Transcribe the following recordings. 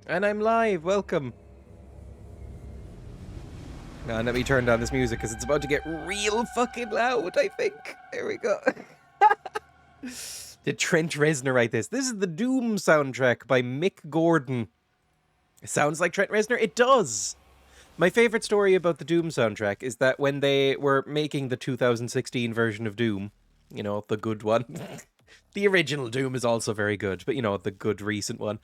And I'm live, welcome. Now let me turn down this music because it's about to get real fucking loud, I think. There we go. Did Trent Reznor write this? This is the Doom soundtrack by Mick Gordon. It sounds like Trent Reznor? It does! My favourite story about the Doom soundtrack is that when they were making the 2016 version of Doom, you know, the good one. The original Doom is also very good, but you know, the good recent one.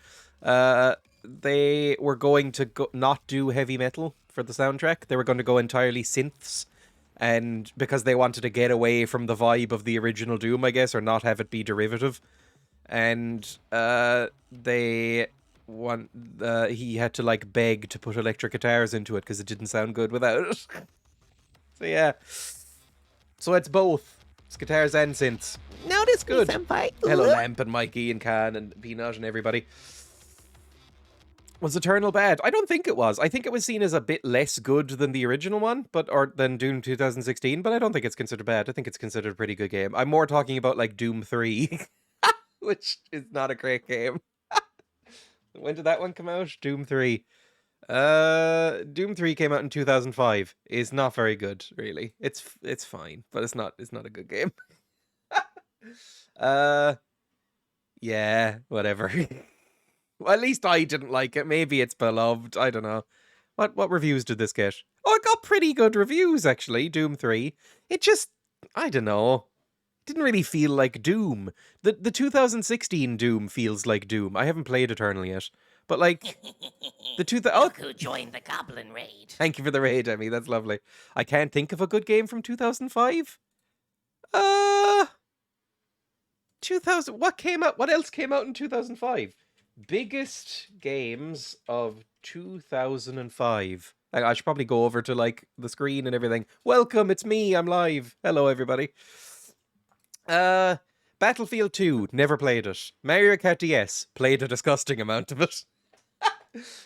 They were going to not do heavy metal for the soundtrack. They were going to go entirely synths, and because they wanted to get away from the vibe of the original Doom, I guess, or not have it be derivative. And he had to like beg to put electric guitars into it because it didn't sound good without it. So yeah, so it's both. It's guitars and synths. Notice good. Me, senpai. Hello, Lamp and Mikey and Khan and Peanut and everybody. Was Eternal bad? I don't think it was. I think it was seen as a bit less good than the original one, or than Doom 2016, but I don't think it's considered bad. I think it's considered a pretty good game. I'm more talking about like Doom 3, which is not a great game. When did that one come out? Doom 3. Doom 3 came out in 2005. Is not very good, really. It's fine, but it's not a good game. Yeah, whatever. Well, at least I didn't like it. Maybe it's beloved. I don't know. What reviews did this get? Oh, it got pretty good reviews, actually, Doom 3. It just, I don't know. Didn't really feel like Doom. The 2016 Doom feels like Doom. I haven't played Eternal yet. But like, Look who joined the Goblin Raid. Thank you for the raid, Emmy. That's lovely. I can't think of a good game from 2005. 2000. What else came out in 2005? Biggest games of 2005. I should probably go over to like the screen and everything. Welcome, it's me. I'm live. Hello, everybody. Battlefield 2. Never played it. Mario Kart DS. Played a disgusting amount of it.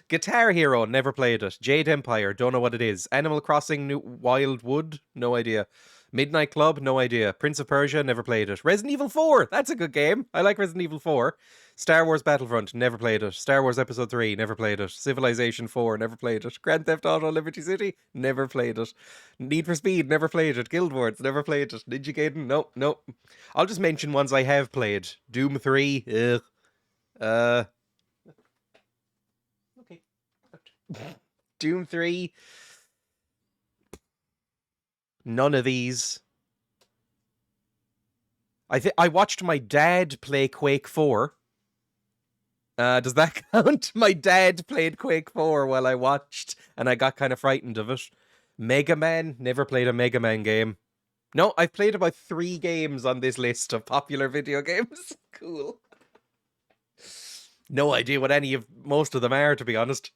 Guitar Hero. Never played it. Jade Empire. Don't know what it is. Animal Crossing New Wild Wood. No idea. Midnight Club, no idea. Prince of Persia, never played it. Resident Evil 4, that's a good game. I like Resident Evil 4. Star Wars Battlefront, never played it. Star Wars Episode 3, never played it. Civilization 4, never played it. Grand Theft Auto Liberty City, never played it. Need for Speed, never played it. Guild Wars, never played it. Ninja Gaiden, nope. I'll just mention ones I have played. Doom 3, ugh. Okay. Doom 3... None of these. I watched my dad play Quake 4. Does that count? My dad played Quake 4 while I watched, and I got kind of frightened of it. Mega Man, never played a Mega Man game. No, I've played about 3 games on this list of popular video games. Cool. No idea what most of them are, to be honest.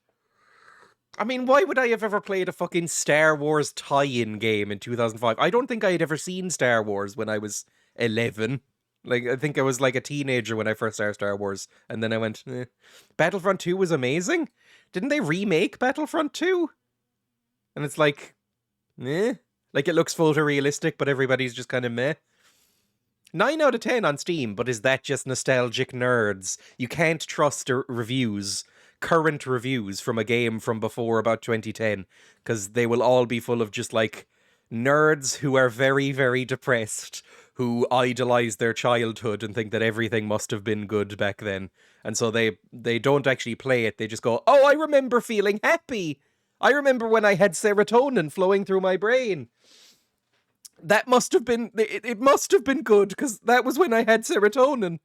I mean, why would I have ever played a fucking Star Wars tie-in game in 2005? I don't think I had ever seen Star Wars when I was 11. Like, I think I was like a teenager when I first started Star Wars, and then I went, eh. Battlefront 2 was amazing. Didn't they remake Battlefront 2? And it's like, eh? Like, it looks photorealistic, but everybody's just kind of meh. 9 out of 10 on Steam, but is that just nostalgic nerds? You can't trust reviews. Current reviews from a game from before about 2010, because they will all be full of just like nerds who are very, very depressed, who idolize their childhood and think that everything must have been good back then. And so they don't actually play it. They just go, oh, I remember feeling happy. I remember when I had serotonin flowing through my brain. That must have been, it must have been good, because that was when I had serotonin.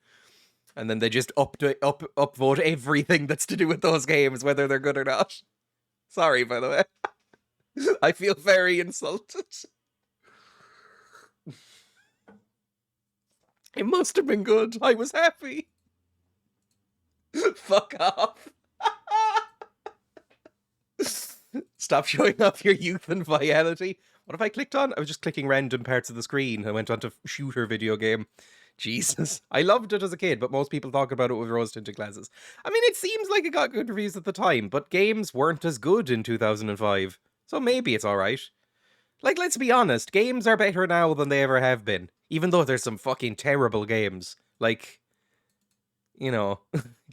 And then they just upvote everything that's to do with those games, whether they're good or not. Sorry, by the way. I feel very insulted. It must have been good. I was happy. Fuck off. Stop showing off your youth and vitality. What have I clicked on? I was just clicking random parts of the screen. I went on to shooter video game. Jesus. I loved it as a kid, but most people talk about it with rose-tinted glasses. I mean, it seems like it got good reviews at the time, but games weren't as good in 2005. So maybe it's alright. Like, let's be honest, games are better now than they ever have been. Even though there's some fucking terrible games. Like, you know,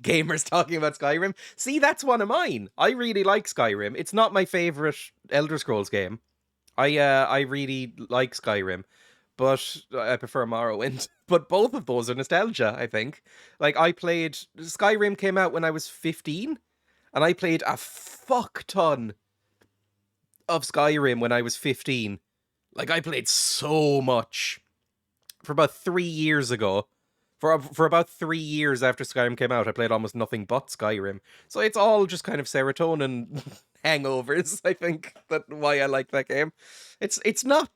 gamers talking about Skyrim. See, that's one of mine. I really like Skyrim. It's not my favorite Elder Scrolls game. I really like Skyrim, but I prefer Morrowind. But both of those are nostalgia, I think. Like, I played... Skyrim came out when I was 15, and I played a fuck ton of Skyrim when I was 15. Like, I played so much. For about 3 years ago, for about 3 years after Skyrim came out, I played almost nothing but Skyrim. So it's all just kind of serotonin hangovers, I think, that why I like that game. It's not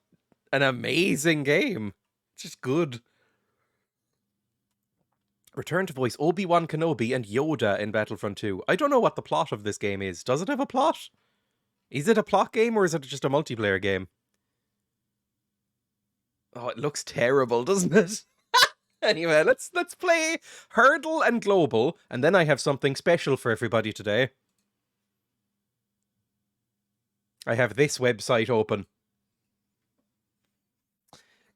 an amazing game. It's just good. Return to voice Obi-Wan Kenobi and Yoda in Battlefront 2. I don't know what the plot of this game is. Does it have a plot? Is it a plot game or is it just a multiplayer game? Oh, it looks terrible, doesn't it? Anyway, let's play Hurdle and Global, and then I have something special for everybody today. I have this website open.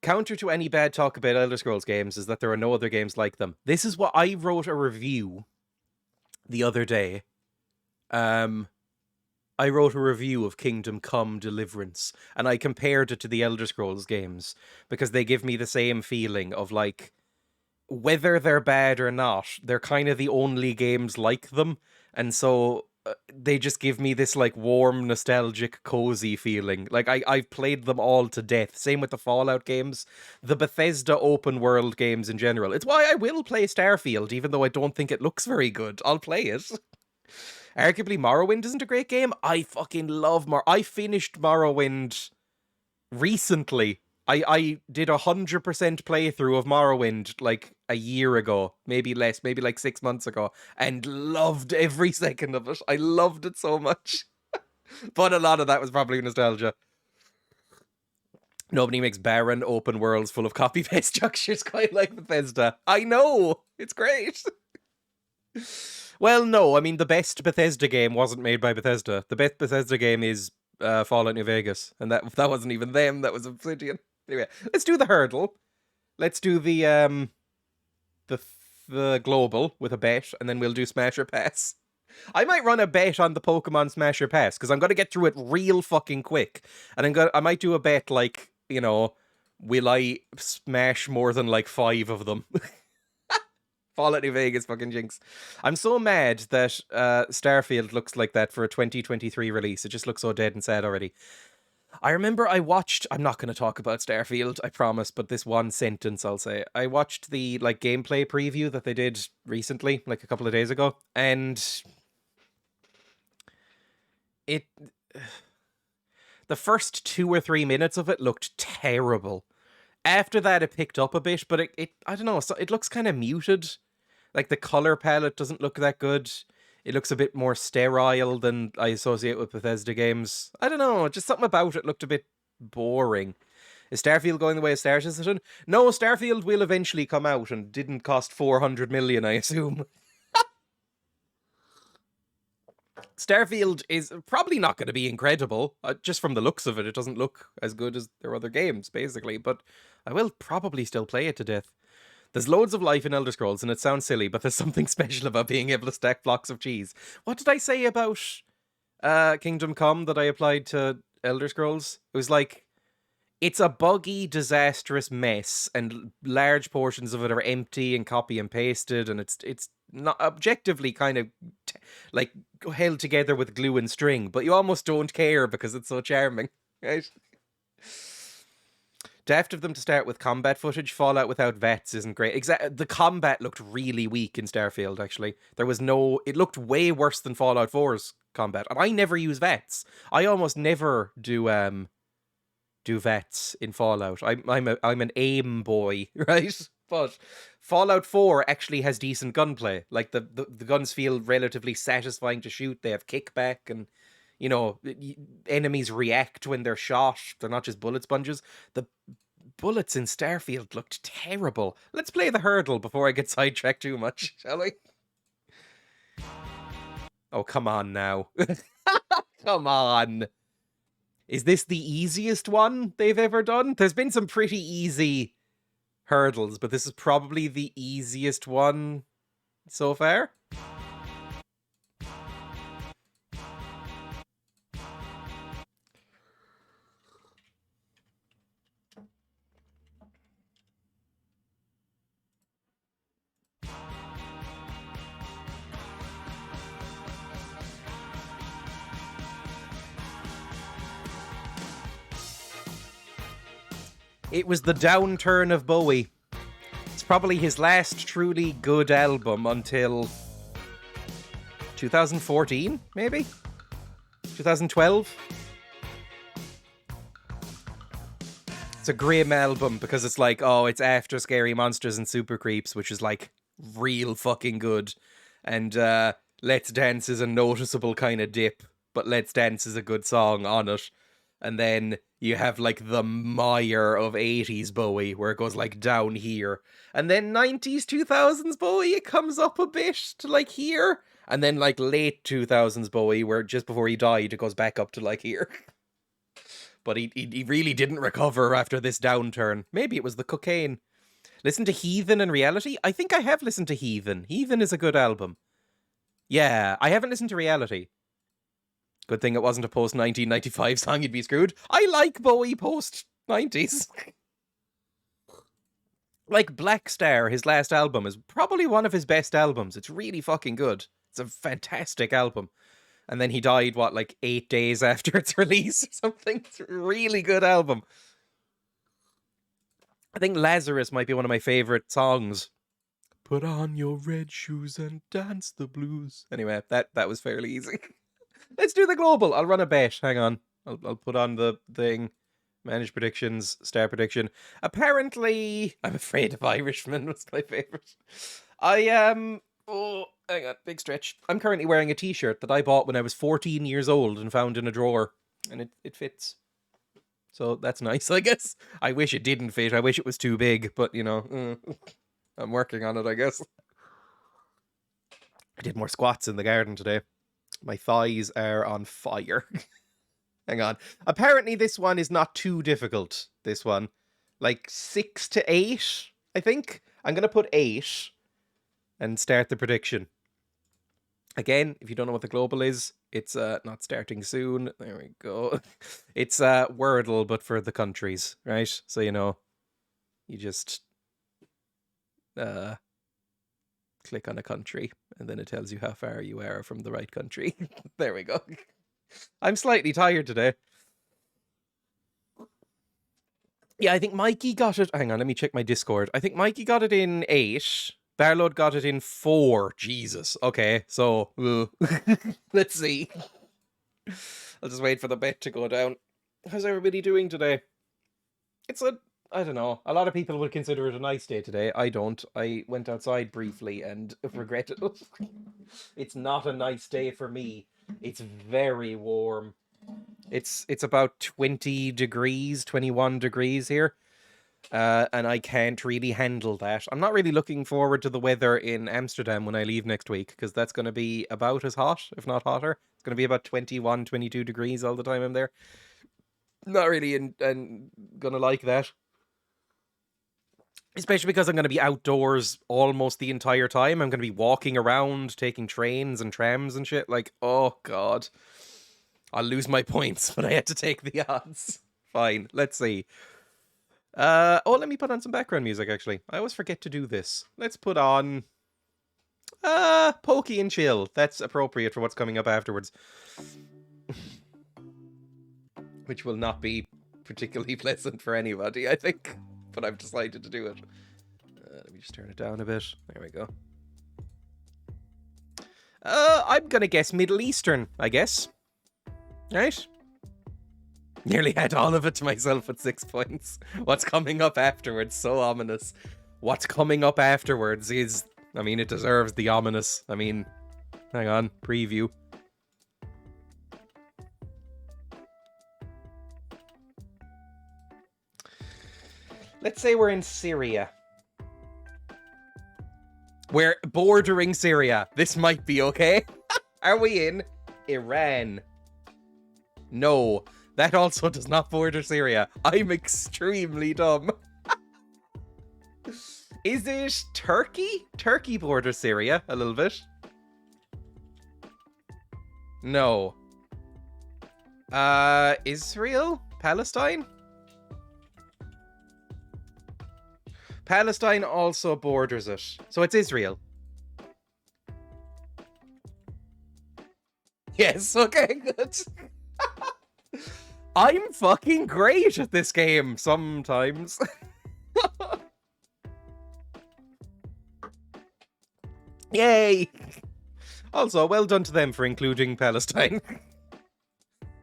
Counter to any bad talk about Elder Scrolls games is that there are no other games like them. This is what I wrote a review the other day. I wrote a review of Kingdom Come Deliverance, and I compared it to the Elder Scrolls games, because they give me the same feeling of, like, whether they're bad or not, they're kind of the only games like them, and so they just give me this, like, warm, nostalgic, cozy feeling. Like, I've played them all to death. Same with the Fallout games, the Bethesda open world games in general. It's why I will play Starfield, even though I don't think it looks very good. I'll play it. Arguably, Morrowind isn't a great game. I fucking love I finished Morrowind recently. I did 100% playthrough of Morrowind like a year ago, maybe less, maybe like 6 months ago, and loved every second of it. I loved it so much. But a lot of that was probably nostalgia. Nobody makes barren open worlds full of copy-paste structures quite like Bethesda. I know! It's great! Well, no, I mean, the best Bethesda game wasn't made by Bethesda. The best Bethesda game is Fallout New Vegas, and that wasn't even them, that was Obsidian. Anyway, let's do the Hurdle. Let's do the Global with a bet, and then we'll do Smash or Pass. I might run a bet on the Pokemon Smash or Pass, because I'm going to get through it real fucking quick. And I might do a bet, like, you know, will I smash more than, like, 5 of them? Fallout New Vegas, fucking jinx. I'm so mad that Starfield looks like that for a 2023 release. It just looks so dead and sad already. I remember I'm not going to talk about Starfield, I promise, but this one sentence I'll say. I watched the, like, gameplay preview that they did recently, like a couple of days ago, and the first 2 or 3 minutes of it looked terrible. After that, it picked up a bit, but it I don't know, so it looks kind of muted. Like, the color palette doesn't look that good. It looks a bit more sterile than I associate with Bethesda games. I don't know, just something about it looked a bit boring. Is Starfield going the way of Star Citizen? No, Starfield will eventually come out and didn't cost 400 million, I assume. Starfield is probably not going to be incredible. Just from the looks of it, it doesn't look as good as their other games, basically. But I will probably still play it to death. There's loads of life in Elder Scrolls, and it sounds silly, but there's something special about being able to stack blocks of cheese. What did I say about Kingdom Come that I applied to Elder Scrolls? It was like, it's a buggy, disastrous mess, and large portions of it are empty and copy and pasted, and it's not objectively kind of like held together with glue and string, but you almost don't care because it's so charming, right? Daft of them to start with combat footage. Fallout without VETs isn't great. The combat looked really weak in Starfield, actually. It looked way worse than Fallout 4's combat, and I never use VETs. I almost never do VETs in Fallout. I'm an aim boy, right? But Fallout 4 actually has decent gunplay. Like, the guns feel relatively satisfying to shoot. They have kickback, and, you know, enemies react when they're shot. They're not just bullet sponges. The bullets in Starfield looked terrible. Let's play the Hurdle before I get sidetracked too much, shall we? Oh, come on now. Come on. Is this the easiest one they've ever done? There's been some pretty easy hurdles, but this is probably the easiest one so far. It was the downturn of Bowie. It's probably his last truly good album until 2014, maybe? 2012? It's a grim album because it's like, oh, it's after Scary Monsters and Super Creeps, which is like real fucking good. And Let's Dance is a noticeable kind of dip, but Let's Dance is a good song on it. And then you have like the mire of 80s Bowie where it goes like down here. And then 90s, 2000s Bowie, it comes up a bit to like here. And then like late 2000s Bowie, where just before he died, it goes back up to like here. But he really didn't recover after this downturn. Maybe it was the cocaine. Listen to Heathen and Reality? I think I have listened to Heathen. Heathen is a good album. Yeah, I haven't listened to Reality. Good thing it wasn't a post-1995 song, you'd be screwed. I like Bowie post-90s. Like Black Star, his last album, is probably one of his best albums. It's really fucking good. It's a fantastic album. And then he died, what, like 8 days after its release or something? It's a really good album. I think Lazarus might be one of my favourite songs. Put on your red shoes and dance the blues. Anyway, that was fairly easy. Let's do the global. I'll run a bet. Hang on. I'll put on the thing. Manage predictions. Star prediction. Apparently, I'm afraid of Irishman was my favourite. I am... Oh, hang on, big stretch. I'm currently wearing a t-shirt that I bought when I was 14 years old and found in a drawer. And it fits. So that's nice, I guess. I wish it didn't fit. I wish it was too big. But, you know, I'm working on it, I guess. I did more squats in the garden today. My thighs are on fire. Hang on. Apparently this one is not too difficult, this one. Like 6 to 8, I think. I'm going to put 8. And start the prediction. Again, if you don't know what the global is, it's not starting soon. There we go. It's Wordle, but for the countries, right? So, you know, you just click on a country, and then it tells you how far you are from the right country. There we go. I'm slightly tired today. Yeah, I think Mikey got it. Hang on, let me check my Discord. I think Mikey got it in 8. Barload got it in 4. Jesus. Okay, so let's see. I'll just wait for the bet to go down. How's everybody doing today? I don't know. A lot of people would consider it a nice day today. I don't. I went outside briefly and regretted it. It's not a nice day for me. It's very warm. It's about 20 degrees, 21 degrees here. And I can't really handle that. I'm not really looking forward to the weather in Amsterdam when I leave next week, because that's going to be about as hot, if not hotter. It's going to be about 21, 22 degrees all the time I'm there. Not really and going to like that. Especially because I'm going to be outdoors almost the entire time. I'm going to be walking around, taking trains and trams and shit. Like, oh, God. I'll lose my points, but I had to take the odds. Fine, let's see. Let me put on some background music, actually. I always forget to do this. Let's put on... Pokey and Chill. That's appropriate for what's coming up afterwards. Which will not be particularly pleasant for anybody, I think. But I've decided to do it. Let me just turn it down a bit. There we go. I'm gonna guess Middle Eastern, I guess. Right? Nearly had all of it to myself at 6 points. What's coming up afterwards? So ominous. What's coming up afterwards is... I mean, it deserves the ominous. I mean, hang on. Preview. Let's say we're in Syria. We're bordering Syria. This might be okay. Are we in Iran? No. That also does not border Syria. I'm extremely dumb. Is it Turkey? Turkey borders Syria a little bit. No. Israel? Palestine? Palestine also borders it. So it's Israel. Yes, okay, good. I'm fucking great at this game sometimes. Yay! Also, well done to them for including Palestine.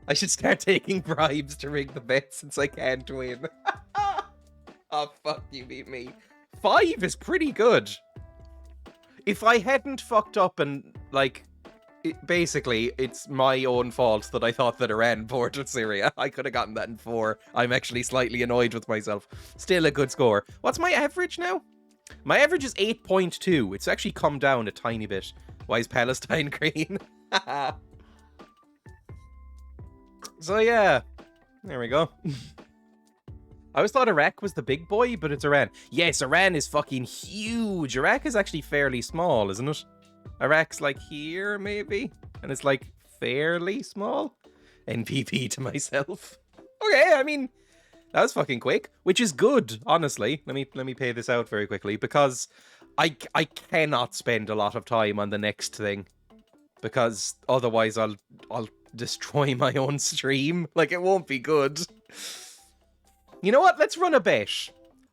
I should start taking bribes to rig the bet since I can't win. Oh, fuck, you beat me. 5 is pretty good. If I hadn't fucked up and, like, basically, it's my own fault that I thought that Iran ported Syria. I could have gotten that in 4. I'm actually slightly annoyed with myself. Still a good score. What's my average now? My average is 8.2. It's actually come down a tiny bit. Why is Palestine green? So yeah, there we go. I always thought Iraq was the big boy, but it's Iran. Yes, Iran is fucking huge. Iraq is actually fairly small, isn't it? Iraq's like here, maybe? And it's like fairly small? NPP to myself. Okay, I mean, that was fucking quick, which is good, honestly. Let me pay this out very quickly, because I cannot spend a lot of time on the next thing, because otherwise I'll destroy my own stream. Like, it won't be good. You know what? Let's run a bet.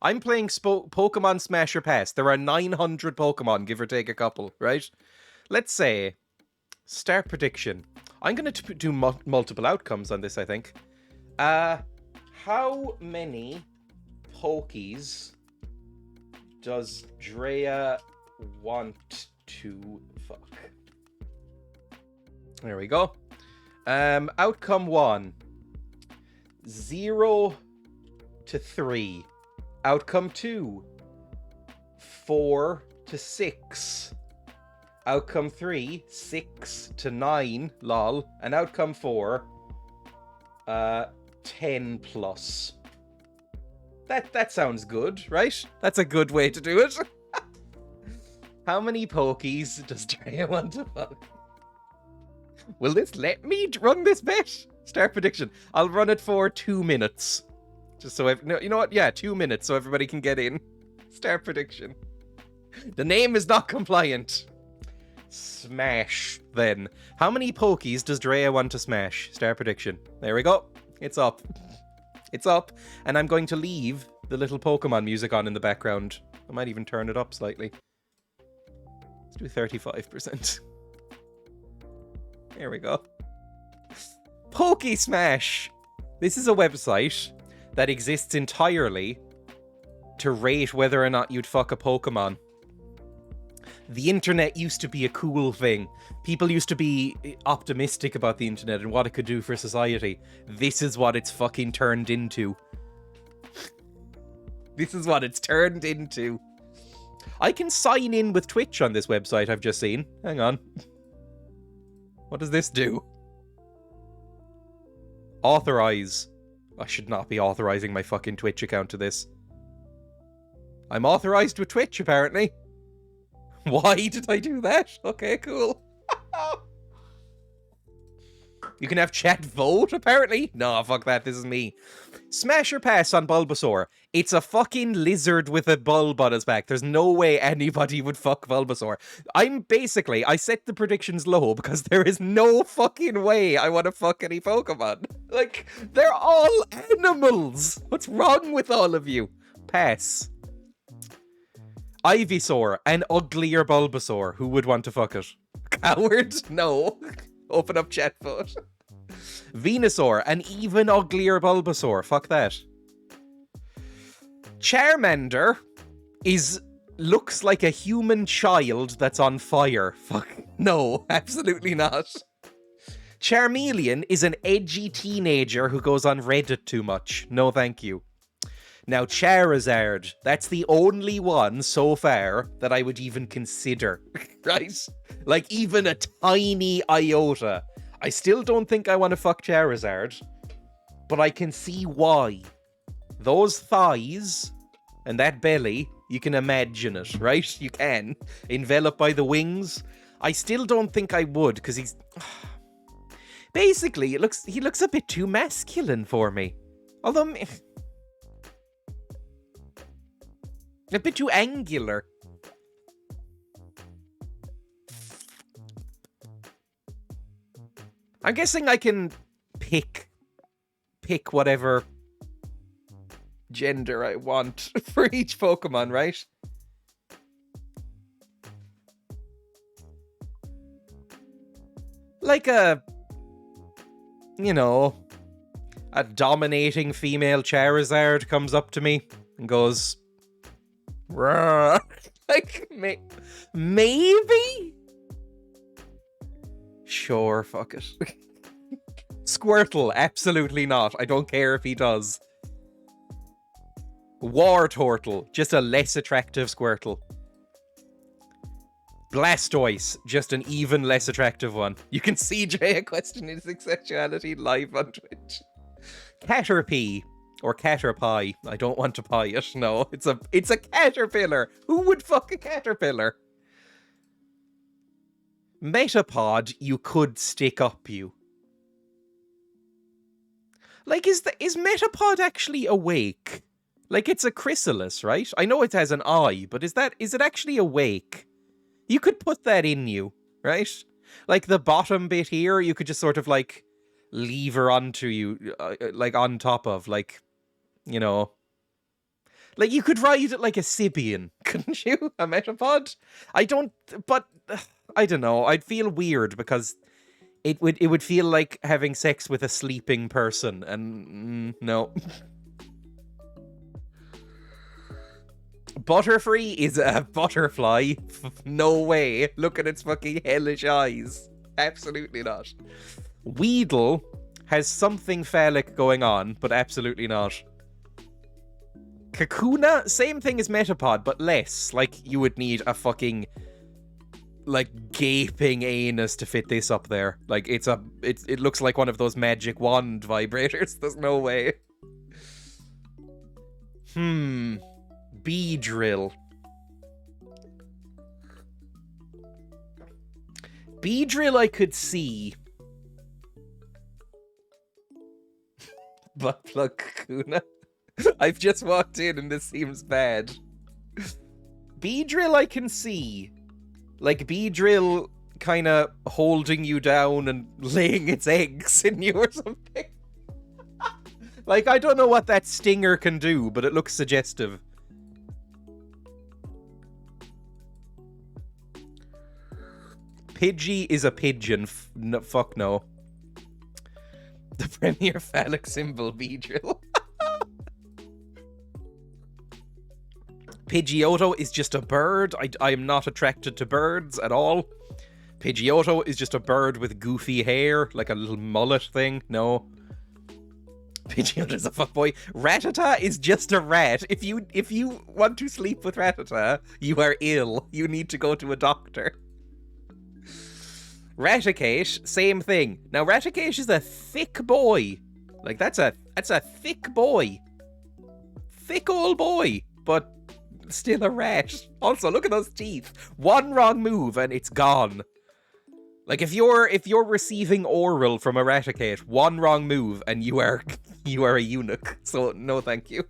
I'm playing Pokemon Smash or Pass. There are 900 Pokemon, give or take a couple, right? Let's say, start prediction. I'm going to do multiple outcomes on this, I think. How many Pokies does Dreya want to fuck? There we go. Outcome 1. 0 to 3. Outcome 2. 4 to 6. Outcome 3. 6 to 9. Lol. And outcome 4. 10 plus. That sounds good, right? That's a good way to do it. How many Pokies does Dreya want to fuck? Will this let me run this bet? Start prediction. I'll run it for 2 minutes. Just so no, you know what? Yeah, 2 minutes so everybody can get in. Start prediction. The name is not compliant. Smash, then. How many Pokies does Dreya want to smash? Start prediction. There we go. It's up. It's up. And I'm going to leave the little Pokemon music on in the background. I might even turn it up slightly. Let's do 35%. There we go. Pokesmash! This is a website that exists entirely to rate whether or not you'd fuck a Pokemon. The internet used to be a cool thing. People used to be optimistic about the internet and what it could do for society. This is what it's fucking turned into. This is what it's turned into. I can sign in with Twitch on this website I've just seen. Hang on. What does this do? Authorize. I should not be authorizing my fucking Twitch account to this. I'm authorized with Twitch, apparently. Why did I do that? Okay, cool. You can have chat vote, apparently? No, fuck that, this is me. Smash or pass on Bulbasaur. It's a fucking lizard with a bulb on his back. There's no way anybody would fuck Bulbasaur. I set the predictions low because there is no fucking way I want to fuck any Pokemon. Like, they're all animals. What's wrong with all of you? Pass. Ivysaur, an uglier Bulbasaur. Who would want to fuck it? Coward? No. Open up chat vote. Venusaur, an even uglier Bulbasaur. Fuck that. Charmander looks like a human child that's on fire. Fuck. No, absolutely not. Charmeleon is an edgy teenager who goes on Reddit too much. No, thank you. Now, Charizard, that's the only one so far that I would even consider, right? Like, even a tiny iota. I still don't think I want to fuck Charizard, but I can see why. Those thighs and that belly, you can imagine it, right? You can. Enveloped by the wings. I still don't think I would, because he's... Basically, he looks a bit too masculine for me. Although... a bit too angular. I'm guessing I can pick pick whatever gender I want for each Pokemon, right? Like a dominating female Charizard comes up to me and goes, "Rah." Like, maybe? Sure, fuck it. Squirtle, absolutely not. I don't care if he does. Wartortle, just a less attractive Squirtle. Blastoise, just an even less attractive one. You can see Dreya questioning his sexuality live on Twitch. Caterpie, or Caterpie. I don't want to pie it. No, it's a caterpillar. Who would fuck a caterpillar? Metapod, you could stick up you. Like, is Metapod actually awake? Like, it's a chrysalis, right? I know it has an eye, but is it actually awake? You could put that in you, right? Like, the bottom bit here, you could just sort of, like, lever onto you, like, on top of, like, you know. Like, you could ride it like a Sibian, couldn't you? A Metapod? I don't know. I'd feel weird because it would feel like having sex with a sleeping person, and no. Butterfree is a butterfly. No way. Look at its fucking hellish eyes. Absolutely not. Weedle has something phallic going on, but absolutely not. Kakuna, same thing as Metapod, but less. Like, you would need a fucking, like, gaping anus to fit this up there. Like, it looks like one of those magic wand vibrators. There's no way. Beedrill. Beedrill I could see. Butt plug Kakuna. I've just walked in and this seems bad. Beedrill I can see. Like, Beedrill kind of holding you down and laying its eggs in you or something. Like, I don't know what that stinger can do, but it looks suggestive. Pidgey is a pigeon. No, fuck no. The premier phallic symbol, Beedrill. Pidgeotto is just a bird. I am not attracted to birds at all. Pidgeotto is just a bird with goofy hair, like a little mullet thing. No. Pidgeotto's a fuckboy. Rattata is just a rat. If you want to sleep with Rattata, you are ill. You need to go to a doctor. Raticate, same thing. Now, Raticate is a thick boy. Like, that's a thick boy. Thick old boy, but still a rat. Also, look at those teeth. One wrong move and it's gone. Like, if you're receiving oral from a Raticate, one wrong move and you are a eunuch. So, no thank you.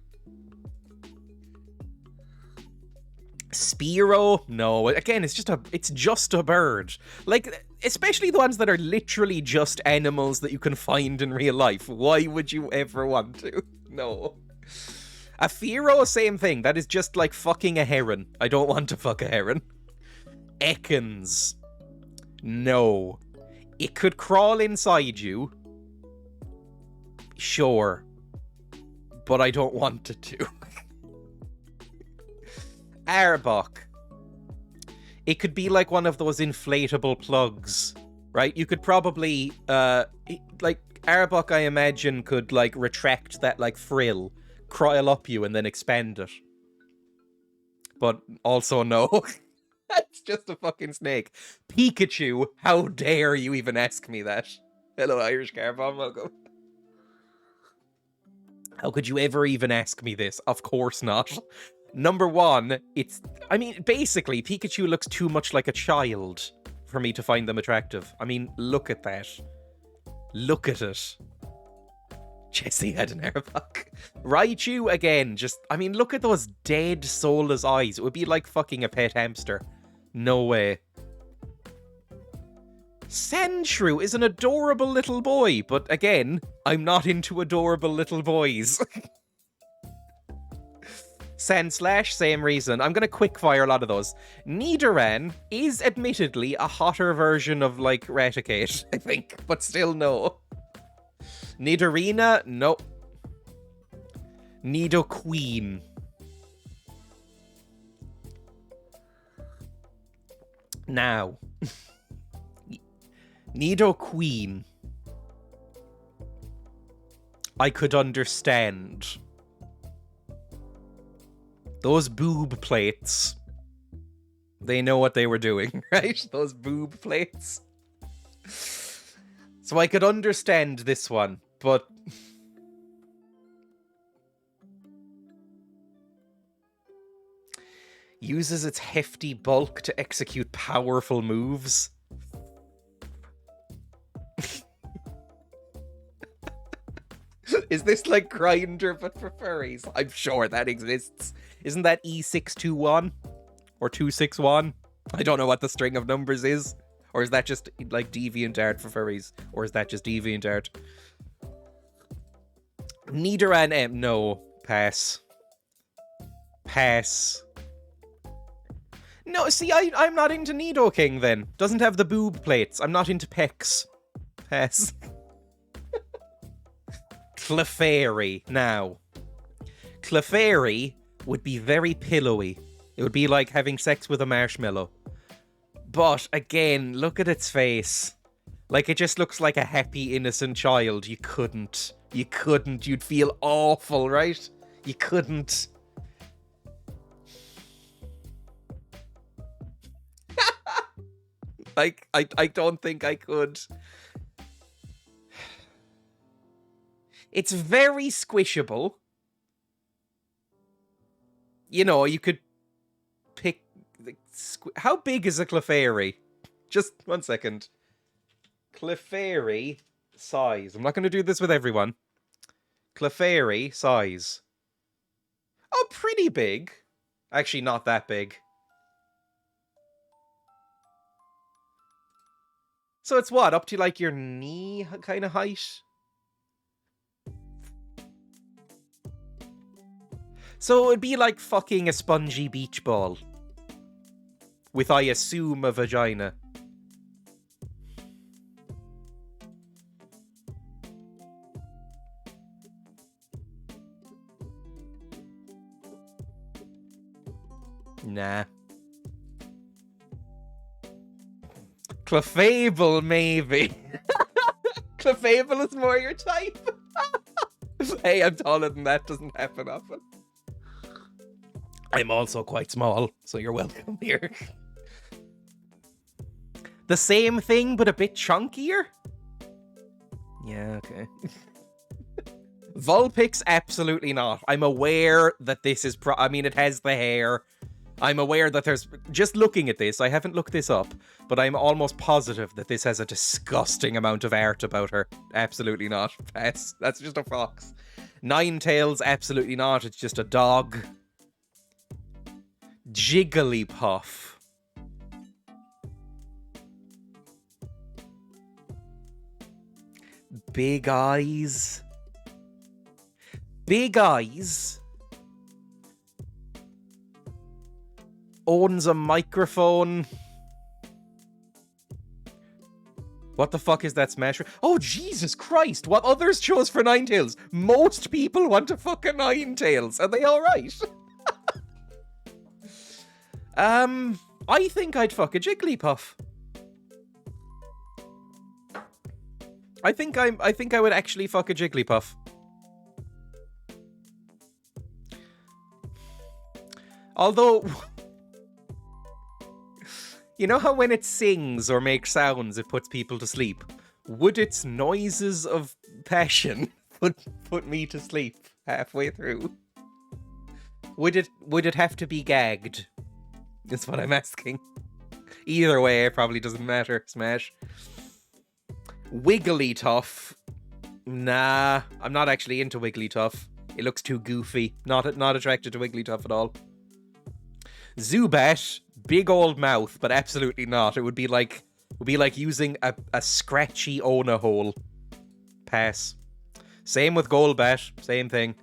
Spearow? No. Again, it's just a bird. Like, especially the ones that are literally just animals that you can find in real life. Why would you ever want to? No. A Fearow, same thing. That is just like fucking a heron. I don't want to fuck a heron. Ekans. No. It could crawl inside you. Sure. But I don't want it to. Arbok. It could be like one of those inflatable plugs, right? You could probably, like, Arbok, I imagine, could, like, retract that, like, frill, coil up you, and then expand it. But also no. That's just a fucking snake. Pikachu, how dare you even ask me that? Hello, Irish Carbon, welcome. How could you ever even ask me this? Of course not. Number one, basically, Pikachu looks too much like a child for me to find them attractive. I mean, look at that. Look at it. Jesse had an Arbok. Raichu, again, look at those dead, soulless eyes. It would be like fucking a pet hamster. No way. Sandshrew is an adorable little boy, but again, I'm not into adorable little boys. Sand/, same reason. I'm going to quickfire a lot of those. Nidoran is admittedly a hotter version of, like, Raticate, I think, but still no. Nidorina, no. Nidoqueen. Now. Nidoqueen. I could understand. Those boob plates. They know what they were doing, right? Those boob plates. So I could understand this one, but... uses its hefty bulk to execute powerful moves. Is this like Grinder but for furries? I'm sure that exists. Isn't that E621? Or 261? I don't know what the string of numbers is. Or is that just like DeviantArt for furries? Or is that just DeviantArt? Nidoran M. No. Pass. Pass. No, see, I'm not into Nidoking then. Doesn't have the boob plates. I'm not into pecs. Pass. Clefairy. Now. Clefairy would be very pillowy. It would be like having sex with a marshmallow. But, again, look at its face. Like, it just looks like a happy, innocent child. You couldn't. You couldn't. You'd feel awful, right? You couldn't. Like, I don't think I could. It's very squishable. You know, you could pick... How big is a Clefairy? Just 1 second. Clefairy size. I'm not going to do this with everyone. Clefairy size. Oh, pretty big. Actually, not that big. So it's what? Up to like your knee kind of height? So it would be like fucking a spongy beach ball. With, I assume, a vagina. Nah. Clefable, maybe. Clefable is more your type. Hey, I'm taller than that. Doesn't happen often. I'm also quite small, so you're welcome here. The same thing, but a bit chunkier? Yeah, okay. Vulpix, absolutely not. I'm aware that this is I mean, it has the hair. I'm aware that there's... Just looking at this, I haven't looked this up, but I'm almost positive that this has a disgusting amount of art about her. Absolutely not. That's just a fox. Ninetales, absolutely not. It's just a dog. Jigglypuff. Big eyes. Big eyes. Owns a microphone. What the fuck is that Smash? Oh, Jesus Christ! What others chose for Ninetales? Most people want to fuck a Ninetales. Are they alright? I think I'd fuck a Jigglypuff. I think I would actually fuck a Jigglypuff. Although, you know how when it sings or makes sounds, it puts people to sleep? Would its noises of passion put me to sleep halfway through? Would it have to be gagged? That's what I'm asking. Either way, it probably doesn't matter. Smash. Wigglytuff. Nah, I'm not actually into Wigglytuff. It looks too goofy. Not attracted to Wigglytuff at all. Zubat, big old mouth, but absolutely not. It would be like using a scratchy Ona hole. Pass. Same with Golbat. Same thing.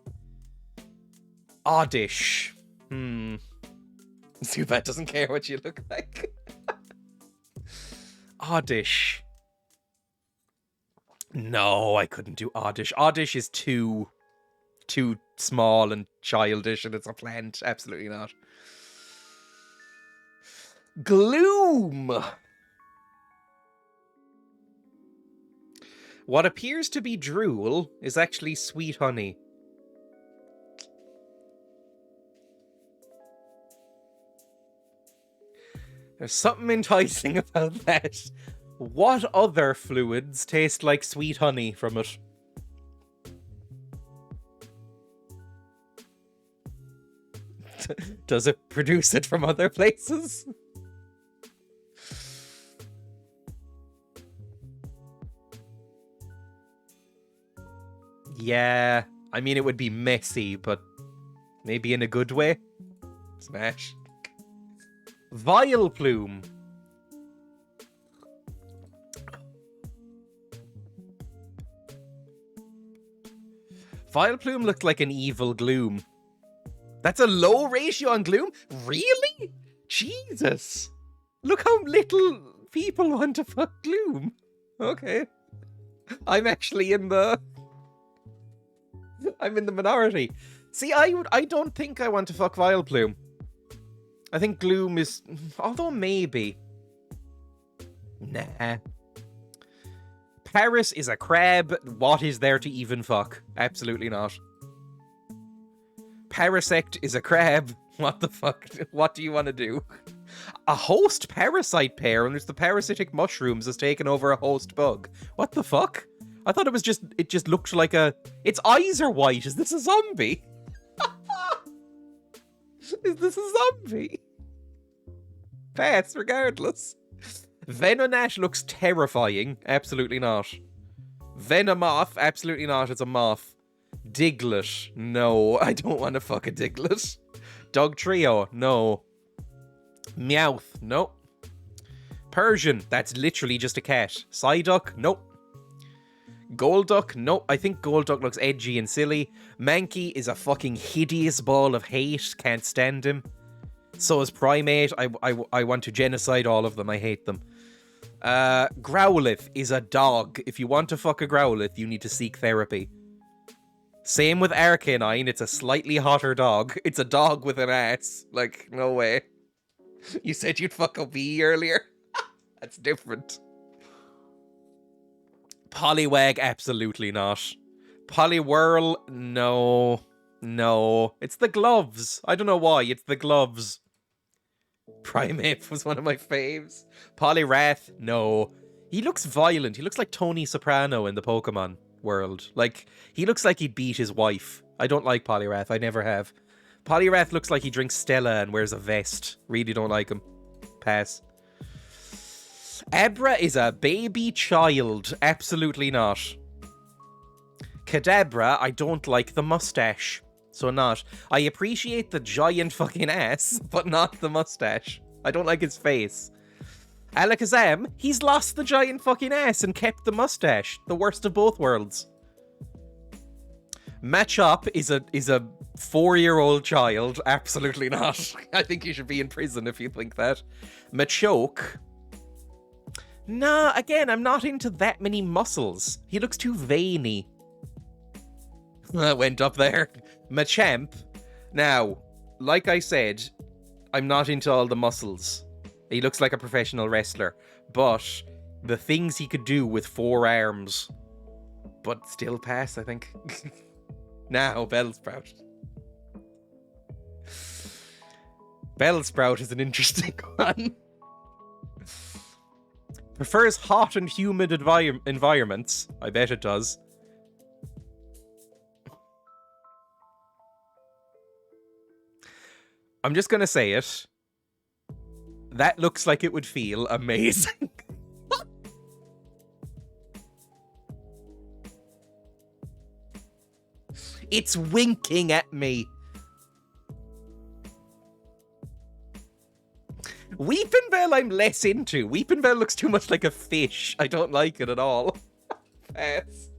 Oddish. Zubat doesn't care what you look like. Oddish. No, I couldn't do Oddish. Oddish is too small and childish, and it's a plant. Absolutely not. Gloom. What appears to be drool is actually sweet honey. There's something enticing about that. What other fluids taste like sweet honey from it? Does it produce it from other places? Yeah, I mean, it would be messy, but maybe in a good way. Smash. Vileplume. Vileplume looked like an evil Gloom. That's a low ratio on Gloom? Really? Jesus. Look how little people want to fuck Gloom. Okay. I'm actually in the... I'm in the minority. See, I don't think I want to fuck Vileplume. I think Gloom is... Although maybe. Nah. Paris is a crab. What is there to even fuck? Absolutely not. Parasect is a crab. What the fuck? What do you want to do? A host parasite pair, and there's the parasitic mushrooms has taken over a host bug. What the fuck? I thought it just looked like a... Its eyes are white. Is this a zombie? Is this a zombie? Pass, regardless. Venonat looks terrifying. Absolutely not. Venomoth. Absolutely not. It's a moth. Diglett. No, I don't want to fuck a Diglett. Dugtrio. No. Meowth. No. Persian. That's literally just a cat. Psyduck. Nope. Golduck. Nope. I think Golduck looks edgy and silly. Mankey is a fucking hideous ball of hate. Can't stand him. So is Primate. I want to genocide all of them. I hate them. Growlithe is a dog. If you want to fuck a Growlithe, you need to seek therapy. Same with Arcanine. It's a slightly hotter dog. It's a dog with an ass. Like, no way. You said you'd fuck a bee earlier? That's different. Poliwag, absolutely not. Poliwhirl, no. No. It's the gloves. I don't know why. It's the gloves. Primeape was one of my faves. Poliwrath, no. He looks violent. He looks like Tony Soprano in the Pokemon world. Like, he looks like he'd beat his wife. I don't like Poliwrath. I never have. Poliwrath looks like he drinks Stella and wears a vest. Really don't like him. Pass. Abra is a baby child. Absolutely not. Kadabra, I don't like the mustache. So not. I appreciate the giant fucking ass, but not the mustache. I don't like his face. Alakazam, he's lost the giant fucking ass and kept the mustache. The worst of both worlds. Machop is a 4-year-old child. Absolutely not. I think you should be in prison if you think that. Machoke. Nah, again, I'm not into that many muscles. He looks too veiny. That went up there. Machamp. Now, like I said, I'm not into all the muscles. He looks like a professional wrestler. But the things he could do with 4 arms. But still pass, I think. Now, Bellsprout. Bellsprout is an interesting one. Prefers hot and humid environments. I bet it does. I'm just gonna say it. That looks like it would feel amazing. It's winking at me. Weepinbell I'm less into. Weepinbell looks too much like a fish. I don't like it at all. Pass.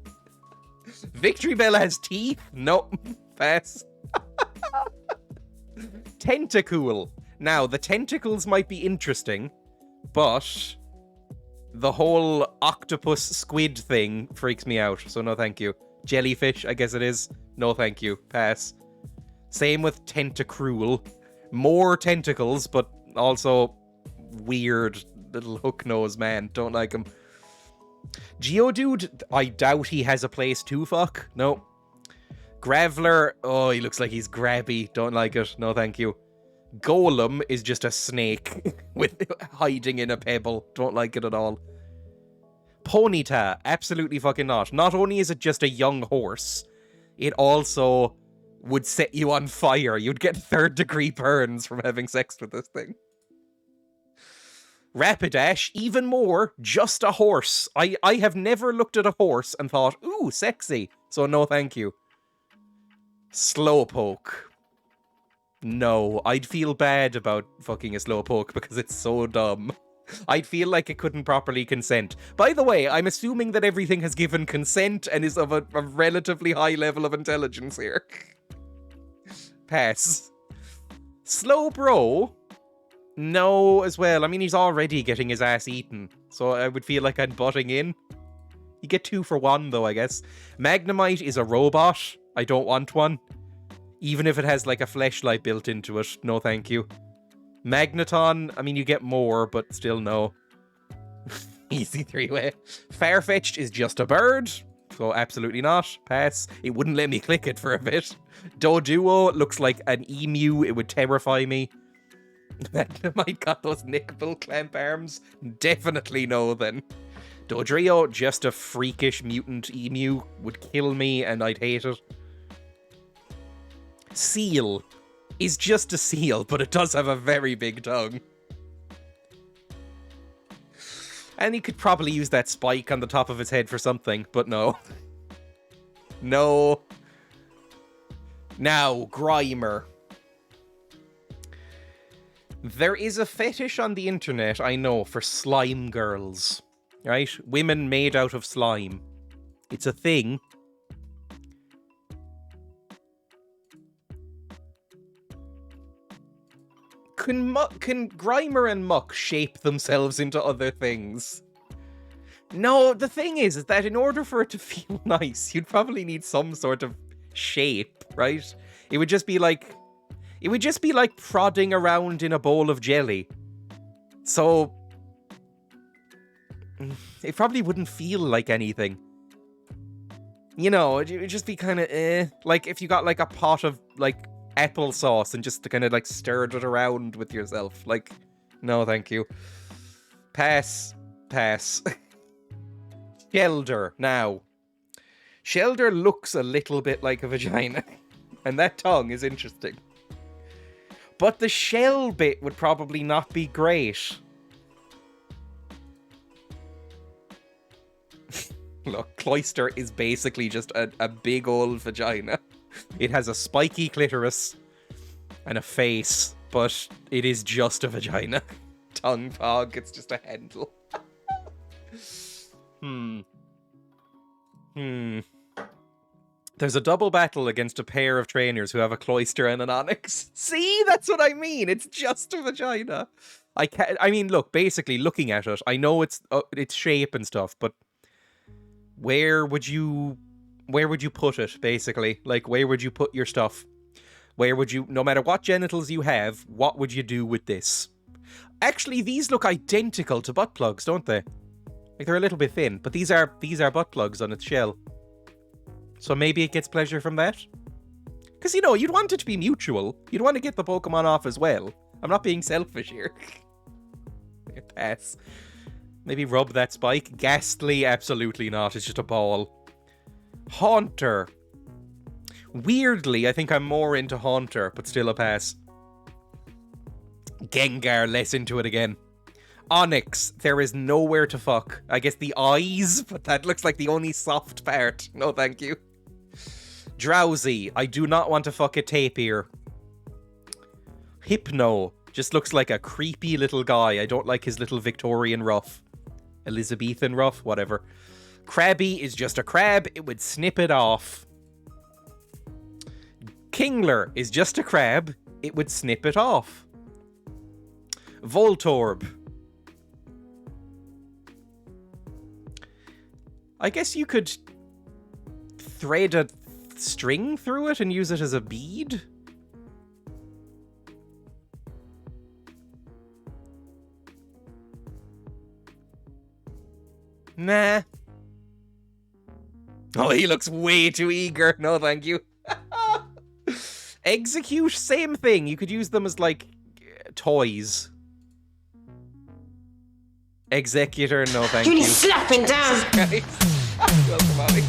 Victory Bell has teeth? No. Pass. Tentacool. Now, the tentacles might be interesting, but the whole octopus squid thing freaks me out, so no thank you. Jellyfish, I guess it is. No thank you. Pass. Same with Tentacruel. More tentacles, but also weird little hook-nosed man. Don't like him. Geodude, I doubt he has a place to fuck. No. Graveler, oh, he looks like he's grabby. Don't like it. No thank you. Golem is just a snake with hiding in a pebble. Don't like it at all. Ponyta, absolutely fucking not. Not only is it just a young horse, it also would set you on fire. You'd get 3rd-degree burns from having sex with this thing. Rapidash, even more, just a horse. I have never looked at a horse and thought, ooh, sexy. So no thank you. Slowpoke. No, I'd feel bad about fucking a Slowpoke because it's so dumb. I'd feel like it couldn't properly consent. By the way, I'm assuming that everything has given consent and is of a relatively high level of intelligence here. Pass. Slowbro? No, as well. I mean, he's already getting his ass eaten, so I would feel like I'm butting in. You get 2 for 1, though, I guess. Magnemite is a robot. I don't want one. Even if it has, like, a fleshlight built into it. No, thank you. Magneton, I mean, you get more, but still no. Easy 3-way. Farfetch'd is just a bird, so absolutely not. Pass. It wouldn't let me click it for a bit. Doduo looks like an emu. It would terrify me. Magnemite got those nipple clamp arms. Definitely no, then. Dodrio, just a freakish mutant emu. Would kill me, and I'd hate it. Seal is just a seal, but it does have a very big tongue. And he could probably use that spike on the top of his head for something, but no. No. Now, Grimer. There is a fetish on the internet, I know, for slime girls. Right? Women made out of slime. It's a thing. Can Grimer and Muck shape themselves into other things? No, the thing is that in order for it to feel nice, you'd probably need some sort of shape, right? It would just be like prodding around in a bowl of jelly. So it probably wouldn't feel like anything. You know, it'd just be kind of like if you got like a pot of like applesauce and just kind of like stirred it around with yourself. Like, no, thank you. Pass. Shelder, now. Shelder looks a little bit like a vagina, and that tongue is interesting. But the shell bit would probably not be great. Look, Cloyster is basically just a big old vagina. It has a spiky clitoris and a face, but it is just a vagina. Tongue pog, it's just a handle. There's a double battle against a pair of trainers who have a Cloyster and an Onyx. See, that's what I mean. It's just a vagina. I mean, look, basically looking at it, I know its shape and stuff, but where would you put it, basically? Like, where would you put your stuff? Where would you, no matter what genitals you have, what would you do with this? Actually, these look identical to butt plugs, don't they? Like, they're a little bit thin, but these are butt plugs on its shell. So maybe it gets pleasure from that? Because, you know, you'd want it to be mutual. You'd want to get the Pokemon off as well. I'm not being selfish here. Pass. Maybe rub that spike. Ghastly, absolutely not. It's just a ball. Haunter. Weirdly, I think I'm more into Haunter, but still a pass. Gengar, less into it again. Onyx, there is nowhere to fuck. I guess the eyes, but that looks like the only soft part. No, thank you. Drowsy, I do not want to fuck a tapir. Hypno, just looks like a creepy little guy. I don't like his little Victorian ruff. Elizabethan ruff, whatever. Crabby is just a crab. It would snip it off. Kingler is just a crab. It would snip it off. Voltorb. I guess you could thread a string through it and use it as a bead. Nah. Oh, he looks way too eager. No, thank you. Execute, same thing. You could use them as, like, toys. Executor, no, thank you. You need slapping down. Welcome, Ollie.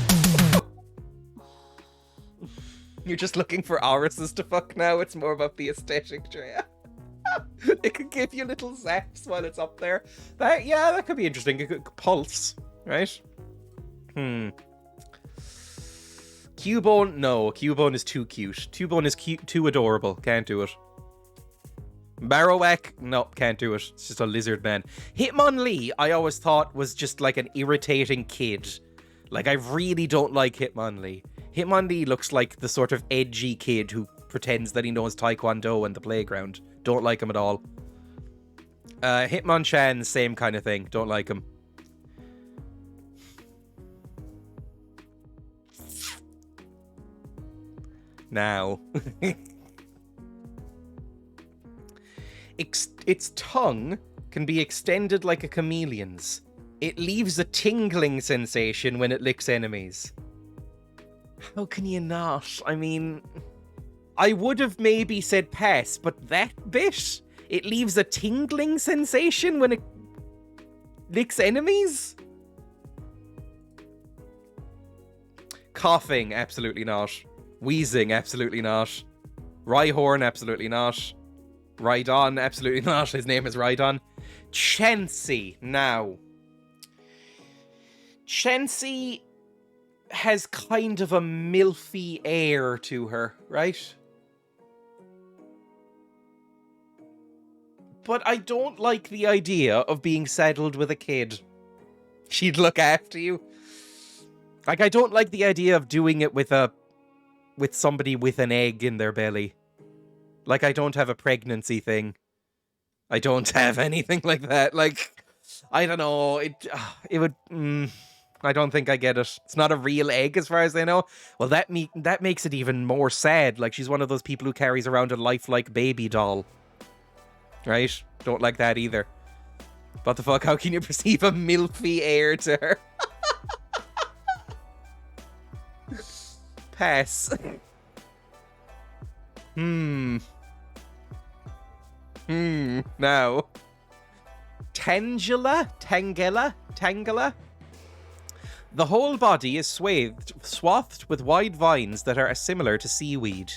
You're just looking for Auruses to fuck now. It's more about the aesthetic, Dreya. It could give you little zaps while it's up there. That could be interesting. It could pulse, right? Cubone, no. Cubone is too cute. Cubone is too adorable. Can't do it. Marowak, no, can't do it. It's just a lizard man. Hitmonlee, I always thought was just like an irritating kid. Like, I really don't like Hitmonlee. Hitmonlee looks like the sort of edgy kid who pretends that he knows Taekwondo and the playground. Don't like him at all. Hitmonchan, same kind of thing. Don't like him. Now. Its tongue can be extended like a chameleon's. It leaves a tingling sensation when it licks enemies. How can you not? I mean, I would have maybe said pass, but that bit? It leaves a tingling sensation when it licks enemies? Coughing, absolutely not. Wheezing, absolutely not. Rhyhorn, absolutely not. Rhydon, absolutely not. His name is Rhydon. Chansey, now. Chansey has kind of a milfy air to her, right? But I don't like the idea of being saddled with a kid. She'd look after you. Like, I don't like the idea of doing it with somebody with an egg in their belly. Like, I don't have a pregnancy thing. I don't have anything like that. Like, I don't know. It would... I don't think I get it. It's not a real egg as far as I know. Well, that makes it even more sad. Like, she's one of those people who carries around a lifelike baby doll. Right? Don't like that either. What the fuck? How can you perceive a milfy air to her? Pass. Now. Tangela? The whole body is swathed with wide vines that are similar to seaweed.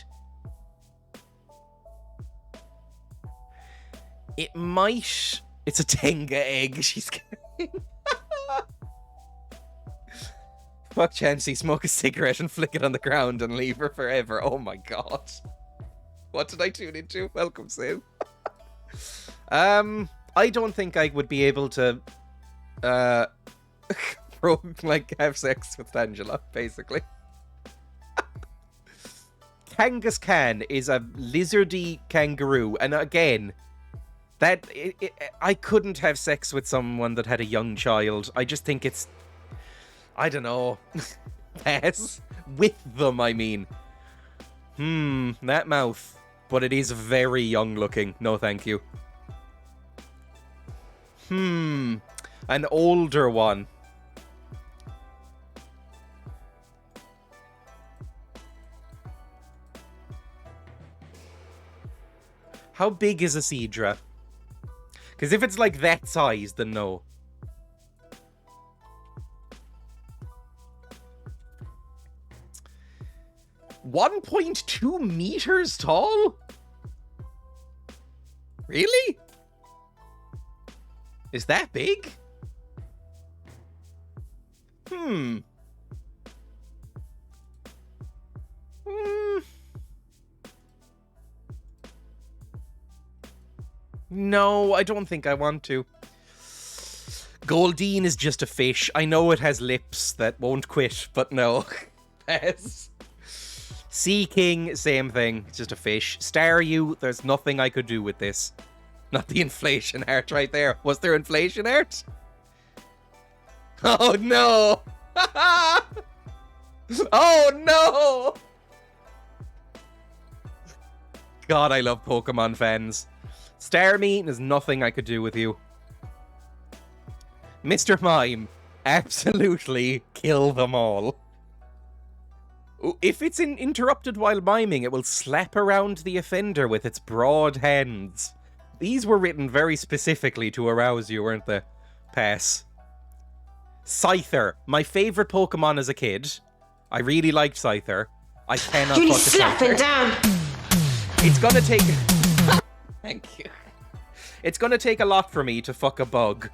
It might... It's a Tenga egg she's carrying. Fuck Chansey, smoke a cigarette and flick it on the ground and leave her forever. Oh my god. What did I tune into? Welcome, Sam. I don't think I would be able to have sex with Tangela, basically. Kangaskhan is a lizardy kangaroo, and again, I couldn't have sex with someone that had a young child. I just think it's... I don't know. Yes. With them, I mean. That mouth. But it is very young looking. No, thank you. An older one. How big is a Seadra? Because if it's like that size, then no. $1.2 meters tall? Really? Is that big? No, I don't think I want to. Goldeen is just a fish. I know it has lips that won't quit, but no. Pass. Sea King, same thing. It's just a fish. Staryu, there's nothing I could do with this. Not the inflation art right there. Was there inflation art? Oh no! Oh no! God, I love Pokemon fans. Starmie, there's nothing I could do with you. Mr. Mime, absolutely kill them all. If it's interrupted while miming, it will slap around the offender with its broad hands. These were written very specifically to arouse you, weren't they? Pass. Scyther, my favorite Pokemon as a kid. I really liked Scyther. I cannot fuck a Scyther. Down. It's gonna take... Thank you. It's gonna take a lot for me to fuck a bug.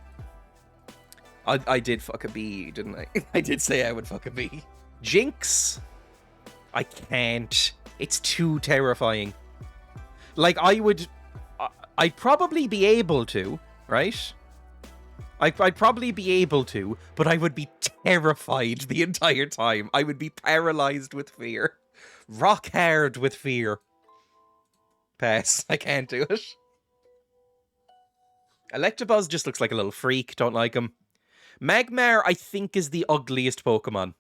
I did fuck a bee, didn't I? I did say I would fuck a bee. Jinx? I can't. It's too terrifying. Like, I'd probably be able to, right? I'd probably be able to, but I would be terrified the entire time. I would be paralyzed with fear. Rock hard with fear. Pass. I can't do it. Electabuzz just looks like a little freak. Don't like him. Magmar, I think, is the ugliest Pokemon.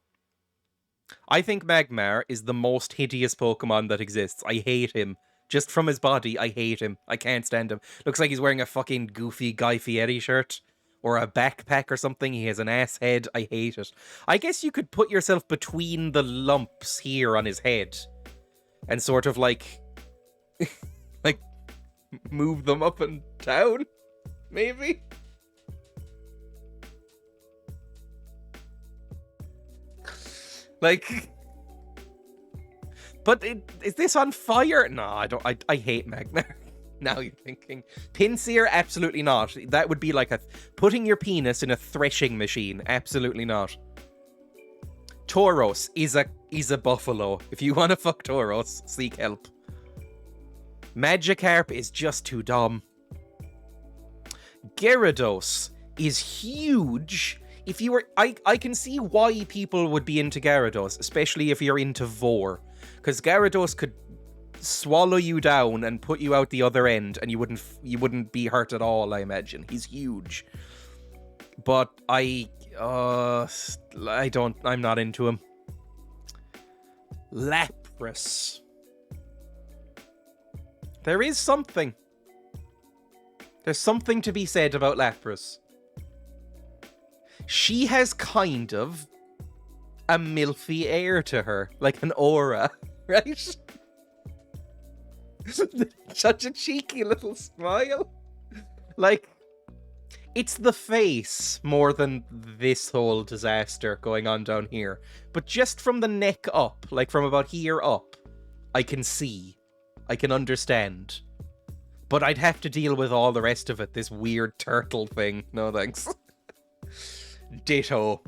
I think Magmar is the most hideous Pokemon that exists. I hate him. Just from his body, I hate him. I can't stand him. Looks like he's wearing a fucking goofy Guy Fieri shirt. Or a backpack or something. He has an ass head. I hate it. I guess you could put yourself between the lumps here on his head. And sort of like... like... move them up and down? Maybe? Like... But is this on fire? No, I don't. I hate Magmar. Now you're thinking. Pinsir, absolutely not. That would be like putting your penis in a threshing machine. Absolutely not. Tauros is a buffalo. If you want to fuck Tauros, seek help. Magikarp is just too dumb. Gyarados is huge. If you were... I can see why people would be into Gyarados, especially if you're into Vor. Because Gyarados could swallow you down and put you out the other end, and you wouldn't be hurt at all, I imagine. He's huge. But I'm not into him. Lapras. There is something. There's something to be said about Lapras. She has kind of a milfy air to her, like an aura, right? Such a cheeky little smile. Like, it's the face more than this whole disaster going on down here. But just from the neck up, like from about here up, I can see. I can understand. But I'd have to deal with all the rest of it, this weird turtle thing. No thanks. Ditto.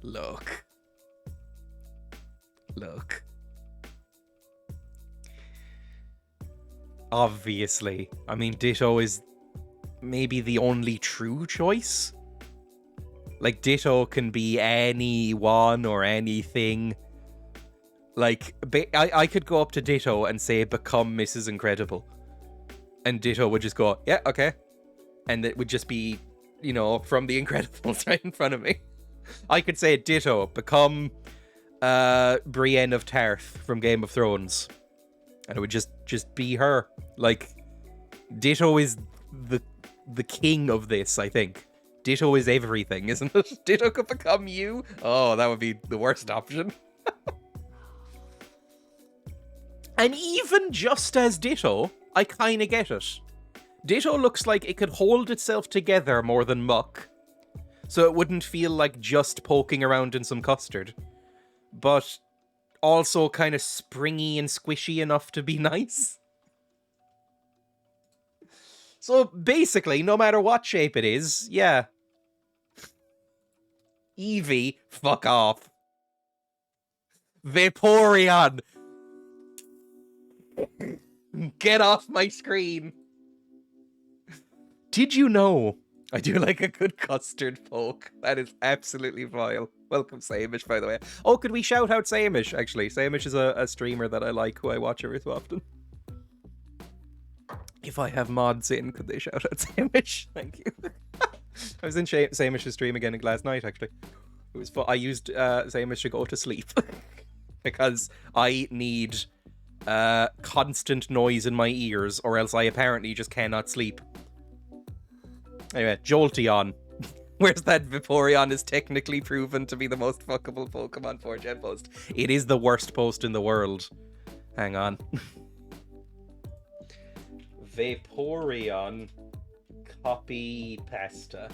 Look. Obviously. I mean, Ditto is maybe the only true choice. Like, Ditto can be anyone or anything. Like, I could go up to Ditto and say, become Mrs. Incredible. And Ditto would just go, yeah, okay. And it would just be, you know, from The Incredibles right in front of me. I could say, Ditto, become Brienne of Tarth from Game of Thrones. And it would just be her. Like, Ditto is the king of this, I think. Ditto is everything, isn't it? Ditto could become you? Oh, that would be the worst option. And even just as Ditto, I kind of get it. Ditto looks like it could hold itself together more than muck. So it wouldn't feel like just poking around in some custard. But also kind of springy and squishy enough to be nice. So basically, no matter what shape it is, yeah. Eevee, fuck off. Vaporeon! Get off my screen! Did you know I do like a good custard poke. That is absolutely vile. Welcome, Samish, by the way. Oh, could we shout out Samish, actually? Samish is a streamer that I like, who I watch every so often. If I have mods in, could they shout out Samish? Thank you. I was in Samish's stream again last night, actually. It was fun. I used Samish to go to sleep. Because I need constant noise in my ears, or else I apparently just cannot sleep. Anyway, Jolteon. Where's that Vaporeon is technically proven to be the most fuckable Pokemon 4Gen post. It is the worst post in the world. Hang on. Vaporeon copy pasta.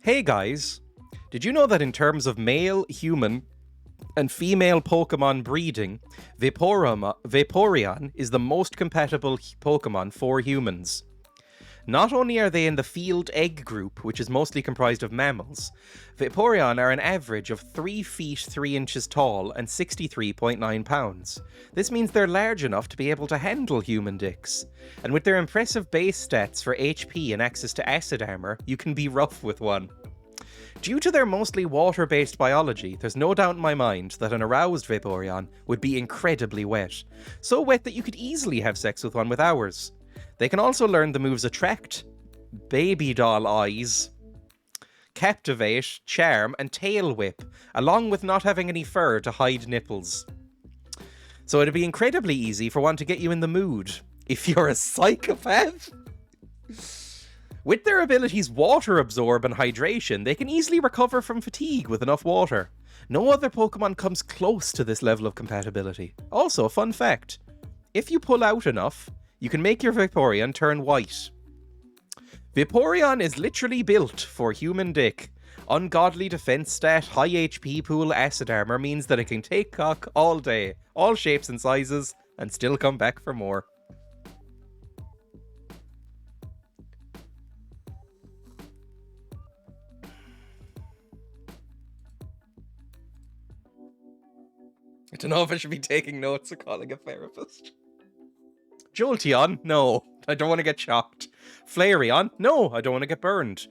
Hey guys, did you know that in terms of male, human, and female Pokemon breeding, Vaporeon is the most compatible Pokemon for humans? Not only are they in the field egg group, which is mostly comprised of mammals, Vaporeon are an average of 3 feet 3 inches tall and 63.9 pounds. This means they're large enough to be able to handle human dicks. And with their impressive base stats for HP and access to acid armor, you can be rough with one. Due to their mostly water-based biology, there's no doubt in my mind that an aroused Vaporeon would be incredibly wet. So wet that you could easily have sex with one with hours. They can also learn the moves Attract, Baby Doll Eyes, Captivate, Charm, and Tail Whip, along with not having any fur to hide nipples. So it'd be incredibly easy for one to get you in the mood, if you're a psychopath. With their abilities Water Absorb and Hydration, they can easily recover from fatigue with enough water. No other Pokemon comes close to this level of compatibility. Also, fun fact, if you pull out enough, you can make your Vaporeon turn white. Vaporeon is literally built for human dick. Ungodly defense stat, high HP pool, acid armor means that it can take cock all day, all shapes and sizes, and still come back for more. I don't know if I should be taking notes or calling a therapist. Jolteon? No, I don't want to get shocked. Flareon? No, I don't want to get burned.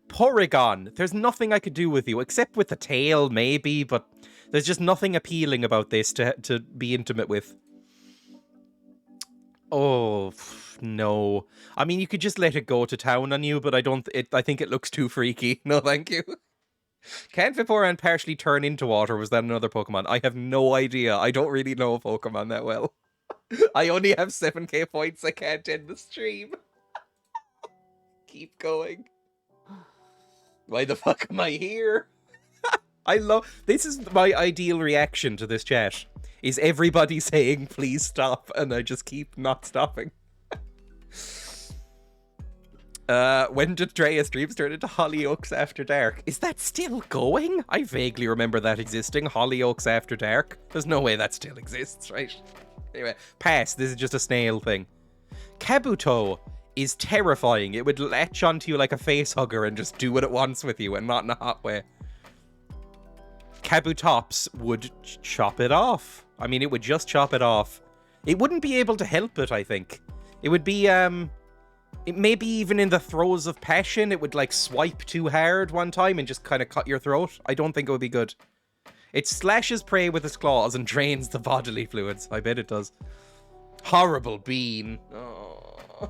Porygon? There's nothing I could do with you, except with the tail, maybe, but there's just nothing appealing about this to be intimate with. Oh, no. I mean, you could just let it go to town on you, but I think it looks too freaky. No, thank you. Can Vaporeon partially turn into water? Was that another Pokemon? I have no idea. I don't really know Pokemon that well. I only have 7k points. I can't end the stream. Keep going. Why the fuck am I here? This is my ideal reaction to this chat. Is everybody saying please stop, and I just keep not stopping. When did Dreya streams turn into Hollyoaks After Dark? Is that still going? I vaguely remember that existing. Hollyoaks After Dark. There's no way that still exists, right? Anyway, pass. This is just a snail thing. Kabuto is terrifying. It would latch onto you like a face hugger and just do what it wants with you, and not in a hot way. Kabutops would chop it off. I mean, it would just chop it off. It wouldn't be able to help it, I think. It would be, it maybe even in the throes of passion, it would, like, swipe too hard one time and just kind of cut your throat. I don't think it would be good. It slashes prey with its claws and drains the bodily fluids. I bet it does. Horrible bean. Oh.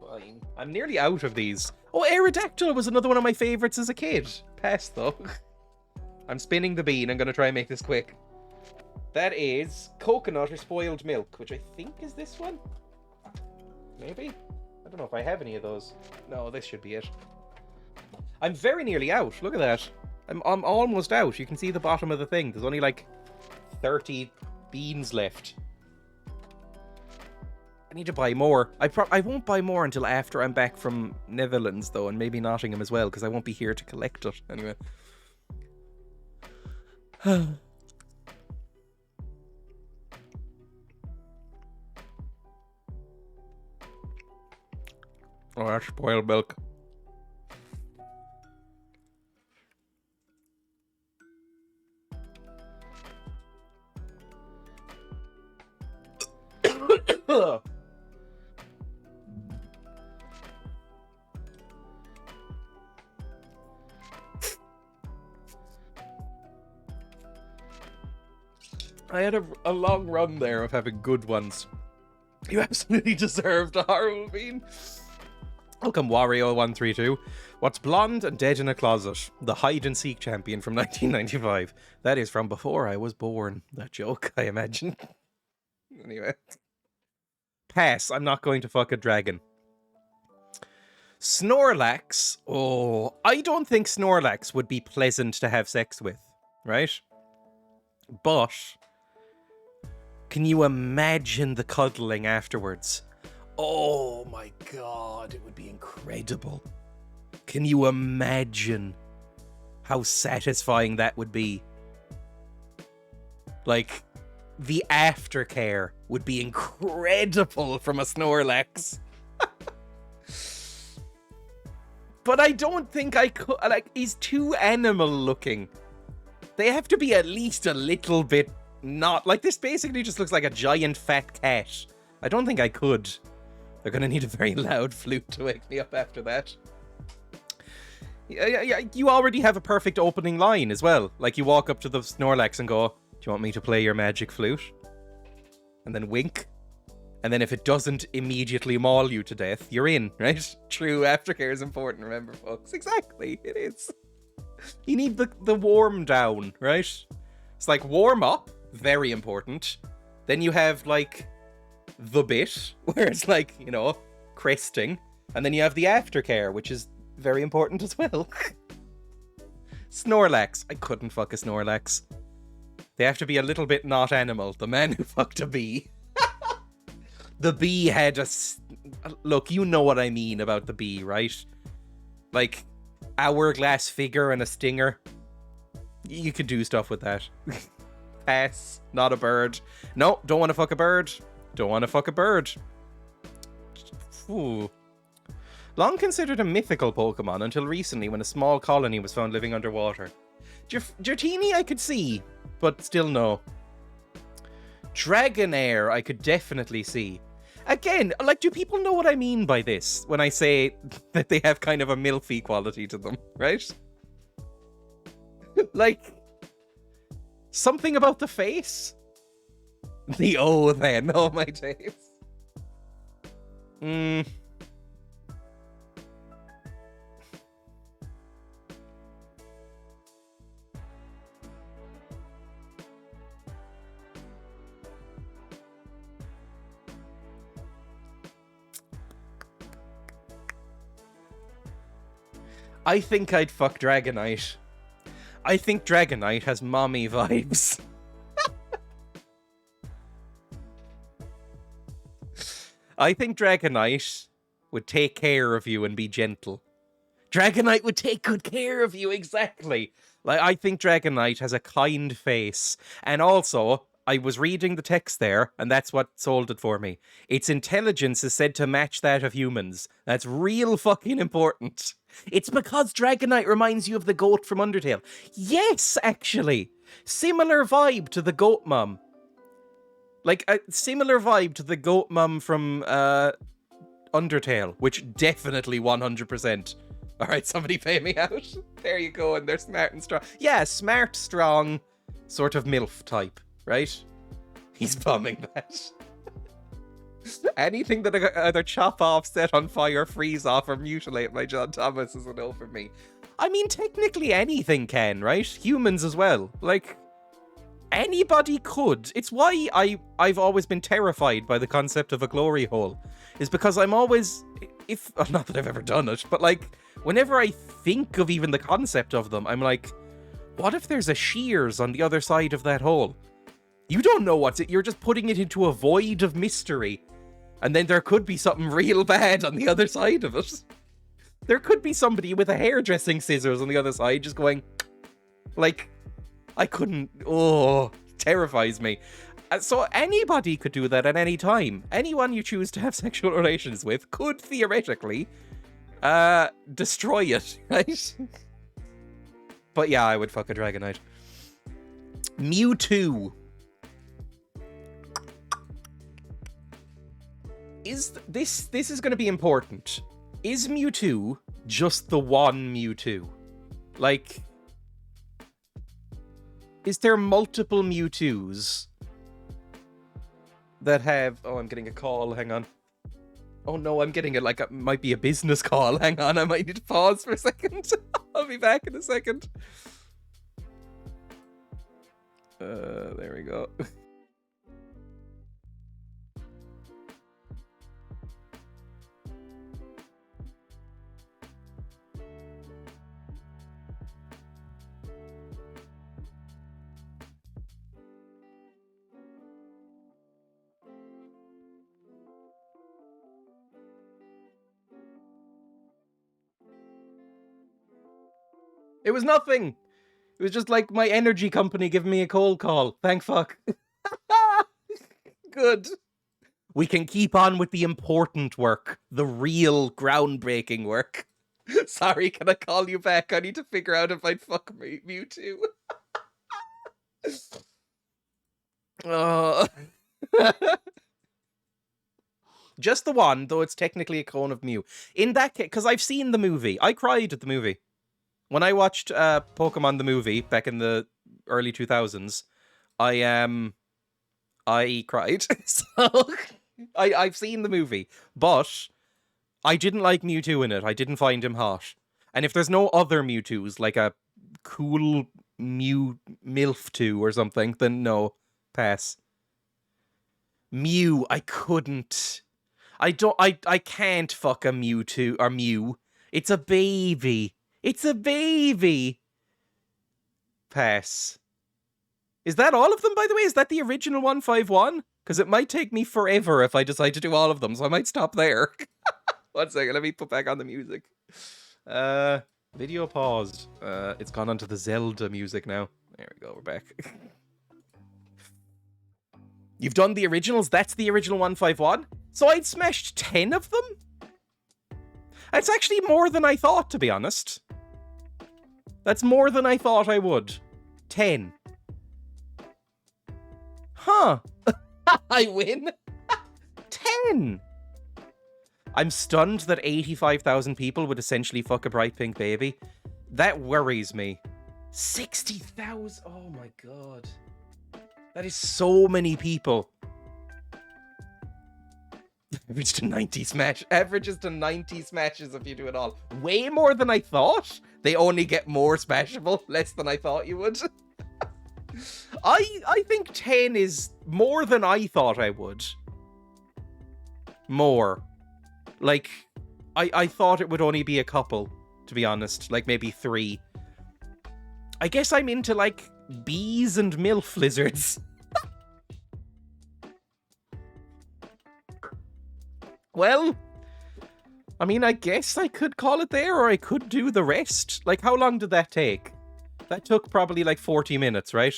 Fine. I'm nearly out of these. Oh, Aerodactyl was another one of my favorites as a kid. Pass, though. I'm spinning the bean. I'm going to try and make this quick. That is coconut or spoiled milk, which I think is this one? Maybe? I don't know if I have any of those. No, this should be it. I'm very nearly out. Look at that. I'm almost out. You can see the bottom of the thing. There's only like 30 beans left. I need to buy more. I won't buy more until after I'm back from Netherlands, though, and maybe Nottingham as well, because I won't be here to collect it. Anyway. Oh, that's spoiled milk. I had a long run there of having good ones. You absolutely deserved a horrible bean. Welcome, Wario132. What's blonde and dead in a closet? The hide-and-seek champion from 1995. That is from before I was born. That joke, I imagine. Anyway. Pass. I'm not going to fuck a dragon. Snorlax. Oh, I don't think Snorlax would be pleasant to have sex with, right? But can you imagine the cuddling afterwards? Oh my god, it would be incredible. Can you imagine how satisfying that would be? Like, the aftercare would be incredible from a Snorlax. But I don't think I could. Like, he's too animal looking. They have to be at least a little bit not. Like, this basically just looks like a giant fat cat. I don't think I could. They're gonna need a very loud flute to wake me up after that. Yeah, you already have a perfect opening line as well. Like, you walk up to the Snorlax and go, "Do you want me to play your magic flute?" And then wink. And then if it doesn't immediately maul you to death, you're in, right? True aftercare is important, remember, folks. Exactly, it is. You need the warm down, right? It's like warm up, very important. Then you have, like, the bit, where it's like, you know, cresting. And then you have the aftercare, which is very important as well. Snorlax. I couldn't fuck a Snorlax. They have to be a little bit not animal. The man who fucked a bee. The bee had a... Look, you know what I mean about the bee, right? Like, hourglass figure and a stinger. You could do stuff with that. Pass. Not a bird. No, don't want to fuck a bird. Don't want to fuck a bird. Ooh. Long considered a mythical Pokemon until recently when a small colony was found living underwater. Dratini I could see, but still no. Dragonair I could definitely see. Again, like, do people know what I mean by this when I say that they have kind of a milfy quality to them, right? Like, something about the face? The O then, oh my days. I think I'd fuck Dragonite. I think Dragonite has mommy vibes. I think Dragonite would take care of you and be gentle. Dragonite would take good care of you, exactly. Like, I think Dragonite has a kind face. And also, I was reading the text there, and that's what sold it for me. Its intelligence is said to match that of humans. That's real fucking important. It's because Dragonite reminds you of the goat from Undertale. Yes, actually. Similar vibe to the goat mum. Like, a similar vibe to the goat mum from Undertale, which definitely 100%. Alright, somebody pay me out. There you go, and they're smart and strong. Yeah, smart, strong, sort of MILF type, right? He's bumming that. Anything that I either chop off, set on fire, freeze off, or mutilate my John Thomas is a no for me. I mean, technically anything can, right? Humans as well. Like, anybody could. It's why I've always been terrified by the concept of a glory hole. Is because I'm always... not that I've ever done it, but like, whenever I think of even the concept of them, I'm like, what if there's a shears on the other side of that hole? You don't know what's it. You're just putting it into a void of mystery. And then there could be something real bad on the other side of it. There could be somebody with a hairdressing scissors on the other side just going, like, I couldn't, oh, terrifies me. So anybody could do that at any time. Anyone you choose to have sexual relations with could theoretically destroy it, right? But yeah, I would fuck a Dragonite. Mewtwo. this is going to be important. Is Mewtwo just the one Mewtwo? Like, is there multiple Mewtwo's that have... Oh, I'm getting a call. Hang on. Oh no, I'm getting it like it might be a business call. Hang on, I might need to pause for a second. I'll be back in a second. There we go. It was nothing. It was just like my energy company giving me a cold call. Thank fuck. Good. We can keep on with the important work. The real groundbreaking work. Sorry, can I call you back? I need to figure out if I'd fuck Mewtwo. Oh. Just the one, though it's technically a clone of Mew. In that case, because I've seen the movie. I cried at the movie. When I watched Pokemon the movie back in the early 2000s, I cried. So I've seen the movie, but I didn't like Mewtwo in it. I didn't find him hot. And if there's no other Mewtwo's, like a cool Milf2 or something, then no, pass. Mew, I couldn't. I can't fuck a Mewtwo or Mew. It's a baby. It's a baby! Pass. Is that all of them, by the way? Is that the original 151? Because it might take me forever if I decide to do all of them, so I might stop there. 1 second, let me put back on the music. Video paused. It's gone onto the Zelda music now. There we go, we're back. You've done the originals? That's the original 151? So I'd smashed 10 of them? That's actually more than I thought, to be honest. That's more than I thought I would. 10. Huh. I win. 10. I'm stunned that 85,000 people would essentially fuck a bright pink baby. That worries me. 60,000. Oh my god. That is so many people. Average to 90 smash. Averages to 90 smashes if you do it all. Way more than I thought. They only get more smashable. Less than I thought you would. I think 10 is more than I thought I would. More. Like, I thought it would only be a couple, to be honest. Like, maybe 3. I guess I'm into, like, bees and MILF lizards. Well, I mean, I guess I could call it there, or I could do the rest. Like, how long did that take? That took probably like 40 minutes, right?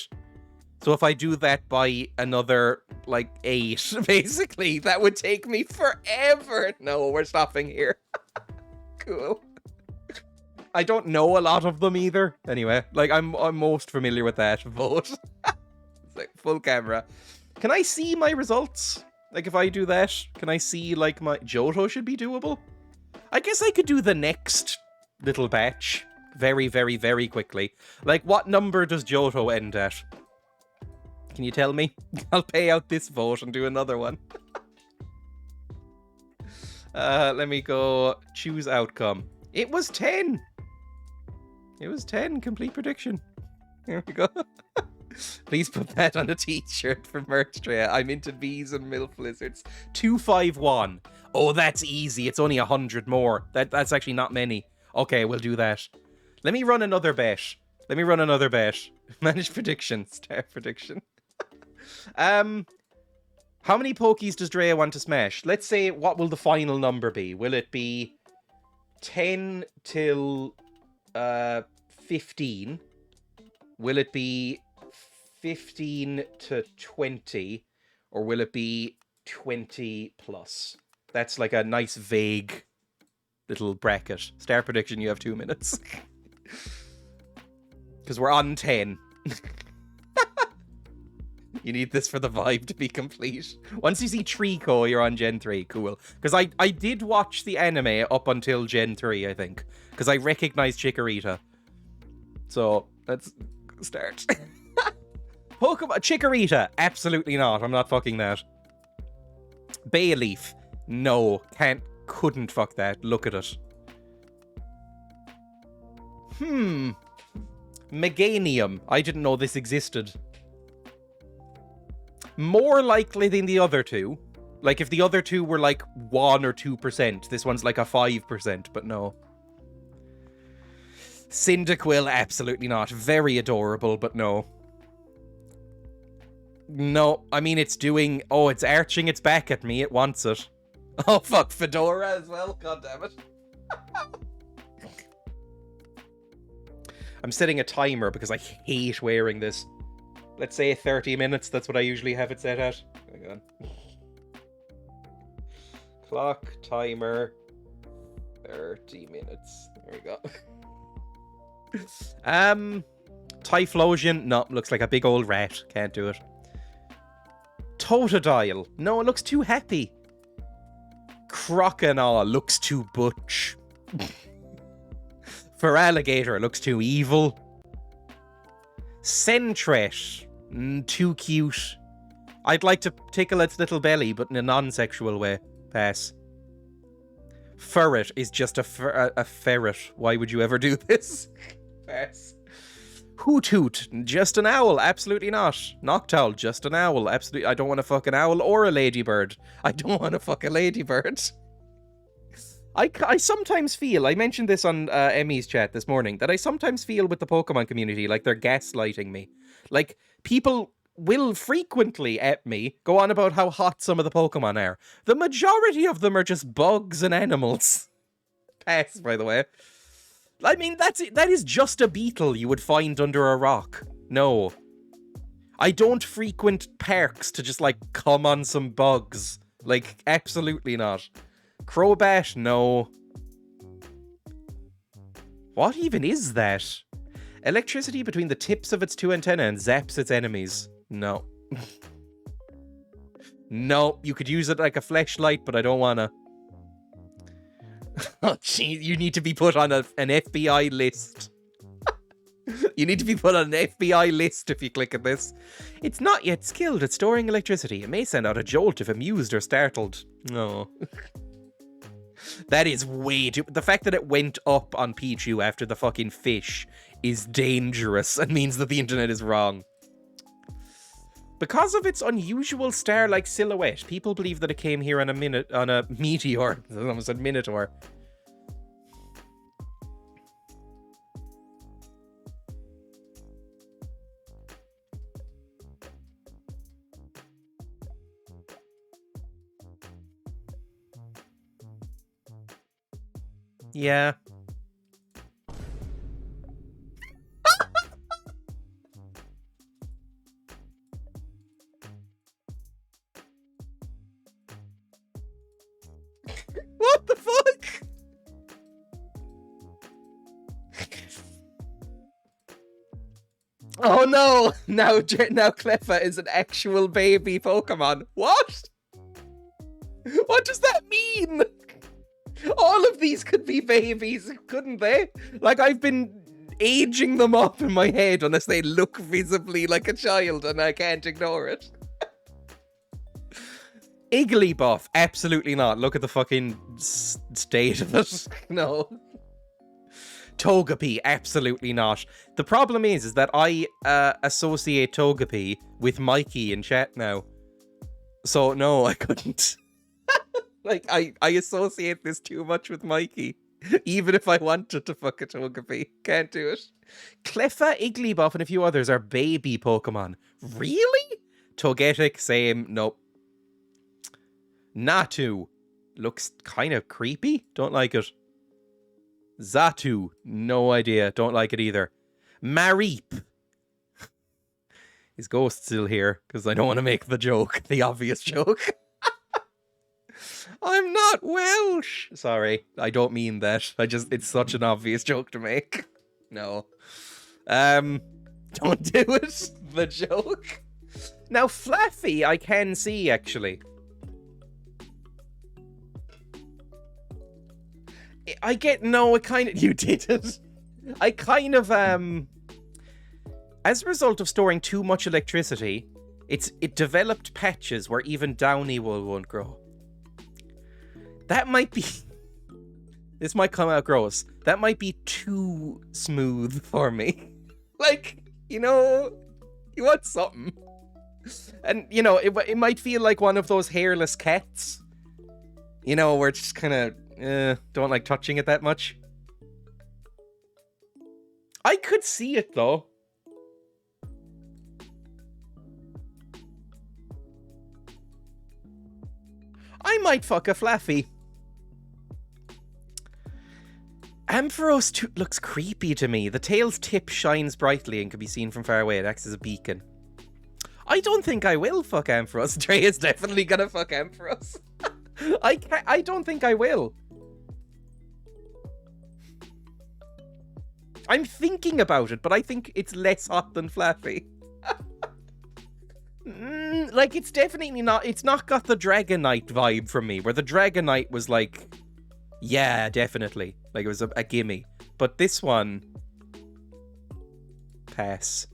So if I do that by another, like, 8, basically, that would take me forever. No, we're stopping here. Cool. I don't know a lot of them either. Anyway, like, I'm most familiar with that vote. It's like full camera. Can I see my results? Like, if I do that, can I see, like, my... Johto should be doable? I guess I could do the next little batch very, very, very quickly. Like, what number does Johto end at? Can you tell me? I'll pay out this vote and do another one. Let me go choose outcome. It was 10! It was 10, complete prediction. There we go. Please put that on a t-shirt for merch, Dreya. I'm into bees and MILF lizards. 251. Oh, that's easy. It's only 100 more. That's actually not many. Okay, we'll do that. Let me run another bet. Manage prediction. Start prediction. How many Pokies does Dreya want to smash? Let's say, what will the final number be? Will it be 10 till 15? Will it be 15 to 20? Or will it be 20 plus? That's like a nice vague little bracket. Start prediction, you have 2 minutes. Because we're on 10. You need this for the vibe to be complete. Once you see Trico, you're on Gen 3. Cool. Because I did watch the anime up until Gen 3, I think. Because I recognize Chikorita. So, let's start. Pokemon Chikorita. Absolutely not. I'm not fucking that. Bayleaf. No. Couldn't fuck that. Look at it. Meganium. I didn't know this existed. More likely than the other two. Like, if the other two were like 1 or 2%, this one's like a 5%, but no. Cyndaquil, absolutely not. Very adorable, but no. No, I mean, it's doing... Oh, it's arching its back at me. It wants it. Oh, fuck, Fedora as well? God damn it. I'm setting a timer because I hate wearing this. Let's say 30 minutes. That's what I usually have it set at. Hang on. Clock, timer, 30 minutes. There we go. Typhlosion. No, looks like a big old rat. Can't do it. Totodile. No, it looks too happy. Croconaw looks too butch. Feraligatr, it looks too evil. Sentret, too cute. I'd like to tickle its little belly, but in a non-sexual way. Pass. Ferret is just a ferret. Why would you ever do this? Pass. Hoot Hoot, just an owl. Absolutely not. Noctowl, just an owl. Absolutely. I don't want to fuck an owl or a ladybird. I don't want to fuck a ladybird. I sometimes feel, I mentioned this on Emmy's chat this morning, that I sometimes feel with the Pokemon community like they're gaslighting me. Like, people will frequently at me go on about how hot some of the Pokemon are. The majority of them are just bugs and animals. Pass, by the way. I mean, that is just a beetle you would find under a rock. No. I don't frequent parks to just, like, come on some bugs. Like, absolutely not. Crobat, no. What even is that? Electricity between the tips of its two antennae and zaps its enemies. No. No, you could use it like a fleshlight, but I don't wanna. Oh, gee, you need to be put on an FBI list. You need to be put on an FBI list if you click at this. It's not yet skilled at storing electricity. It may send out a jolt if amused or startled. No. That is way too... The fact that it went up on Pichu after the fucking fish is dangerous and means that the internet is wrong. Because of its unusual star-like silhouette, people believe that it came here on a meteor. I almost said minotaur. Yeah. What the fuck? Oh no! Now Cleffa is an actual baby Pokemon. What? What does that mean? All of these could be babies, couldn't they? Like, I've been aging them up in my head unless they look visibly like a child and I can't ignore it. Igglybuff, absolutely not. Look at the fucking state of it. No. Togepi, absolutely not. The problem is that I associate Togepi with Mikey in chat now. So, no, I couldn't. Like, I associate this too much with Mikey. Even if I wanted to fuck a Togepi. Can't do it. Cleffa, Igglybuff, and a few others are baby Pokemon. Really? Togetic, same. Nope. Natu. Looks kind of creepy. Don't like it. Zatu. No idea. Don't like it either. Mareep. Is Ghost still here? Because I don't want to make the joke. The obvious joke. I'm not Welsh. Sorry, I don't mean that. It's such an obvious joke to make. No. Don't do it. The joke. Now, Fluffy, I can see, actually. I get, no, it kind of, you did it. I kind of, as a result of storing too much electricity, it developed patches where even downy wool won't grow. That might be, this might come out gross. That might be too smooth for me. Like, you know, you want something. And, you know, it might feel like one of those hairless cats. You know, where it's just kind of, don't like touching it that much. I could see it, though. I might fuck a Fluffy. Ampharos looks creepy to me. The tail's tip shines brightly and can be seen from far away. It acts as a beacon. I don't think I will fuck Ampharos. Dreya's definitely gonna fuck Ampharos. I don't think I will. I'm thinking about it, but I think it's less hot than Fluffy. Like, it's definitely not... It's not got the Dragonite vibe from me, where the Dragonite was like... Yeah, definitely. Like, it was a gimme. But this one... Pass.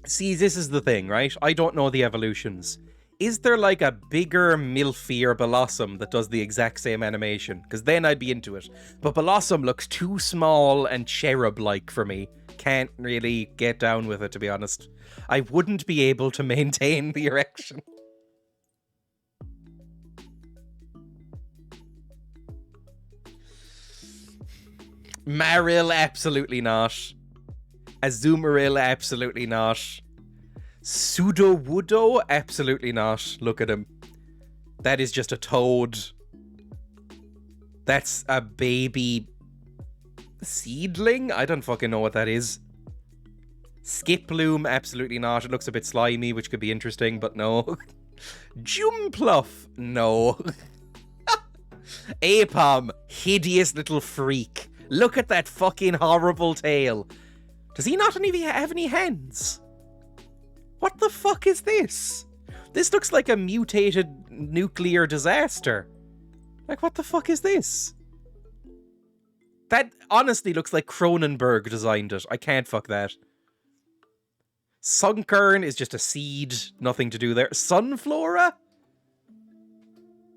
See, this is the thing, right? I don't know the evolutions. Is there like a bigger Milfier Blossom that does the exact same animation? Because then I'd be into it. But Blossom looks too small and cherub-like for me. Can't really get down with it, to be honest. I wouldn't be able to maintain the erection. Maril, absolutely not. Azumarill, absolutely not. Sudowoodo, absolutely not. Look at him. That is just a toad. That's a baby seedling? I don't fucking know what that is. Skiploom, absolutely not. It looks a bit slimy, which could be interesting, but no. Jumpluff, no. Apom, hideous little freak. Look at that fucking horrible tail. Does he not even have any hands? What the fuck is this? This looks like a mutated nuclear disaster. Like, what the fuck is this? That honestly looks like Cronenberg designed it. I can't fuck that. Sunkern is just a seed. Nothing to do there. Sunflora?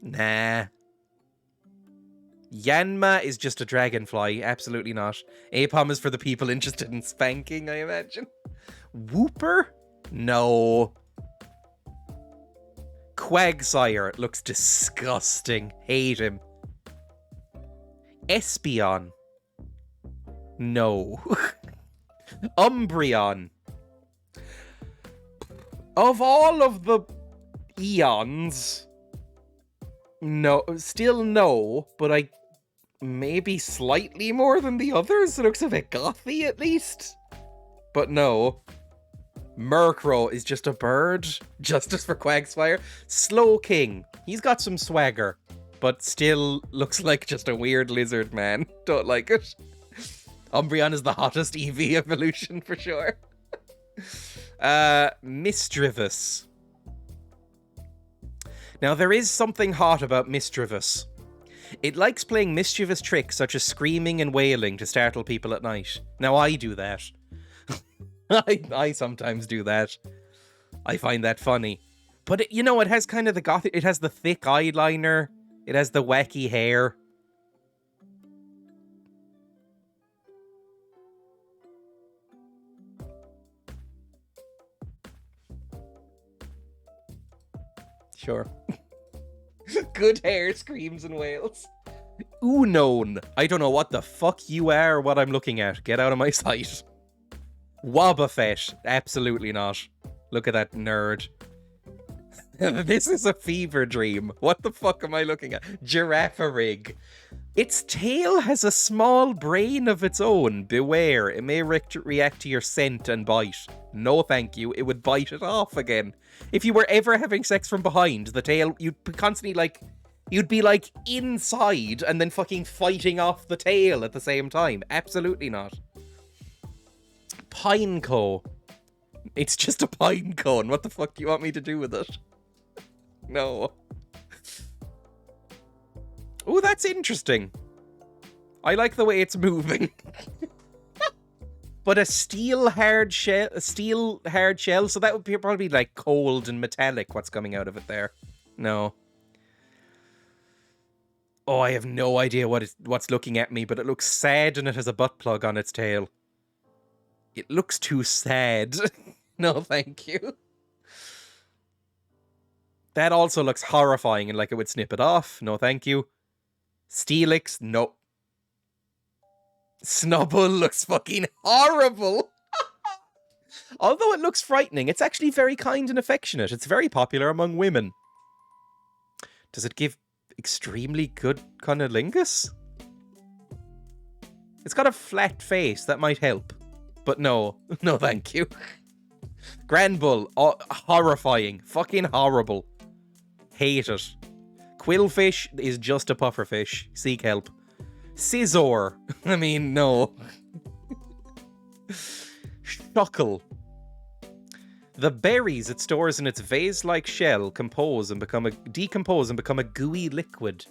Nah. Yanma is just a dragonfly. Absolutely not. Apom is for the people interested in spanking, I imagine. Whooper? No. Quagsire looks disgusting. Hate him. Espeon. No. Umbreon. Of all of the eons, no, still no, but I maybe slightly more than the others. It looks a bit gothy at least. But no. Murkrow is just a bird. Justice for Quagsire. Slowking. He's got some swagger, but still looks like just a weird lizard man. Don't like it. Umbreon is the hottest EV evolution for sure. Misdreavus. Now, there is something hot about Misdreavus. It likes playing mischievous tricks such as screaming and wailing to startle people at night. Now, I do that. I sometimes do that. I find that funny. But, it has kind of the gothic... It has the thick eyeliner. It has the wacky hair. Sure. Good hair, screams and wails. Unknown. I don't know what the fuck you are or what I'm looking at. Get out of my sight. Wobbuffet. Absolutely not. Look at that nerd. This is a fever dream. What the fuck am I looking at? Giraffarig. Its tail has a small brain of its own. Beware, it may react to your scent and bite. No thank you, it would bite it off again. If you were ever having sex from behind, the tail, you'd constantly You'd be like inside and then fucking fighting off the tail at the same time. Absolutely not. Pineco. It's just a pine cone. What the fuck do you want me to do with it? No. Oh, that's interesting. I like the way it's moving. But a steel hard shell, so that would probably be like cold and metallic, what's coming out of it there. No. Oh, I have no idea what's looking at me, but it looks sad and it has a butt plug on its tail. It looks too sad. No, thank you. That also looks horrifying and like it would snip it off. No, thank you. Steelix, no. Snubbull looks fucking horrible. Although it looks frightening, it's actually very kind and affectionate. It's very popular among women. Does it give extremely good cunnilingus? It's got a flat face, that might help. But no, no thank you. Granbull, oh, horrifying. Fucking horrible. Hate it. Quillfish is just a pufferfish. Seek help. Scizor. I mean, no. Shuckle. The berries it stores in its vase-like shell decompose and become a gooey liquid.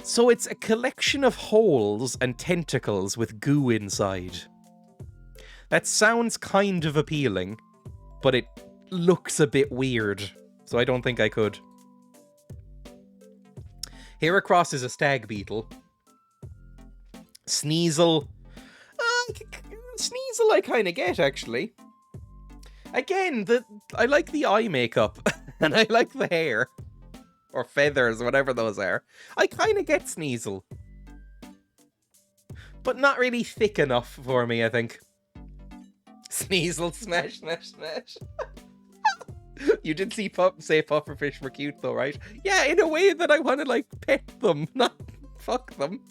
So it's a collection of holes and tentacles with goo inside. That sounds kind of appealing, but it looks a bit weird, so I don't think I could. Heracross is a stag beetle. Sneasel. Sneasel I kind of get, actually. Again, I like the eye makeup, and I like the hair. Or feathers, whatever those are. I kind of get Sneasel. But not really thick enough for me, I think. Sneasel, smash, smash, smash. You did say pufferfish were cute though, right? Yeah, in a way that I want to, like, pet them, not fuck them.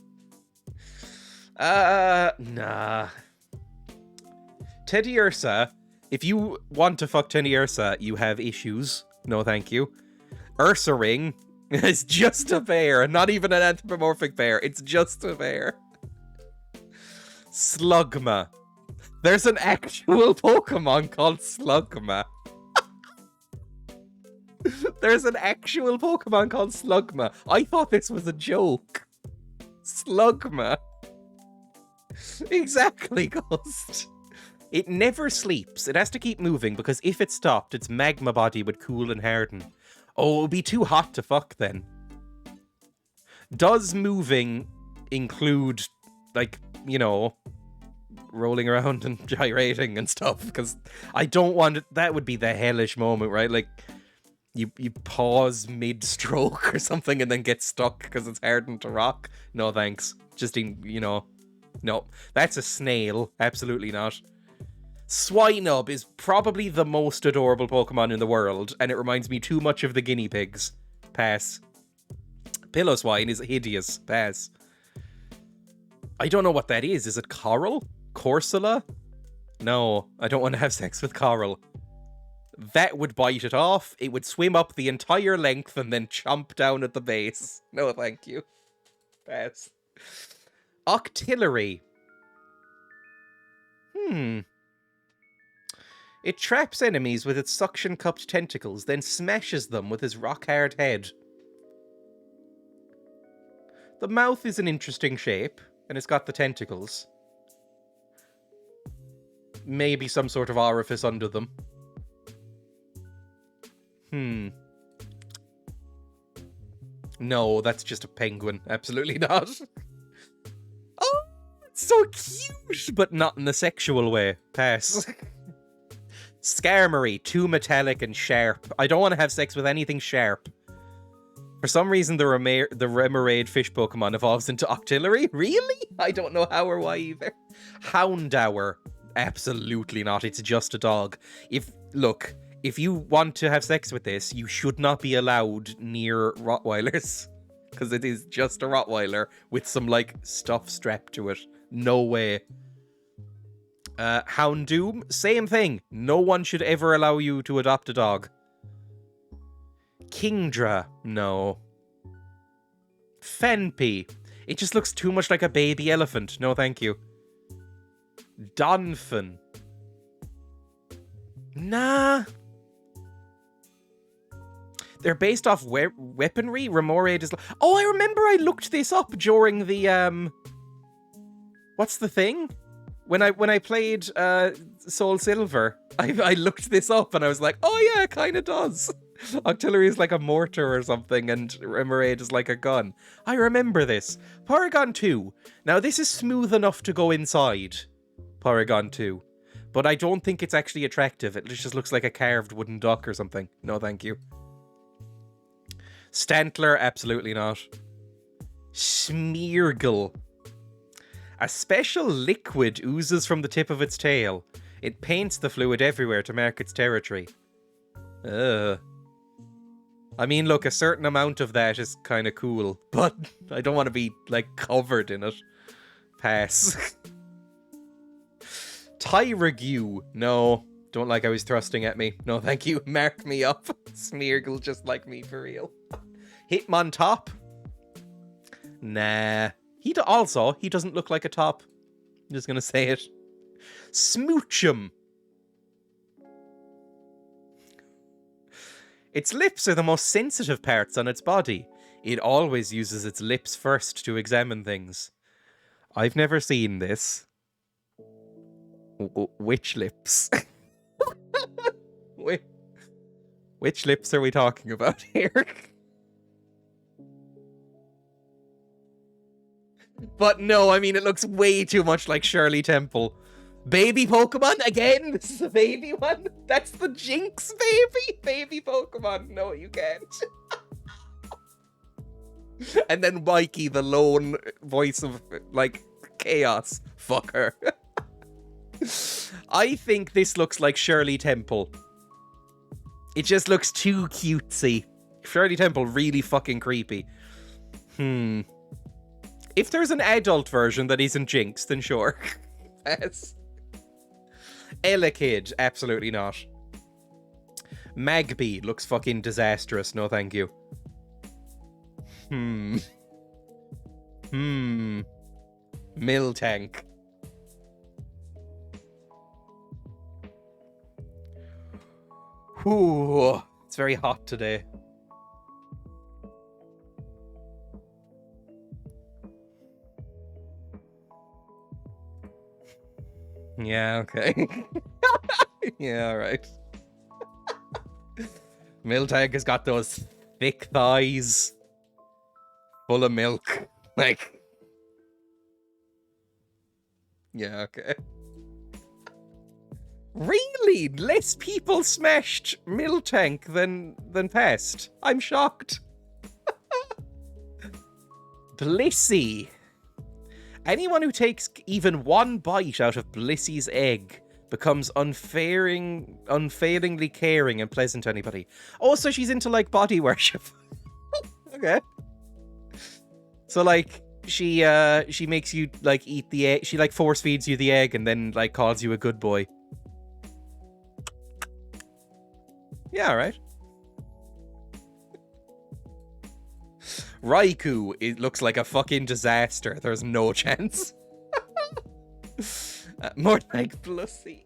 Nah. Teddiursa. If you want to fuck Teddiursa, you have issues. No, thank you. Ursaring is just a bear, not even an anthropomorphic bear. It's just a bear. Slugma. There's an actual Pokemon called Slugma. There's an actual Pokemon called Slugma. I thought this was a joke. Slugma. Exactly, Ghost. It never sleeps. It has to keep moving because if it stopped, its magma body would cool and harden. Oh, it would be too hot to fuck then. Does moving include, like, you know, rolling around and gyrating and stuff? Because I don't want it. That would be the hellish moment, right? Like, you pause mid-stroke or something and then get stuck because it's hardened to rock. No, thanks. Just, you know, no. That's a snail. Absolutely not. Swinub is probably the most adorable Pokemon in the world, and it reminds me too much of the guinea pigs. Pass. Pillowswine is hideous. Pass. I don't know what that is. Is it Coral? Corsola? No, I don't want to have sex with Coral. That would bite it off. It would swim up the entire length and then chomp down at the base. No, thank you. Pass. Octillery. It traps enemies with its suction-cupped tentacles, then smashes them with his rock-hard head. The mouth is an interesting shape, and it's got the tentacles. Maybe some sort of orifice under them. No, that's just a penguin. Absolutely not. Oh, it's so cute, but not in a sexual way. Pass. Skarmory, too metallic and sharp. I don't want to have sex with anything sharp. For some reason, the Remoraid fish Pokemon evolves into Octillery? Really? I don't know how or why either. Houndour. Absolutely not. It's just a dog. Look, if you want to have sex with this, you should not be allowed near Rottweilers. Because it is just a Rottweiler with some, like, stuff strapped to it. No way. Houndoom, same thing. No one should ever allow you to adopt a dog. Kingdra, no. Fenpy. It just looks too much like a baby elephant. No, thank you. Donphin. Nah. They're based off weaponry. Remoraid is... Oh, I remember I looked this up during the, what's the thing? When I played Soul Silver, I looked this up and I was like, oh yeah, it kind of does. Artillery is like a mortar or something, and Remoraid is like a gun. I remember this. Porygon 2. Now, this is smooth enough to go inside Porygon 2, but I don't think it's actually attractive. It just looks like a carved wooden duck or something. No, thank you. Stantler, absolutely not. Smeargle. A special liquid oozes from the tip of its tail. It paints the fluid everywhere to mark its territory. I mean, look, a certain amount of that is kind of cool, but I don't want to be, like, covered in it. Pass. Tyrague. No. Don't like how he's thrusting at me. No, thank you. Mark me up. Smeargle just like me for real. Hitmontop. Nah. He doesn't look like a top. I'm just gonna say it. Smoochum. Its lips are the most sensitive parts on its body. It always uses its lips first to examine things. I've never seen this. Which lips? Which lips are we talking about here? But no, I mean, it looks way too much like Shirley Temple. Baby Pokemon? Again? This is a baby one? That's the Jinx baby? Baby Pokemon. No, you can't. And then Mikey, the lone voice of, like, chaos. Fuck her. I think this looks like Shirley Temple. It just looks too cutesy. Shirley Temple, really fucking creepy. If there's an adult version that isn't Jinx, then sure. Yes. Elekid, absolutely not. Magby looks fucking disastrous. No, thank you. Miltank. Whew. It's very hot today. Yeah, okay. Yeah, alright. Miltank has got those thick thighs. Full of milk. Like... Yeah, okay. Really? Less people smashed Miltank than Pest? I'm shocked. Blissey. Anyone who takes even one bite out of Blissy's egg becomes unfailingly caring and pleasant to anybody. Oh, so she's into, like, body worship. Okay. So, like, she makes you, like, eat the egg. She, like, force feeds you the egg and then, like, calls you a good boy. Yeah, alright. Raikou, it looks like a fucking disaster. There's no chance. More like Blussy.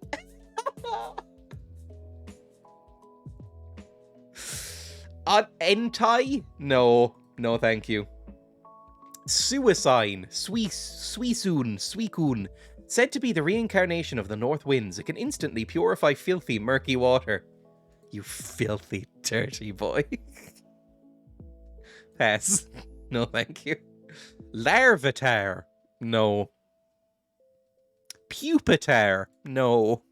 Entei? No. No, thank you. Suicide. Suicune. Said to be the reincarnation of the North Winds. It can instantly purify filthy, murky water. You filthy, dirty boy. Pass. No, thank you. Larvitar. No. Pupitar. No.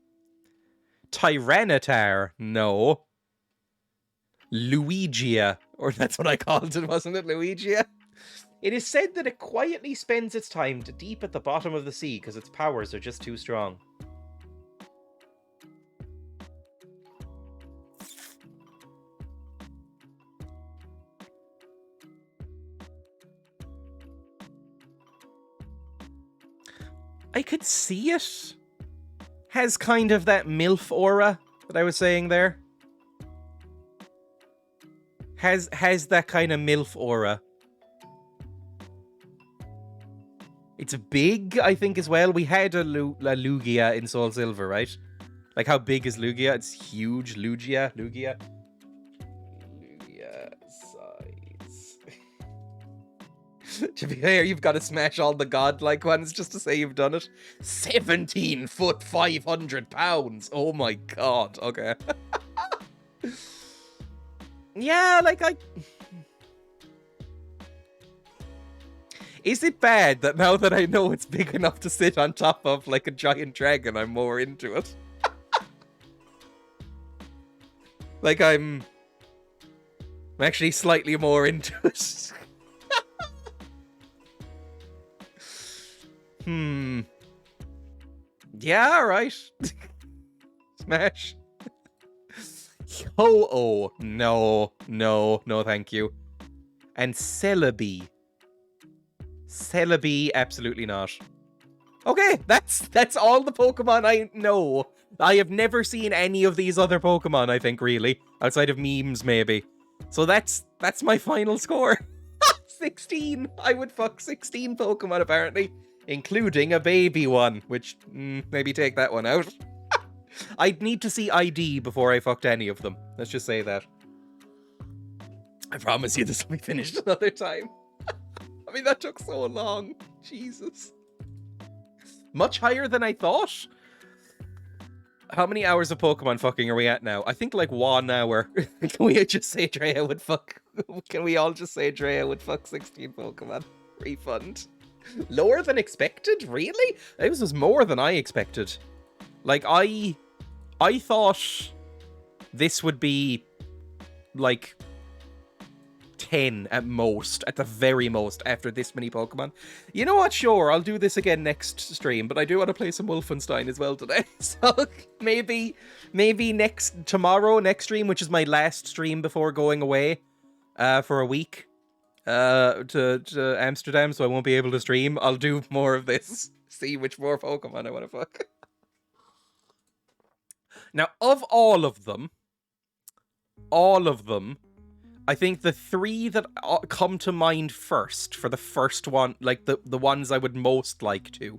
Tyranitar. No. Luigia. Or that's what I called it, wasn't it? Luigia? It is said that it quietly spends its time deep at the bottom of the sea because its powers are just too strong. I could see it. Has kind of that MILF aura that I was saying there. has that kind of MILF aura. It's big, I think, as well. We had a Lugia in Soul Silver, right? Like, how big is Lugia? It's huge. Lugia size. To be fair, you've got to smash all the godlike ones just to say you've done it. 17 foot, 500 pounds. Oh my god. Okay. Yeah, like, Is it bad that now that I know it's big enough to sit on top of like a giant dragon, I'm more into it? Like, I'm actually slightly more into it. Yeah, alright. Smash. Ho-Oh. No, thank you. And Celebi. Celebi, absolutely not. Okay, that's all the Pokemon I know. I have never seen any of these other Pokemon, I think, really. Outside of memes, maybe. So that's my final score. 16! I would fuck 16 Pokemon, apparently. Including a baby one, which, maybe take that one out. I'd need to see ID before I fucked any of them. Let's just say that. I promise you this will be finished another time. I mean, that took so long. Jesus. Much higher than I thought. How many hours of Pokemon fucking are we at now? I think like 1 hour. Can we just say Dreya would fuck? Can we all just say Dreya would fuck 16 Pokemon? Refund. Lower than expected? Really? This was more than I expected. Like, I thought this would be like 10 at most, at the very most, after this many Pokemon. You know what? Sure, I'll do this again next stream, but I do want to play some Wolfenstein as well today. So maybe next stream, which is my last stream before going away for a week to Amsterdam, so I won't be able to stream. I'll do more of this. See which more Pokemon I want to fuck. Now, of all of them, I think the 3 that come to mind first for the first one, like the ones I would most like to,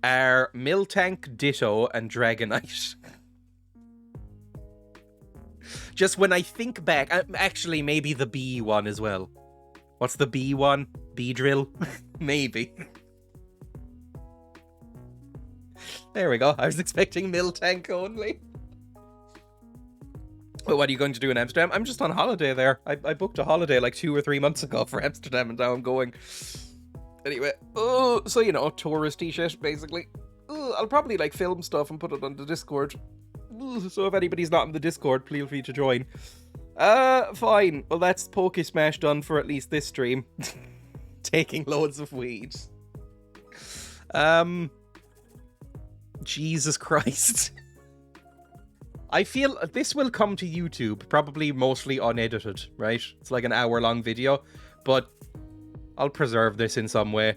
are Miltank, Ditto, and Dragonite. Just when I think back, actually maybe the bee one as well. What's the bee one? Beedrill? Maybe. There we go. I was expecting Miltank only. Well, what are you going to do in Amsterdam? I'm just on holiday there. I booked a holiday like 2 or 3 months ago for Amsterdam, and now I'm going. Anyway, so, you know, touristy shit, basically. I'll probably, like, film stuff and put it on the Discord. So if anybody's not in the Discord, feel free to join. Fine. Well, that's Pokesmash done for at least this stream. Taking loads of weed. Jesus Christ. I feel this will come to YouTube, probably mostly unedited, right? It's like an hour-long video, but I'll preserve this in some way.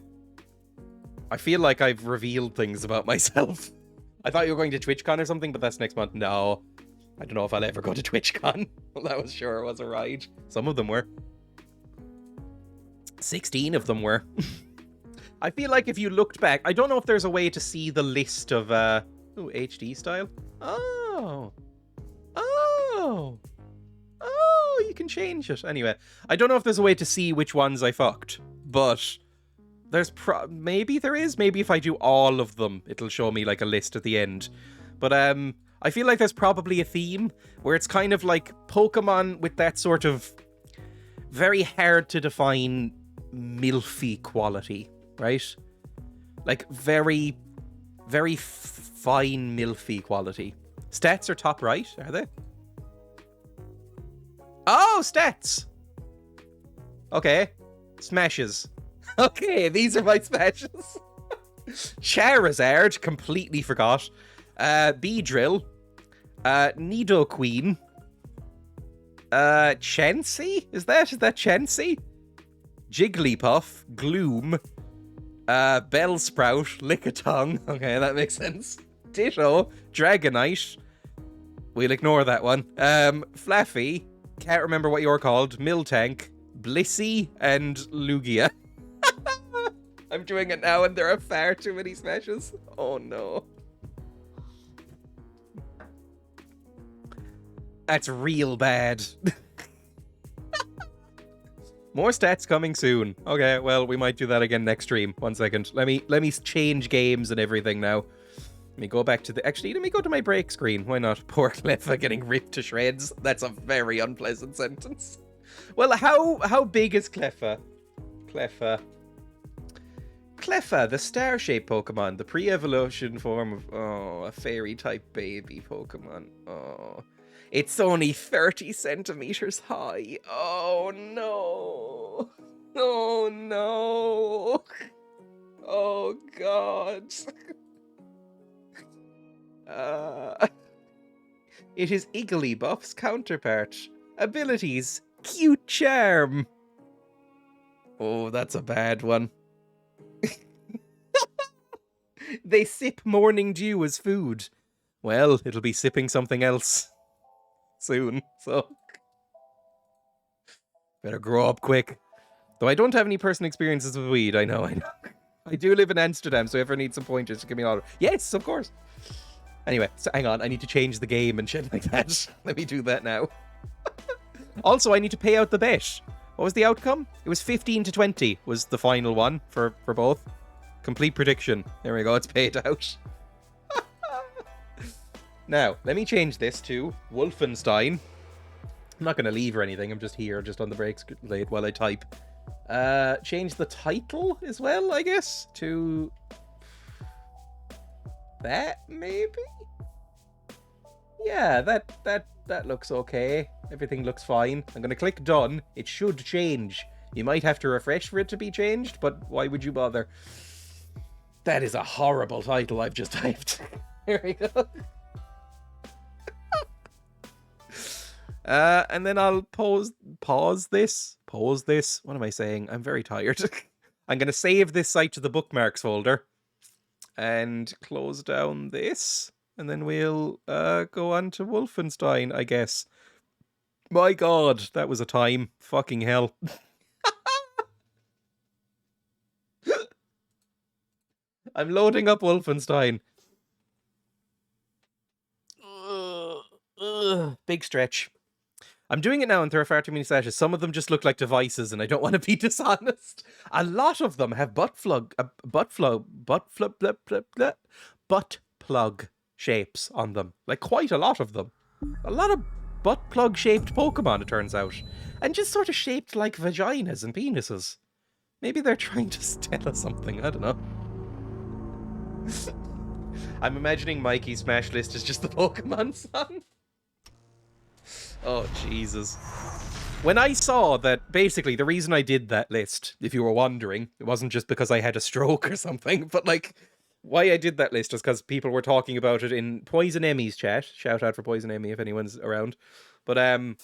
I feel like I've revealed things about myself. I thought you were going to TwitchCon or something, but that's next month. No. I don't know if I'll ever go to TwitchCon. Well, that was sure was a ride. Some of them were. 16 of them were. I feel like if you looked back, I don't know if there's a way to see the list of, HD style. Oh, you can change it. Anyway, I don't know if there's a way to see which ones I fucked, but there's maybe there is. Maybe if I do all of them, it'll show me like a list at the end. But I feel like there's probably a theme where it's kind of like Pokemon with that sort of very hard to define milfy quality, right? Like very, very fine milfy quality. Stats are top right, are they? Oh, stats! Okay. Smashes. Okay, these are my smashes. Charizard, completely forgot. Beedrill. Nidoqueen. Chansey? Is that Chansey? Jigglypuff. Gloom. Bellsprout. Lickitung. Okay, that makes sense. Ditto. Dragonite. We'll ignore that one. Flaffy. can't remember what you're called. Miltank, Blissey, and Lugia. I'm doing it now and there are far too many smashes. Oh no. That's real bad. More stats coming soon. Okay, well, we might do that again next stream. 1 second. Let me change games and everything now. Let me go back to the... Actually, let me go to my break screen. Why not? Poor Cleffa getting ripped to shreds. That's a very unpleasant sentence. Well, how big is Cleffa? Cleffa, the star-shaped Pokemon. The pre-evolution form of... Oh, a fairy-type baby Pokemon. Oh... It's only 30 centimeters high. Oh no. Oh no. Oh god. It is Igglybuff's counterpart. Abilities: Cute Charm. Oh, that's a bad one. They sip morning dew as food. Well, it'll be sipping something else soon, so better grow up quick. Though I don't have any personal experiences with weed, I know. I do live in Amsterdam, so if I need some pointers, give me an order. Yes, of course. Anyway, so hang on, I need to change the game and shit like that. Let me do that now. Also, I need to pay out the bet. What was the outcome? It was 15-20 was the final one for both. Complete prediction. There we go, it's paid out. Now, let me change this to Wolfenstein. I'm not going to leave or anything. I'm just here, just on the breaks late while I type. Change the title as well, I guess, to that, maybe? Yeah, that looks okay. Everything looks fine. I'm going to click done. It should change. You might have to refresh for it to be changed, but why would you bother? That is a horrible title I've just typed. Here we go. And then I'll pause this. What am I saying? I'm very tired. I'm going to save this site to the bookmarks folder and close down this. And then we'll go on to Wolfenstein, I guess. My god, that was a time. Fucking hell. I'm loading up Wolfenstein. Big stretch. I'm doing it now and there are far too many slashes. Some of them just look like devices and I don't want to be dishonest. A lot of them have butt plug shapes on them. Like quite a lot of them. A lot of butt plug shaped Pokemon, it turns out. And just sort of shaped like vaginas and penises. Maybe they're trying to tell us something, I don't know. I'm imagining Mikey's Smash list is just the Pokemon song. Oh, Jesus. When I saw that, basically, the reason I did that list, if you were wondering, it wasn't just because I had a stroke or something, but, like, why I did that list was because people were talking about it in Poison Emmy's chat. Shout out for Poison Emmy if anyone's around. But, in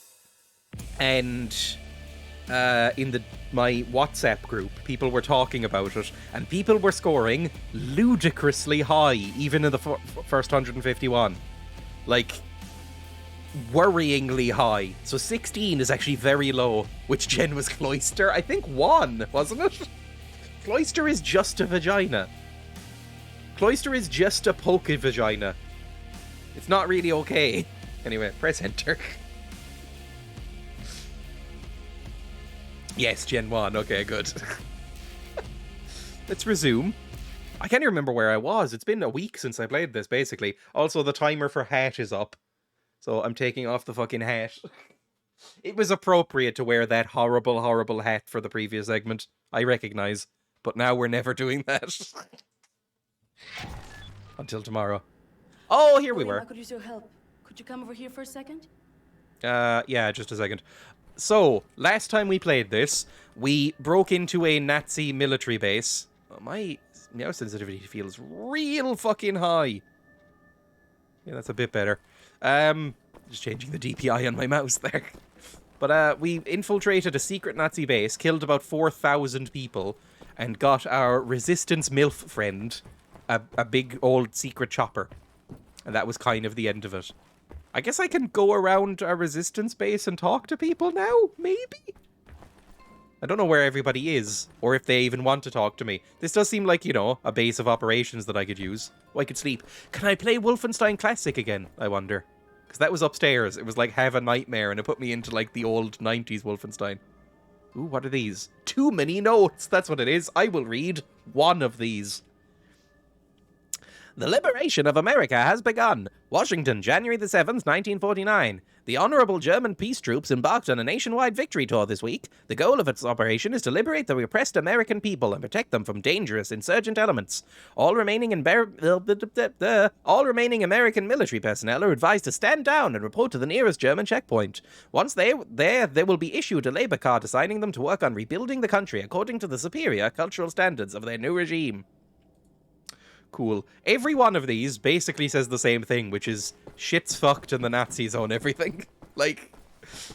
my WhatsApp group, people were talking about it, and people were scoring ludicrously high, even in the first 151. Like, worryingly high. So 16 is actually very low. Which gen was Cloyster? I think 1, wasn't it? Cloyster is just a vagina. Cloyster is just a poke vagina. It's not really okay. Anyway, press enter. Yes, Gen 1. Okay, good. Let's resume. I can't even remember where I was. It's been a week since I played this, basically. Also, the timer for hat is up. So I'm taking off the fucking hat. It was appropriate to wear that horrible, horrible hat for the previous segment. I recognize. But now we're never doing that. Until tomorrow. Oh, here we were. How could you so help? Could you come over here for a second? Yeah, just a second. So, last time we played this, we broke into a Nazi military base. Oh, my mouse sensitivity feels real fucking high. Yeah, that's a bit better. Just changing the DPI on my mouse there. But we infiltrated a secret Nazi base, killed about 4,000 people, and got our resistance MILF friend a big old secret chopper. And that was kind of the end of it. I guess I can go around a resistance base and talk to people now, maybe? I don't know where everybody is, or if they even want to talk to me. This does seem like, you know, a base of operations that I could use. Oh, I could sleep. Can I play Wolfenstein Classic again, I wonder? Because that was upstairs. It was like Have a Nightmare, and it put me into like the old 90s Wolfenstein. Ooh, what are these? Too many notes. That's what it is. I will read one of these. The liberation of America has begun. Washington, January the 7th, 1949. The Honorable German Peace Troops embarked on a nationwide victory tour this week. The goal of its operation is to liberate the repressed American people and protect them from dangerous insurgent elements. All remaining American military personnel are advised to stand down and report to the nearest German checkpoint. Once they will be issued a labor card assigning them to work on rebuilding the country according to the superior cultural standards of their new regime. Cool. Every one of these basically says the same thing, which is shit's fucked and the Nazis own everything. Like,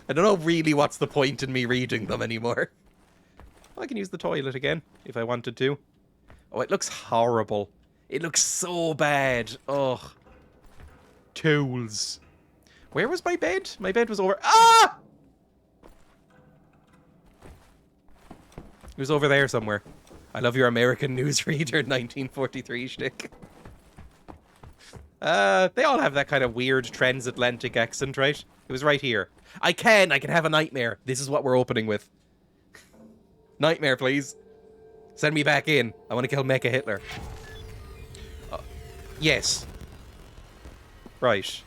I don't know really what's the point in me reading them anymore. I can use the toilet again if I wanted to. Oh, it looks horrible. It looks so bad. Ugh. Tools. Where was my bed? My bed was over... Ah! It was over there somewhere. I love your American newsreader 1943 shtick. They all have that kind of weird transatlantic accent, right? It was right here. I can have a nightmare. This is what we're opening with. Nightmare, please. Send me back in. I want to kill Mecha Hitler. Yes. Right.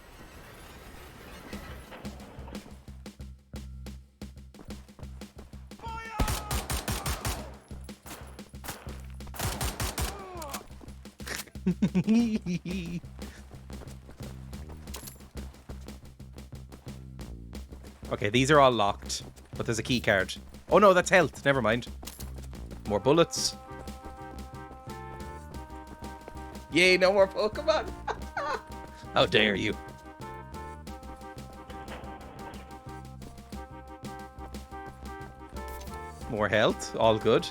Okay, these are all locked, but there's a key card. Oh no, that's health. Never mind. More bullets. Yay, no more Pokemon. How dare you. More health. All good.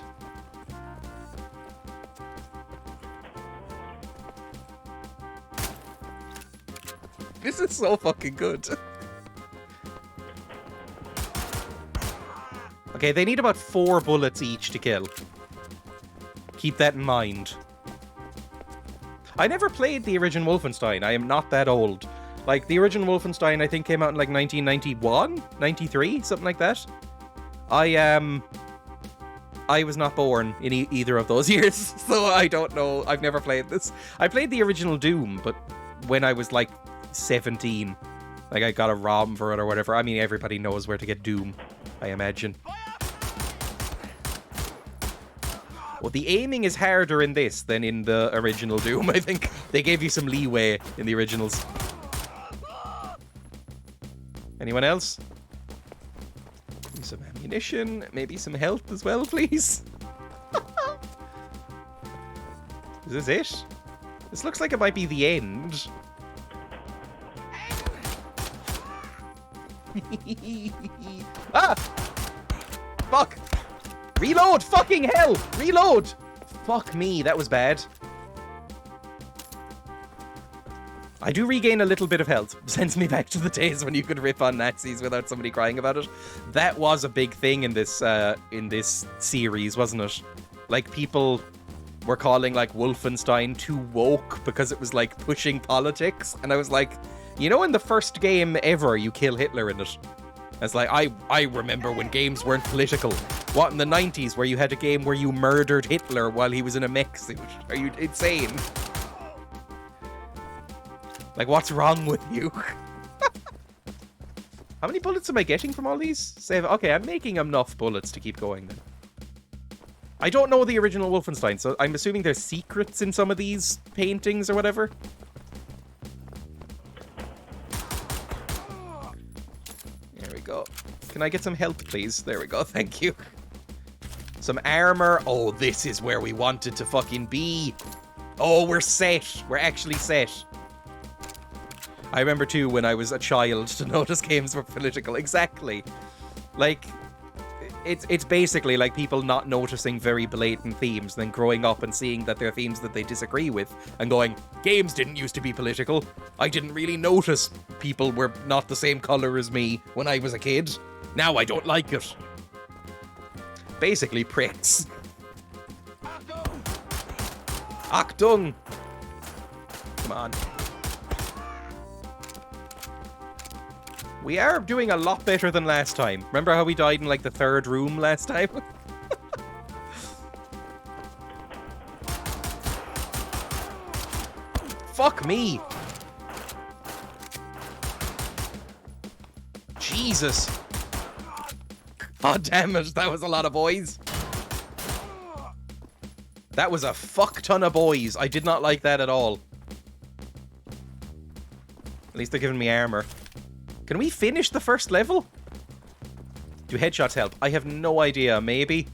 This is so fucking good. Okay, they need about 4 bullets each to kill. Keep that in mind. I never played the original Wolfenstein. I am not that old. Like, the original Wolfenstein, I think, came out in, like, 1991? 93? Something like that. I was not born in either of those years, so I don't know. I've never played this. I played the original Doom, but when I was, like, 17. Like, I got a ROM for it or whatever. I mean, everybody knows where to get Doom, I imagine. Well, the aiming is harder in this than in the original Doom, I think. They gave you some leeway in the originals. Anyone else? Some ammunition, maybe some health as well, please. Is this it? This looks like it might be the end. Ah! Fuck! Reload! Fucking hell! Reload! Fuck me, that was bad. I do regain a little bit of health. Sends me back to the days when you could rip on Nazis without somebody crying about it. That was a big thing in this series, wasn't it? Like, people were calling, like, Wolfenstein too woke because it was, like, pushing politics. And I was like, you know, in the first game ever, you kill Hitler in it. It's like, I remember when games weren't political. What, in the 90s, where you had a game where you murdered Hitler while he was in a mech suit? Are you insane? Like, what's wrong with you? How many bullets am I getting from all these? Save. Okay, I'm making enough bullets to keep going then. I don't know the original Wolfenstein, so I'm assuming there's secrets in some of these paintings or whatever. There we go. Can I get some health, please? There we go, thank you. Some armor. Oh, this is where we wanted to fucking be. Oh, we're set. We're actually set. I remember too when I was a child to notice games were political. Exactly. Like, It's basically like people not noticing very blatant themes, then growing up and seeing that they're themes that they disagree with, and going, games didn't used to be political. I didn't really notice people were not the same color as me when I was a kid. Now I don't like it. Basically pricks. Achtung! Come on. We are doing a lot better than last time. Remember how we died in like the third room last time? Fuck me! Jesus! God damn it, that was a lot of boys. That was a fuck ton of boys. I did not like that at all. At least they're giving me armor. Can we finish the first level? Do headshots help? I have no idea. Maybe.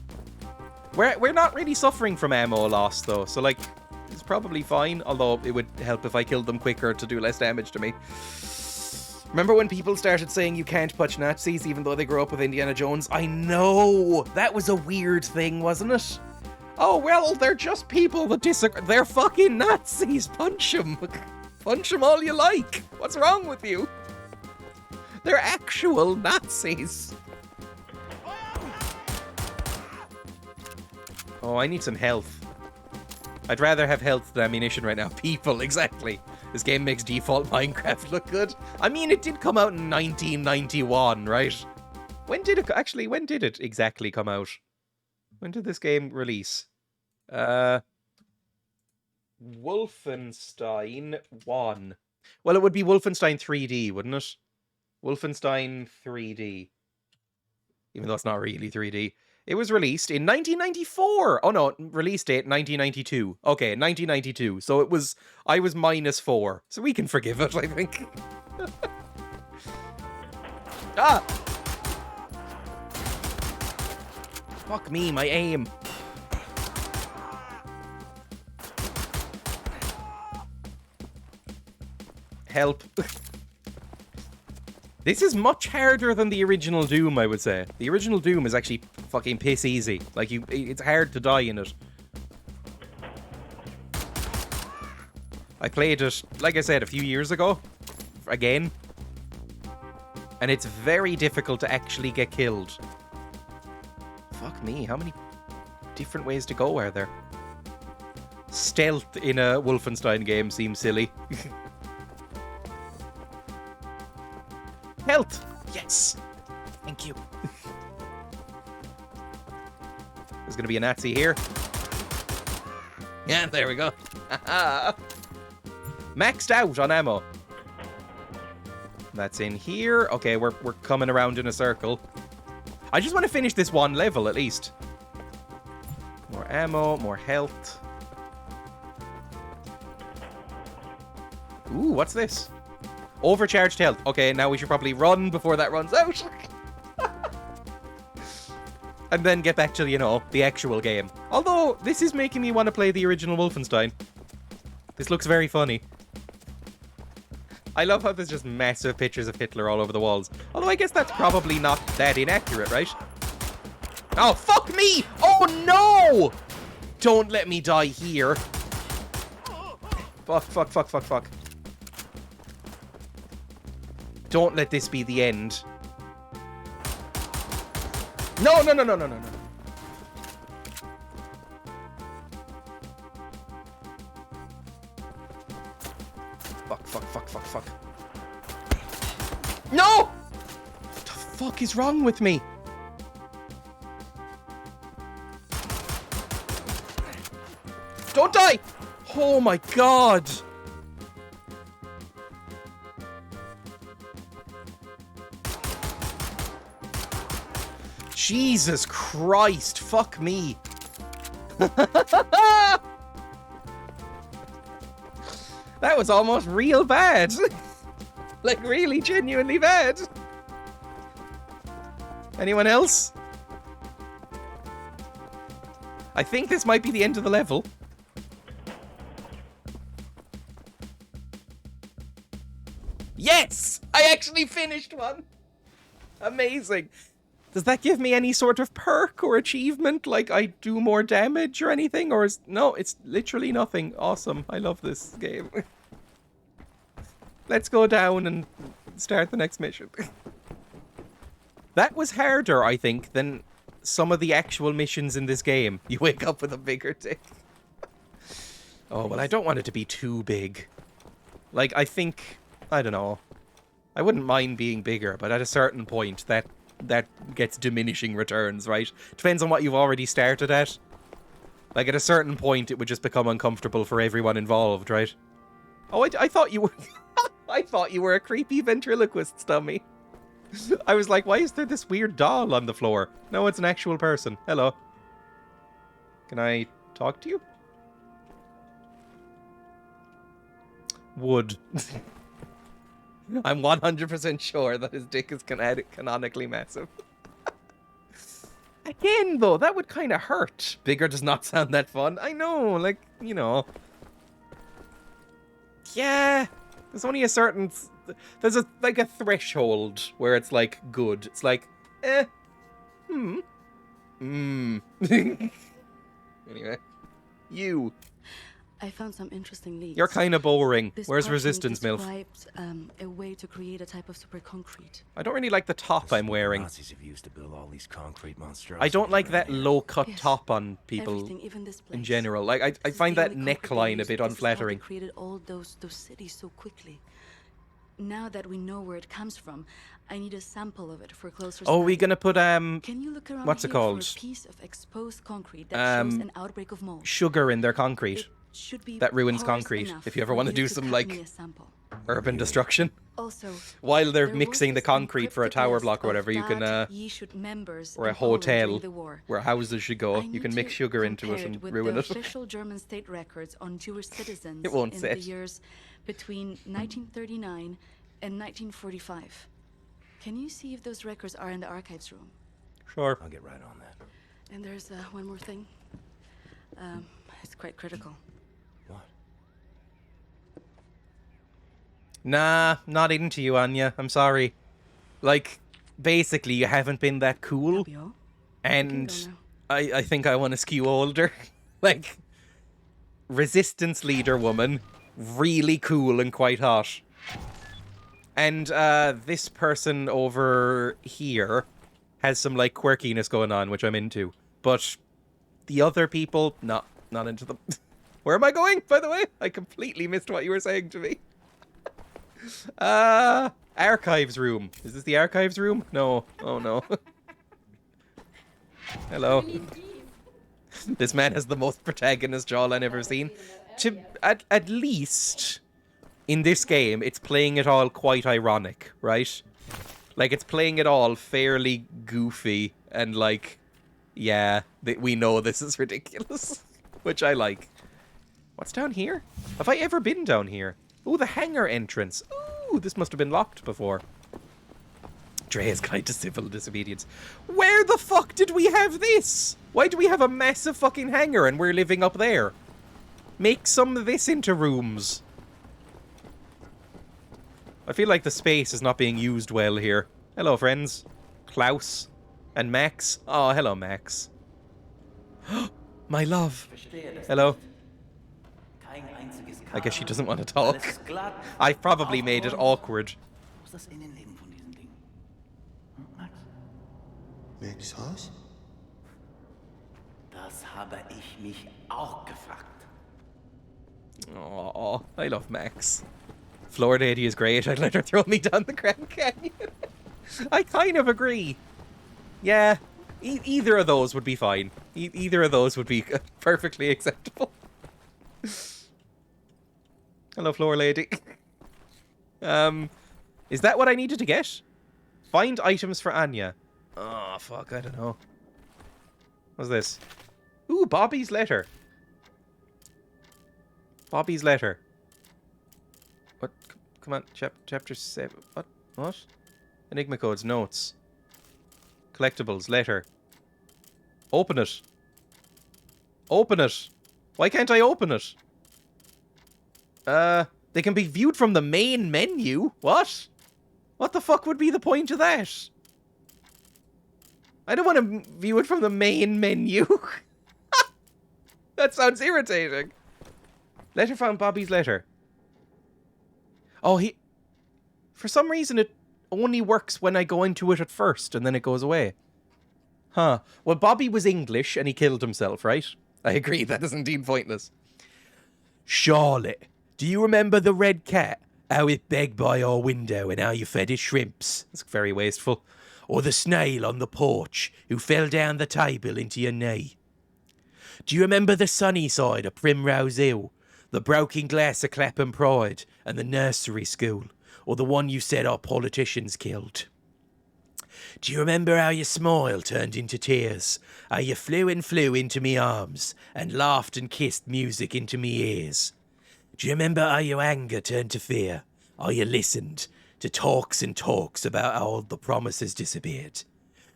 We're not really suffering from ammo loss though, so like it's probably fine. Although it would help if I killed them quicker to do less damage to me. Remember when people started saying you can't punch Nazis even though they grew up with Indiana Jones? I know! That was a weird thing, wasn't it? Oh, well, they're just people that disagree. They're fucking Nazis. Punch them. Punch them all you like. What's wrong with you? They're actual Nazis. Oh, I need some health. I'd rather have health than ammunition right now. People, exactly. This game makes default Minecraft look good. I mean, it did come out in 1991, right? When did it exactly come out? When did this game release? Wolfenstein 1. Well, it would be Wolfenstein 3D, wouldn't it? Wolfenstein 3D. Even though it's not really 3D. It was released in 1994. Oh no, release date 1992. Okay, 1992. So I was -4. So we can forgive it, I think. Ah! Fuck me, my aim. Help. This is much harder than the original Doom, I would say. The original Doom is actually fucking piss easy. Like, it's hard to die in it. I played it, like I said, a few years ago. Again. And it's very difficult to actually get killed. Fuck me, how many different ways to go are there? Stealth in a Wolfenstein game seems silly. Health! Yes! Thank you. There's gonna be a Nazi here. Yeah, there we go. Maxed out on ammo. That's in here. Okay, we're coming around in a circle. I just want to finish this one level, at least. More ammo, more health. Ooh, what's this? Overcharged health. Okay, now we should probably run before that runs out. And then get back to, you know, the actual game. Although, this is making me want to play the original Wolfenstein. This looks very funny. I love how there's just massive pictures of Hitler all over the walls. Although I guess that's probably not that inaccurate, right? Oh, fuck me! Oh, no! Don't let me die here. Fuck, fuck, fuck, fuck, fuck. Don't let this be the end. No, no, no, no, no, no, no. Fuck, fuck, fuck, fuck, fuck. No! What the fuck is wrong with me? Don't die! Oh my god! Jesus Christ, fuck me. That was almost real bad. Like, really genuinely bad. Anyone else? I think this might be the end of the level. Yes! I actually finished one! Amazing. Does that give me any sort of perk or achievement? Like I do more damage or anything? Or is... No, it's literally nothing. Awesome. I love this game. Let's go down and start the next mission. That was harder, I think, than some of the actual missions in this game. You wake up with a bigger dick. Oh, well, I don't want it to be too big. Like, I think... I don't know. I wouldn't mind being bigger, but at a certain point, that gets diminishing returns, right? Depends on what you've already started at. Like, at a certain point, it would just become uncomfortable for everyone involved, right? Oh, I thought you were... I thought you were a creepy ventriloquist dummy. I was like, why is there this weird doll on the floor? No, it's an actual person. Hello. Can I talk to you? Would. I'm 100% sure that his dick is canonically massive. Again, though, that would kind of hurt. Bigger does not sound that fun. I know, like, you know. Yeah, there's only a certain... There's a like a threshold where it's like good. It's like, anyway, you. I found some interesting leads. You're kind of boring. This Where's parchment resistance, MILF? described, a way to create a type of super concrete. I don't really like the top I'm wearing. Nazis have used to build all these concrete monsters. I don't like that low-cut Yes. top on people Everything, even this in place. general. Like, I This is find the that only concrete they neckline a used. bit This is how they unflattering. created all those cities so quickly. Now that we know where it comes from, I need a sample of it for closer Oh, study. we gonna put, Can you look around what's it here called? For a piece of exposed concrete that shows Um, an outbreak of mold? sugar in their concrete. It should be That ruins porous concrete, enough if you ever for wanna do you some, cut like, me a sample. Urban destruction. Also, While they're there mixing was the this concrete for a encrypted tower list block or of whatever, you can, that ye should members or a in Poland during hotel the war. where houses should go. I You need can mix to sugar into it compare and with ruin the it. official German state records on Jewish citizens It won't in say the it. years between 1939 and 1945. Can you see if those records are in the archives room? Sure. I'll get right on that. And there's one more thing. It's quite critical. What? Nah, not into you, Anya. I'm sorry. Like, basically, you haven't been that cool. Fabio, And go now. I think I want to skew older. Like, resistance leader woman, really cool and quite hot. And this person over here has some like quirkiness going on, which I'm into. But the other people, not into them. Where am I going, by the way? I completely missed what you were saying to me. Archives room. Is this the archives room? No. Oh no. Hello. This man has the most protagonist jaw I've ever seen. At least in this game, it's playing it all quite ironic, right? Like, it's playing it all fairly goofy and like, yeah, we know this is ridiculous, which I like. What's down here? Have I ever been down here? Ooh, the hangar entrance. Ooh, this must have been locked before. Dreya's Guide to Civil Disobedience. Where the fuck did we have this? Why do we have a massive fucking hangar and we're living up there? Make some of this into rooms. I feel like the space is not being used well here. Hello, friends. Klaus and Max. Oh, hello, Max. My love. Hello. I guess she doesn't want to talk. I've probably made it awkward. Max Haus? Das habe ich mich auch gefragt. Oh, I love Max. Floor Lady is great. I'd let her throw me down the Grand Canyon. I kind of agree. Yeah, either of those would be fine. Either of those would be perfectly acceptable. Hello, Floor Lady. Is that what I needed to get? Find items for Anya. Oh, fuck, I don't know. What's this? Ooh, Bobby's letter. Bobby's letter. What? Come on, chapter 7. What? What? Enigma codes, notes. Collectibles, letter. Open it. Open it. Why can't I open it? They can be viewed from the main menu. What? What the fuck would be the point of that? I don't want to view it from the main menu. That sounds irritating. Letter found, Bobby's letter. Oh, for some reason it only works when I go into it at first and then it goes away. Huh. Well, Bobby was English and he killed himself, right? I agree, that is indeed pointless. Charlotte, do you remember the red cat? How it begged by our window and how you fed it shrimps? It's very wasteful. Or the snail on the porch who fell down the table into your knee? Do you remember the sunny side of Primrose Hill? The broken glass of Clapham Pride and the nursery school? Or the one you said our politicians killed? Do you remember how your smile turned into tears? How you flew into me arms and laughed and kissed music into me ears? Do you remember how your anger turned to fear? How you listened to talks and talks about how all the promises disappeared?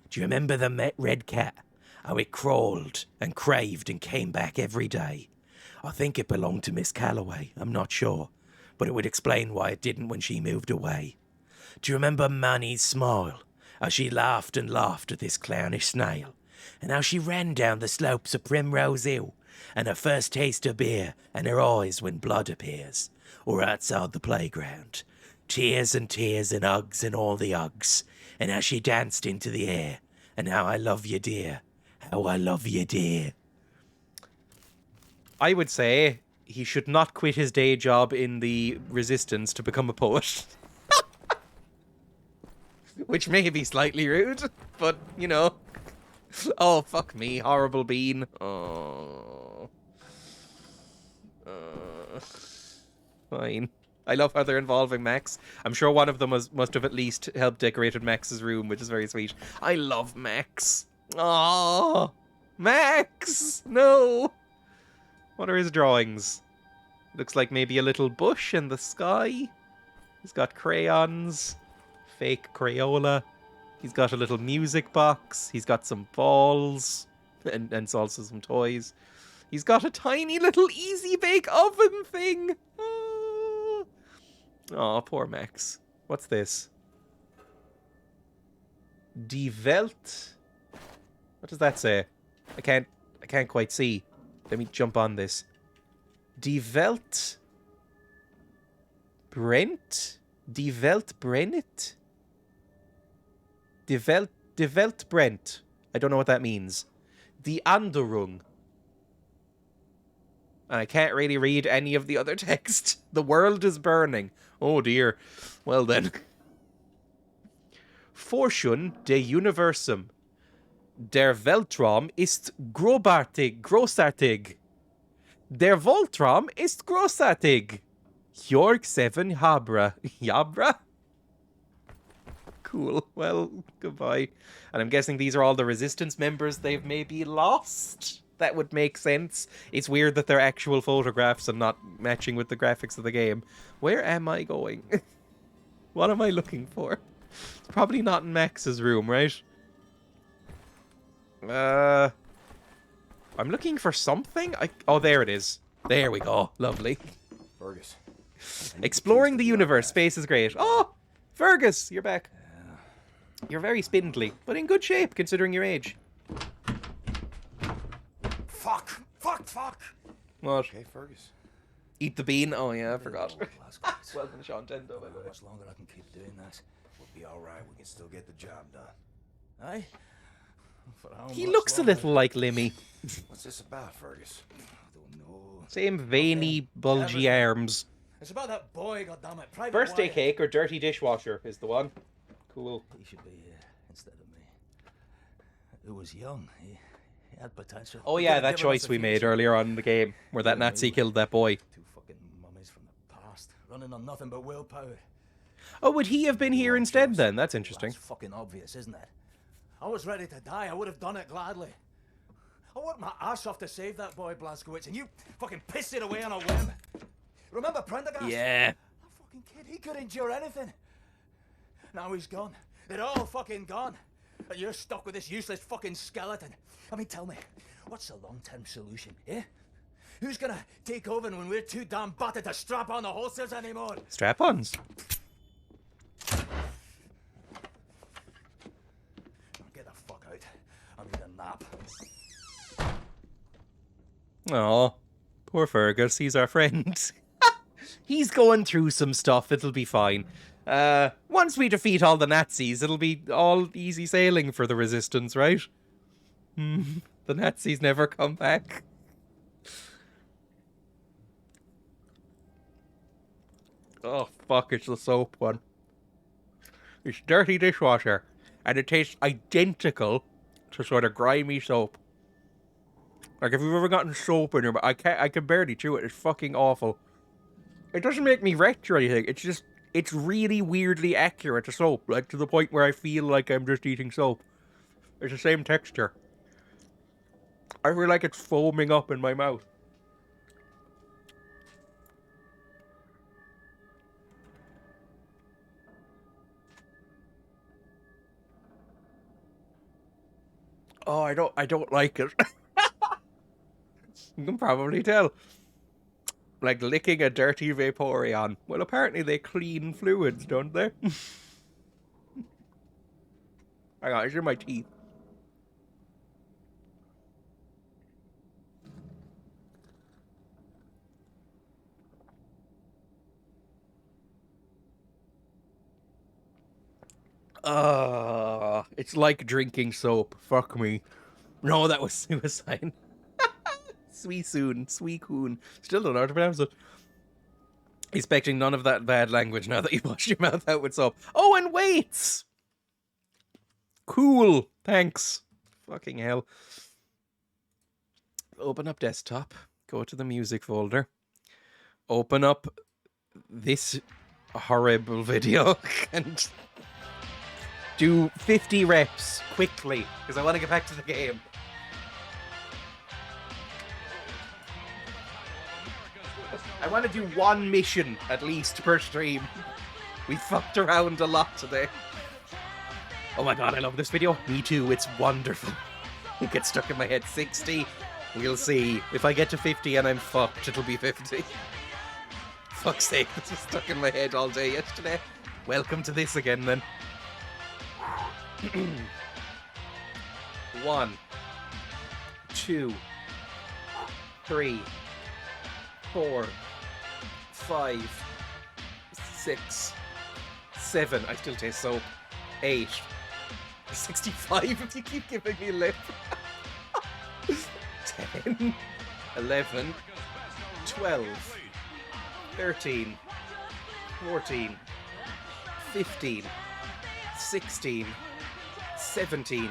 Do you remember the red cat? How it crawled and craved and came back every day? I think it belonged to Miss Calloway, I'm not sure, but it would explain why it didn't when she moved away. Do you remember Manny's smile? How she laughed and laughed at this clownish snail, and how she ran down the slopes of Primrose Hill, and her first taste of beer, and her eyes when blood appears, or outside the playground. Tears and hugs and all the hugs, and how she danced into the air, and how I love you, dear. How I love you, dear. I would say he should not quit his day job in the Resistance to become a poet. Which may be slightly rude, but, you know. Oh, fuck me, horrible bean. Oh. Fine. I love how they're involving Max. I'm sure one of them must have at least helped decorated Max's room, which is very sweet. I love Max. Oh, Max! No! What are his drawings? Looks like maybe a little bush in the sky. He's got crayons. Fake Crayola. He's got a little music box. He's got some balls. And also some toys. He's got a tiny little easy bake oven thing. Oh, poor Max. What's this? Die Welt? What does that say? I can't quite see. Let me jump on this. Die Welt Brent? Die Welt brennt? Die Welt brennt. I don't know what that means. Die Anderung. And I can't really read any of the other text. The world is burning. Oh dear. Well then. Forschung des Universum. Der Weltraum ist großartig. Der Weltraum ist großartig. Jörg 7 Jabra. Jabra? Cool. Well, goodbye. And I'm guessing these are all the Resistance members they've maybe lost? That would make sense. It's weird that they're actual photographs and not matching with the graphics of the game. Where am I going? What am I looking for? It's probably not in Max's room, right? I'm looking for something. Oh, there it is. There we go. Lovely. Fergus. Exploring the universe. Space is great. Oh, Fergus, you're back. You're very spindly, but in good shape considering your age. Fuck! What? Okay, Fergus. Eat the bean? Oh yeah, I forgot. Glasgow. Welcome to Sean Tendo, by the How way. much longer I can keep doing that? We'll be alright. We can still get the job done. Aye? For how He much looks a longer? little like Limmy. What's this about, Fergus? I don't know. Same veiny, bulgy arms. It's about that boy, goddammit. Private Birthday Wyatt. cake or dirty dishwasher is the one. Cool. He should be here instead of me. He was young. He had potential. Oh He yeah, could've that given us choice a we made future. earlier on in the game, where that Nazi killed that boy. Two fucking mummies from the past, running on nothing but willpower. Oh, would he have been here Wrong instead choice. then? That's interesting. That's fucking obvious, isn't it? I was ready to die. I would have done it gladly. I worked my ass off to save that boy, Blazkowicz, and you fucking pissed it away on a whim. Remember Prendergast? Yeah. That fucking kid, he could endure anything. Now he's gone. They're all fucking gone. And you're stuck with this useless fucking skeleton. I mean, tell me, what's the long-term solution, eh? Who's gonna take over when we're too damn battered to strap on the holsters anymore? Strap-ons. Get the fuck out. nap. Aw, poor Fergus, he's our friend. He's going through some stuff, it'll be fine. Once we defeat all the Nazis, it'll be all easy sailing for the resistance, right? The Nazis never come back. Oh, fuck, it's the soap one. It's dirty dishwasher, and it tastes identical to sort of grimy soap. Like, if you've ever gotten soap in your mouth, I can barely chew it. It's fucking awful. It doesn't make me retch or anything. It's just, it's really weirdly accurate to soap. Like, to the point where I feel like I'm just eating soap. It's the same texture. I feel like it's foaming up in my mouth. Oh, I don't like it. You can probably tell. Like licking a dirty Vaporeon. Well, apparently they clean fluids, don't they? Hang on, it's in my teeth. It's like drinking soap. Fuck me. No, that was suicide. Suicune. Still don't know how to pronounce it. Expecting none of that bad language now that you wash your mouth out with soap. Oh, and weights! Cool. Thanks. Fucking hell. Open up desktop. Go to the music folder. Open up this horrible video and do 50 reps quickly because I want to get back to the game. I want to do one mission at least per stream. We fucked around a lot today. Oh my god, I love this video. Me too, it's wonderful. It gets stuck in my head. 60. We'll see. If I get to 50 and I'm fucked, it'll be 50. Fuck's sake, this was stuck in my head all day yesterday. Welcome to this again then. 1, 2, 3, 4, 5, 6, 7. I still taste soap. 8. 65 if you keep giving me lip. 10, 11, 12, 13, 14, 15, 16, 17,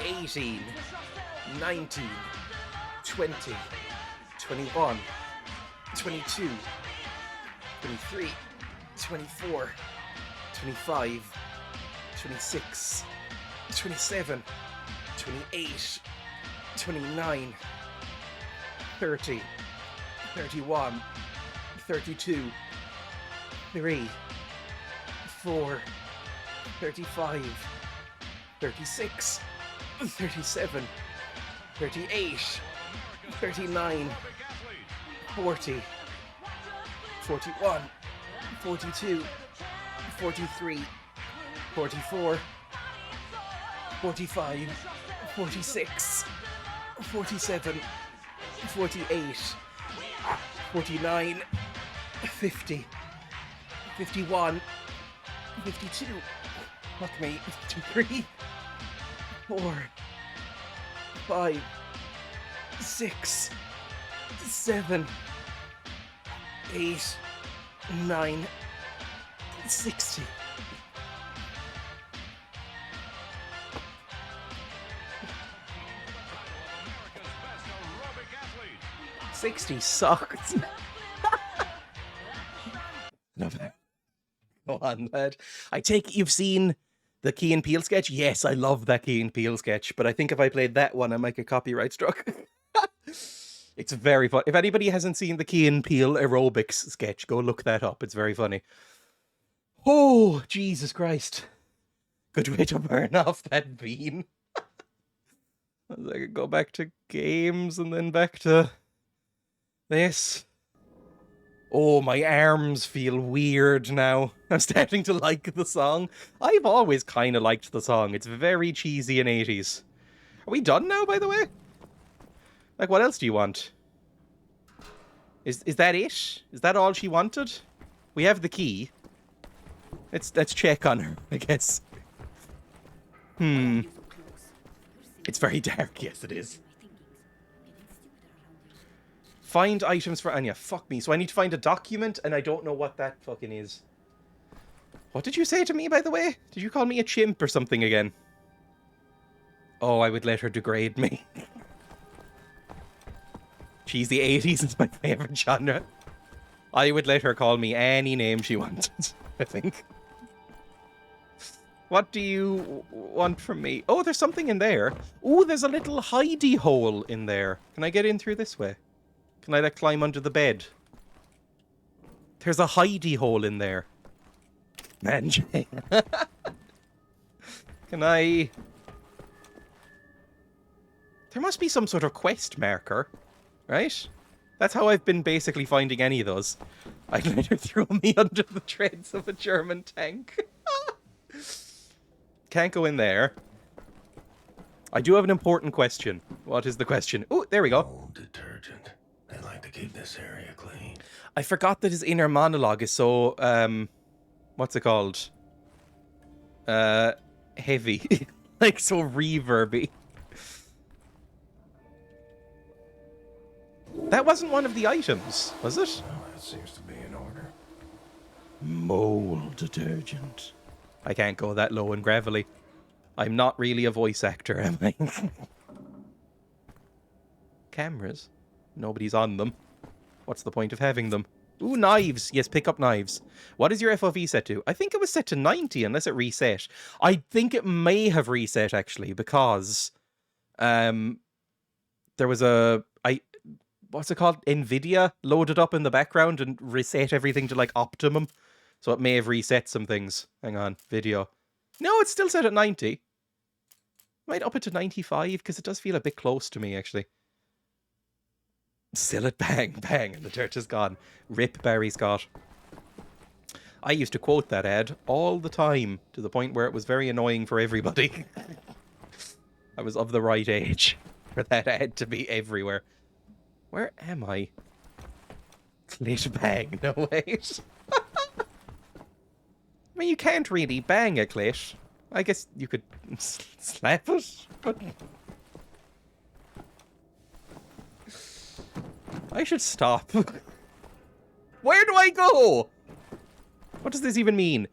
18, 19, 20, 21, 22, 23, 24, 25, 26, 27, 28, 29, 30, 31, 32, 3, 4, 35, 36, 37, 38, 39, 40, 41, 42, 43, 44, 45, 46, 47, 48, 49, 50, 51, 52, fuck me, 53, 4, 5, 6, 7, 8, 9, 60. Sucks. No, go on, lad. I take it you've seen the Key and Peele sketch? Yes, I love that Key and Peele sketch, but I think if I played that one, I might get copyright struck. It's very fun. If anybody hasn't seen the Key and Peele aerobics sketch, go look that up. It's very funny. Oh, Jesus Christ. Good way to burn off that bean. I could go back to games and then back to this. Oh, my arms feel weird now. I'm starting to like the song. I've always kind of liked the song. It's very cheesy and 80s. Are we done now, by the way? Like, what else do you want? Is that it? Is that all she wanted? We have the key. Let's check on her, I guess. It's very dark. Yes, it is. Find items for Anya. Fuck me. So I need to find a document, and I don't know what that fucking is. What did you say to me, by the way? Did you call me a chimp or something again? Oh, I would let her degrade me. She's the 80s is my favourite genre. I would let her call me any name she wanted, I think. What do you want from me? Oh, there's something in there. Oh, there's a little hidey hole in there. Can I get in through this way? Can I, like, climb under the bed? There's a hidey hole in there. Man, Jane. Can I... There must be some sort of quest marker, right? That's how I've been basically finding any of those. I'd let her throw me under the treads of a German tank. Can't go in there. I do have an important question. What is the question? Oh, there we go. Oh, detergent. They like to keep this area clean. I forgot that his inner monologue is so, what's it called? Heavy. Like, so reverby. That wasn't one of the items, was it? Oh, that seems to be in order. Mold detergent. I can't go that low and gravelly. I'm not really a voice actor, am I? Cameras? Nobody's on them. What's the point of having them? Ooh, knives. Yes, pick up knives. What is your FOV set to? I think it was set to 90 unless it reset. I think it may have reset, actually, because there was a... what's it called? NVIDIA loaded up in the background and reset everything to, like, optimum. So it may have reset some things. Hang on. Video. No, it's still set at 90. Might up it to 95, because it does feel a bit close to me, actually. Still at bang, bang, and the dirt is gone. Rip Barry Scott. I used to quote that ad all the time, to the point where it was very annoying for everybody. I was of the right age for that ad to be everywhere. Where am I? Clit bang. No, wait. I mean, you can't really bang a clit. I guess you could slap it, but... I should stop. Where do I go? What does this even mean?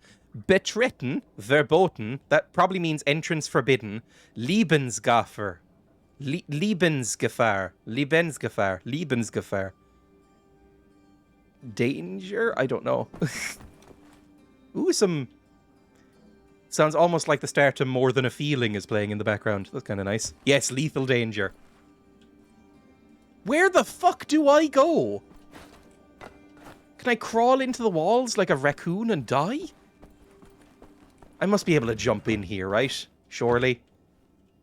Betreten, verboten, that probably means entrance forbidden. Lebensgefahr. Lebensgefahr. Lebensgefahr. Lebensgefahr. Danger? I don't know. Ooh, some... Sounds almost like the start to More Than a Feeling is playing in the background. That's kind of nice. Yes, lethal danger. Where the fuck do I go? Can I crawl into the walls like a raccoon and die? I must be able to jump in here, right? Surely.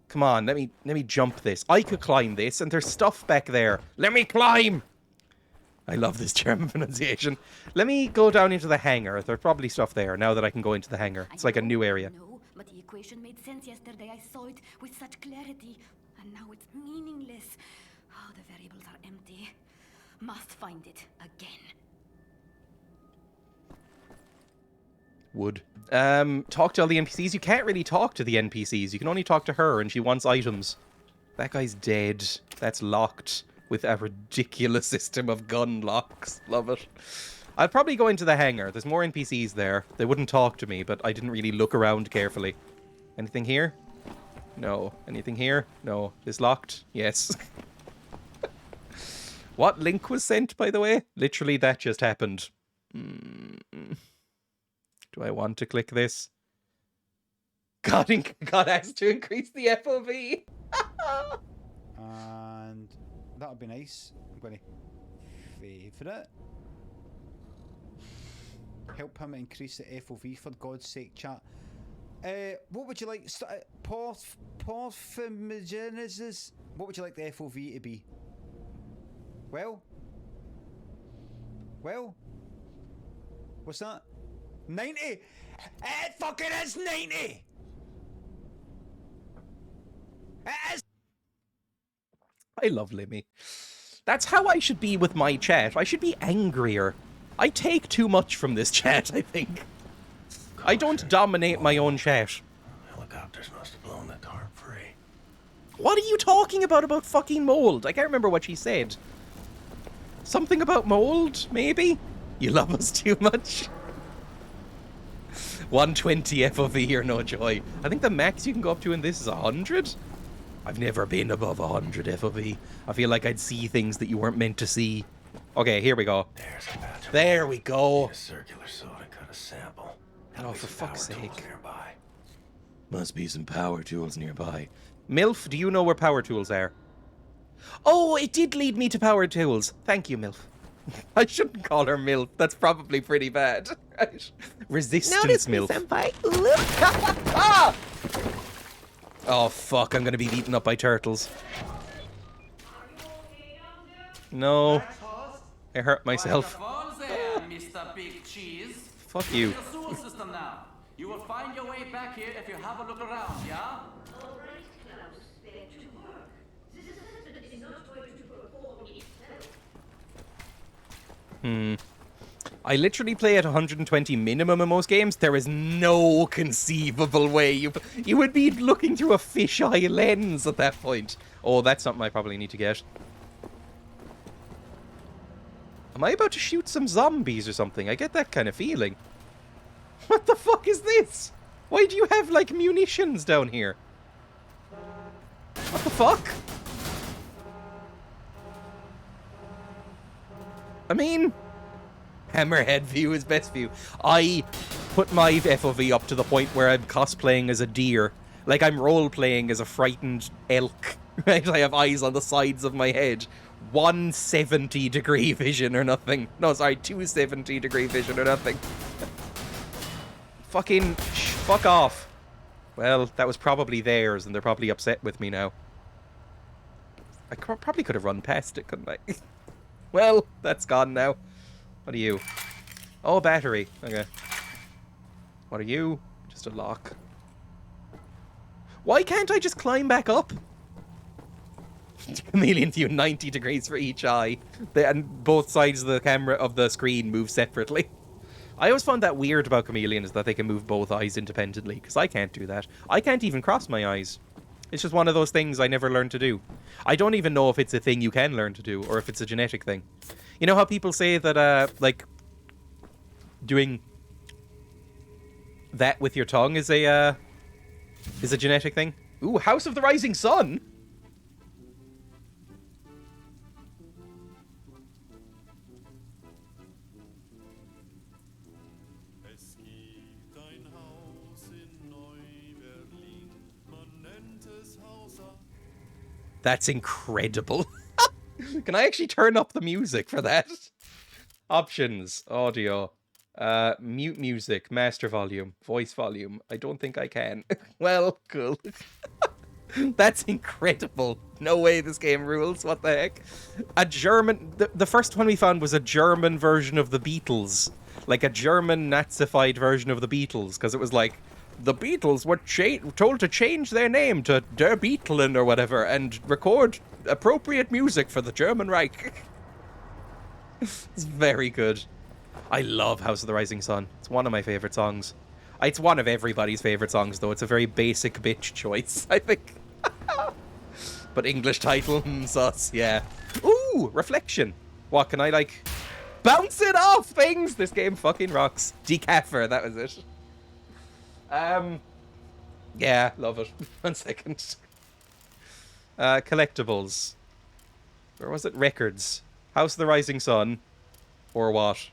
Come on, let me jump this. I could climb this, and there's stuff back there. Let me climb! I love this German pronunciation. Let me go down into the hangar. There's probably stuff there now that I can go into the hangar. It's like a new area. No, but the equation made sense yesterday. I saw it with such clarity, and now it's meaningless. Oh, the variables are empty. Must find it again. Would. Talk to all the NPCs. You can't really talk to the NPCs. You can only talk to her, and she wants items. That guy's dead. That's locked with a ridiculous system of gun locks. Love it. I'll probably go into the hangar. There's more NPCs there. They wouldn't talk to me, but I didn't really look around carefully. Anything here? No. Anything here? No. Is locked? Yes. What link was sent, by the way? Literally, that just happened. Do I want to click this? God asked to increase the FOV. And that would be nice. I'm going to favourite. Help him increase the FOV, for God's sake, chat. What would you like? Porphyrogenesis? What would you like the FOV to be? Well? What's that? 90? It fucking is 90! It is I love Limmy. That's how I should be with my chat. I should be angrier. I take too much from this chat, I think. I don't dominate my own chat. Helicopters must have blown the tarp free. What are you talking about fucking mold? I can't remember what she said. Something about mold, maybe? You love us too much? 120 FOV or no joy. I think the max you can go up to in this is 100? I've never been above 100 FOV. I feel like I'd see things that you weren't meant to see. Okay, here we go. There's a battery. There we go. Need a circular saw to cut a sample. Oh, for fuck's Power tools sake. nearby. Must be some power tools nearby. MILF, do you know where power tools are? Oh, it did lead me to power tools. Thank you, MILF. I shouldn't call her MILF. That's probably pretty bad. Resistance MILF. Oh, fuck. I'm going to be eaten up by turtles. No. I hurt myself. Mr. Big Cheese. Fuck you. The sewer system now. You will find your way back here if you have a look around, yeah? I literally play at 120 minimum in most games. There is no conceivable way you would be looking through a fisheye lens at that point. Oh, that's something I probably need to get. Am I about to shoot some zombies or something? I get that kind of feeling. What the fuck is this? Why do you have, like, munitions down here? What the fuck? I mean, hammerhead view is best view. I put my FOV up to the point where I'm cosplaying as a deer. Like I'm role-playing as a frightened elk. Right? I have eyes on the sides of my head. 170-degree vision or nothing. No, sorry, 270-degree vision or nothing. Fucking fuck off. Well, that was probably theirs, and they're probably upset with me now. I probably could have run past it, couldn't I? Well, that's gone now. What are you? Oh, battery. Okay. What are you? Just a lock. Why can't I just climb back up? Chameleon view 90 degrees for each eye. And both sides of the camera of the screen move separately. I always found that weird about Chameleon is that they can move both eyes independently, because I can't do that. I can't even cross my eyes. It's just one of those things I never learned to do. I don't even know if it's a thing you can learn to do, or if it's a genetic thing. You know how people say that, like, doing that with your tongue is a genetic thing? Ooh, House of the Rising Sun! That's incredible. Can I actually turn up the music for that? Options. Audio. Mute music. Master volume. Voice volume. I don't think I can. Well, cool. That's incredible. No way this game rules. What the heck? A German... The first one we found was a German version of the Beatles. Like a German Nazified version of the Beatles. Because it was like... The Beatles were told to change their name to Der Beatlen or whatever and record appropriate music for the German Reich. It's very good. I love House of the Rising Sun. It's one of my favorite songs. It's one of everybody's favorite songs, though. It's a very basic bitch choice, I think. But English title, sus, yeah. Ooh, Reflection. What, can I, like, bounce it off things? This game fucking rocks. Decaffer, that was it. Yeah, love it. 1 second. Collectibles. Or was it records? House of the Rising Sun. Or what?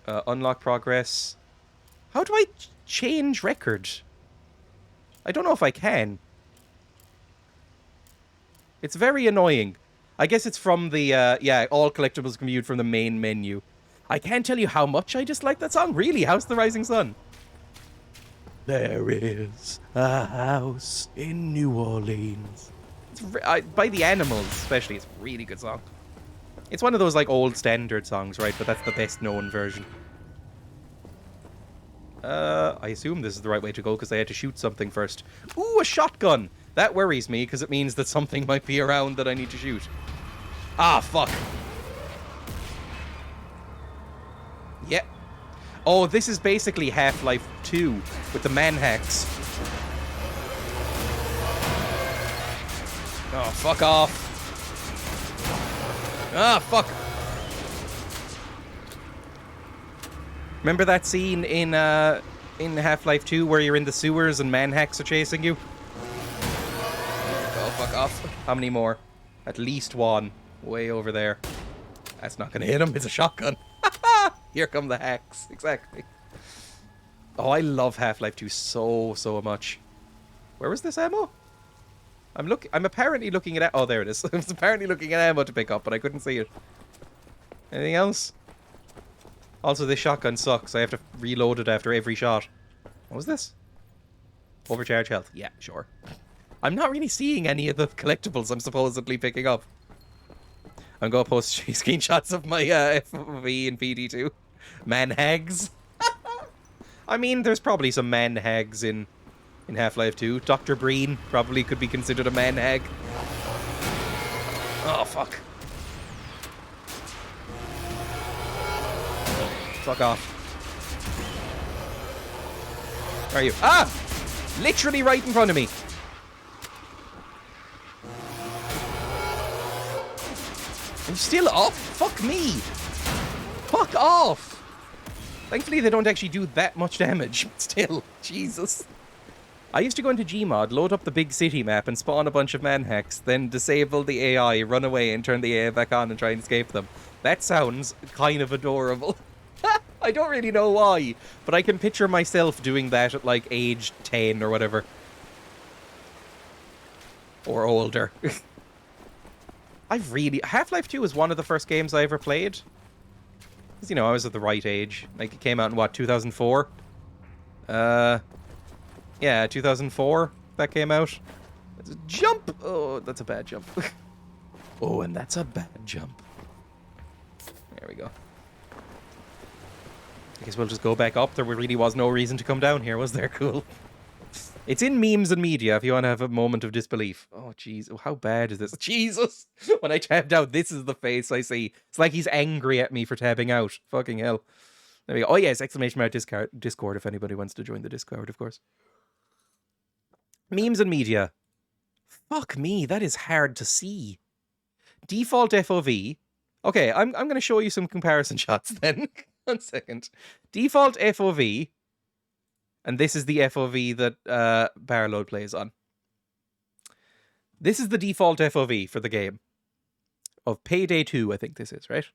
Unlock progress. How do I change record? I don't know if I can. It's very annoying. I guess it's from the, yeah, all collectibles can be viewed from the main menu. I can't tell you how much I dislike that song. Really, House of the Rising Sun. There is a house in New Orleans. It's by the Animals, especially. It's a really good song. It's one of those, like, old standard songs, right? But that's the best known version. I assume this is the right way to go because I had to shoot something first. Ooh, a shotgun. That worries me, because it means that something might be around that I need to shoot. Ah, fuck. Yeah. Oh, this is basically Half-Life 2 with the manhacks. Oh, fuck off. Ah, fuck. Remember that scene in Half-Life 2 where you're in the sewers and manhacks are chasing you? Oh, fuck off. How many more? At least one. Way over there. That's not gonna hit him. It's a shotgun. Here come the hacks. Exactly. Oh, I love Half-Life 2 so much. Where was this ammo? I'm apparently looking at... Oh, there it is. I was apparently looking at ammo to pick up, but I couldn't see it. Anything else? Also, this shotgun sucks. I have to reload it after every shot. What was this? Overcharge health. Yeah, sure. I'm not really seeing any of the collectibles I'm supposedly picking up. I'm going to post screenshots of my FOV in PD2. Man-hags. I mean, there's probably some man-hags in Half-Life 2. Dr. Breen probably could be considered a man-hag. Oh, fuck. Fuck off. Where are you? Ah! Literally right in front of me. I'm still up? Fuck me. Fuck off. Thankfully, they don't actually do that much damage. Still, Jesus. I used to go into Gmod, load up the big city map and spawn a bunch of manhacks, then disable the AI, run away and turn the AI back on and try and escape them. That sounds kind of adorable. I don't really know why, but I can picture myself doing that at like age 10 or whatever. Or older. Half-Life 2 was one of the first games I ever played. Because, you know, I was at the right age. Like, it came out in, what, 2004? Yeah, 2004 that came out. It's a jump! Oh, that's a bad jump. Oh, and that's a bad jump. There we go. I guess we'll just go back up. There really was no reason to come down here, was there? Cool. It's in memes and media if you want to have a moment of disbelief. Oh, jeez. Oh, how bad is this? Jesus! When I tabbed out, this is the face I see. It's like he's angry at me for tabbing out. Fucking hell. There we go. Oh, yes, exclamation mark Discord if anybody wants to join the Discord, of course. Memes and media. Fuck me, that is hard to see. Default FOV. Okay, I'm going to show you some comparison shots then. 1 second. Default FOV. And this is the FOV that Barload plays on. This is the default FOV for the game. Of Payday 2, I think this is, right?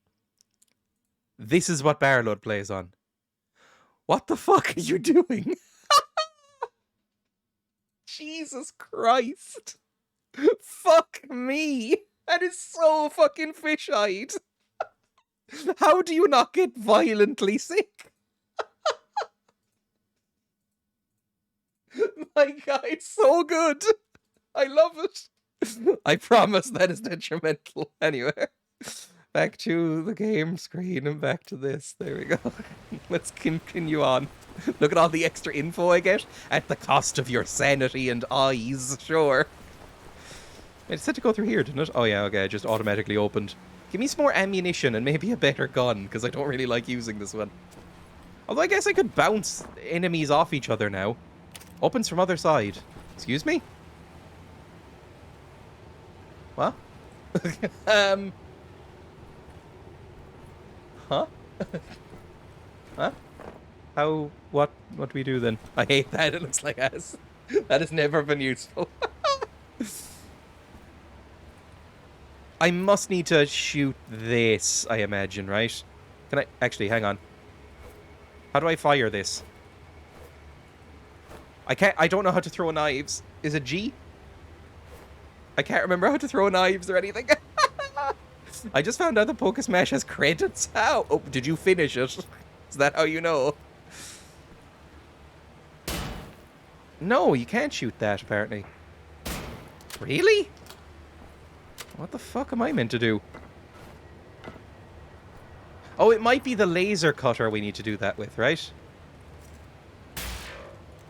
This is what Barload plays on. What the fuck are you doing? Jesus Christ. Fuck me. That is so fucking fish-eyed. How do you not get violently sick? My God, it's so good. I love it. I promise that is detrimental. Anyway, back to the game screen and back to this. There we go. Let's continue on. Look at all the extra info I get at the cost of your sanity and eyes. Sure. It said to go through here, didn't it? Oh yeah, okay, it just automatically opened. Give me some more ammunition and maybe a better gun, because I don't really like using this one. Although I guess I could bounce enemies off each other now. Opens from other side. Excuse me? What? Huh? Huh? How? What do we do then? I hate that. It looks like ass. That has never been useful. I must need to shoot this, I imagine, right? Can I... Actually, hang on. How do I fire this? I don't know how to throw knives. Is it G? I can't remember how to throw knives or anything. I just found out the Pokesmash has credits. How? Oh, did you finish it? Is that how you know? No, you can't shoot that, apparently. Really? What the fuck am I meant to do? Oh, it might be the laser cutter we need to do that with, right?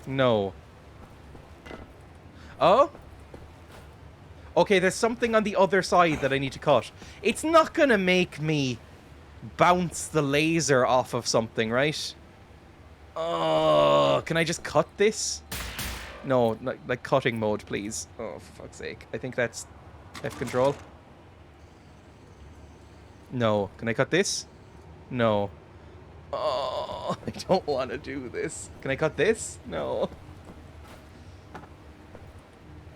No. Oh? Okay, there's something on the other side that I need to cut. It's not gonna make me bounce the laser off of something, right? Oh, can I just cut this? No, like cutting mode, please. Oh, for fuck's sake. I think that's F control. No. Can I cut this? No. Oh, I don't want to do this. Can I cut this? No.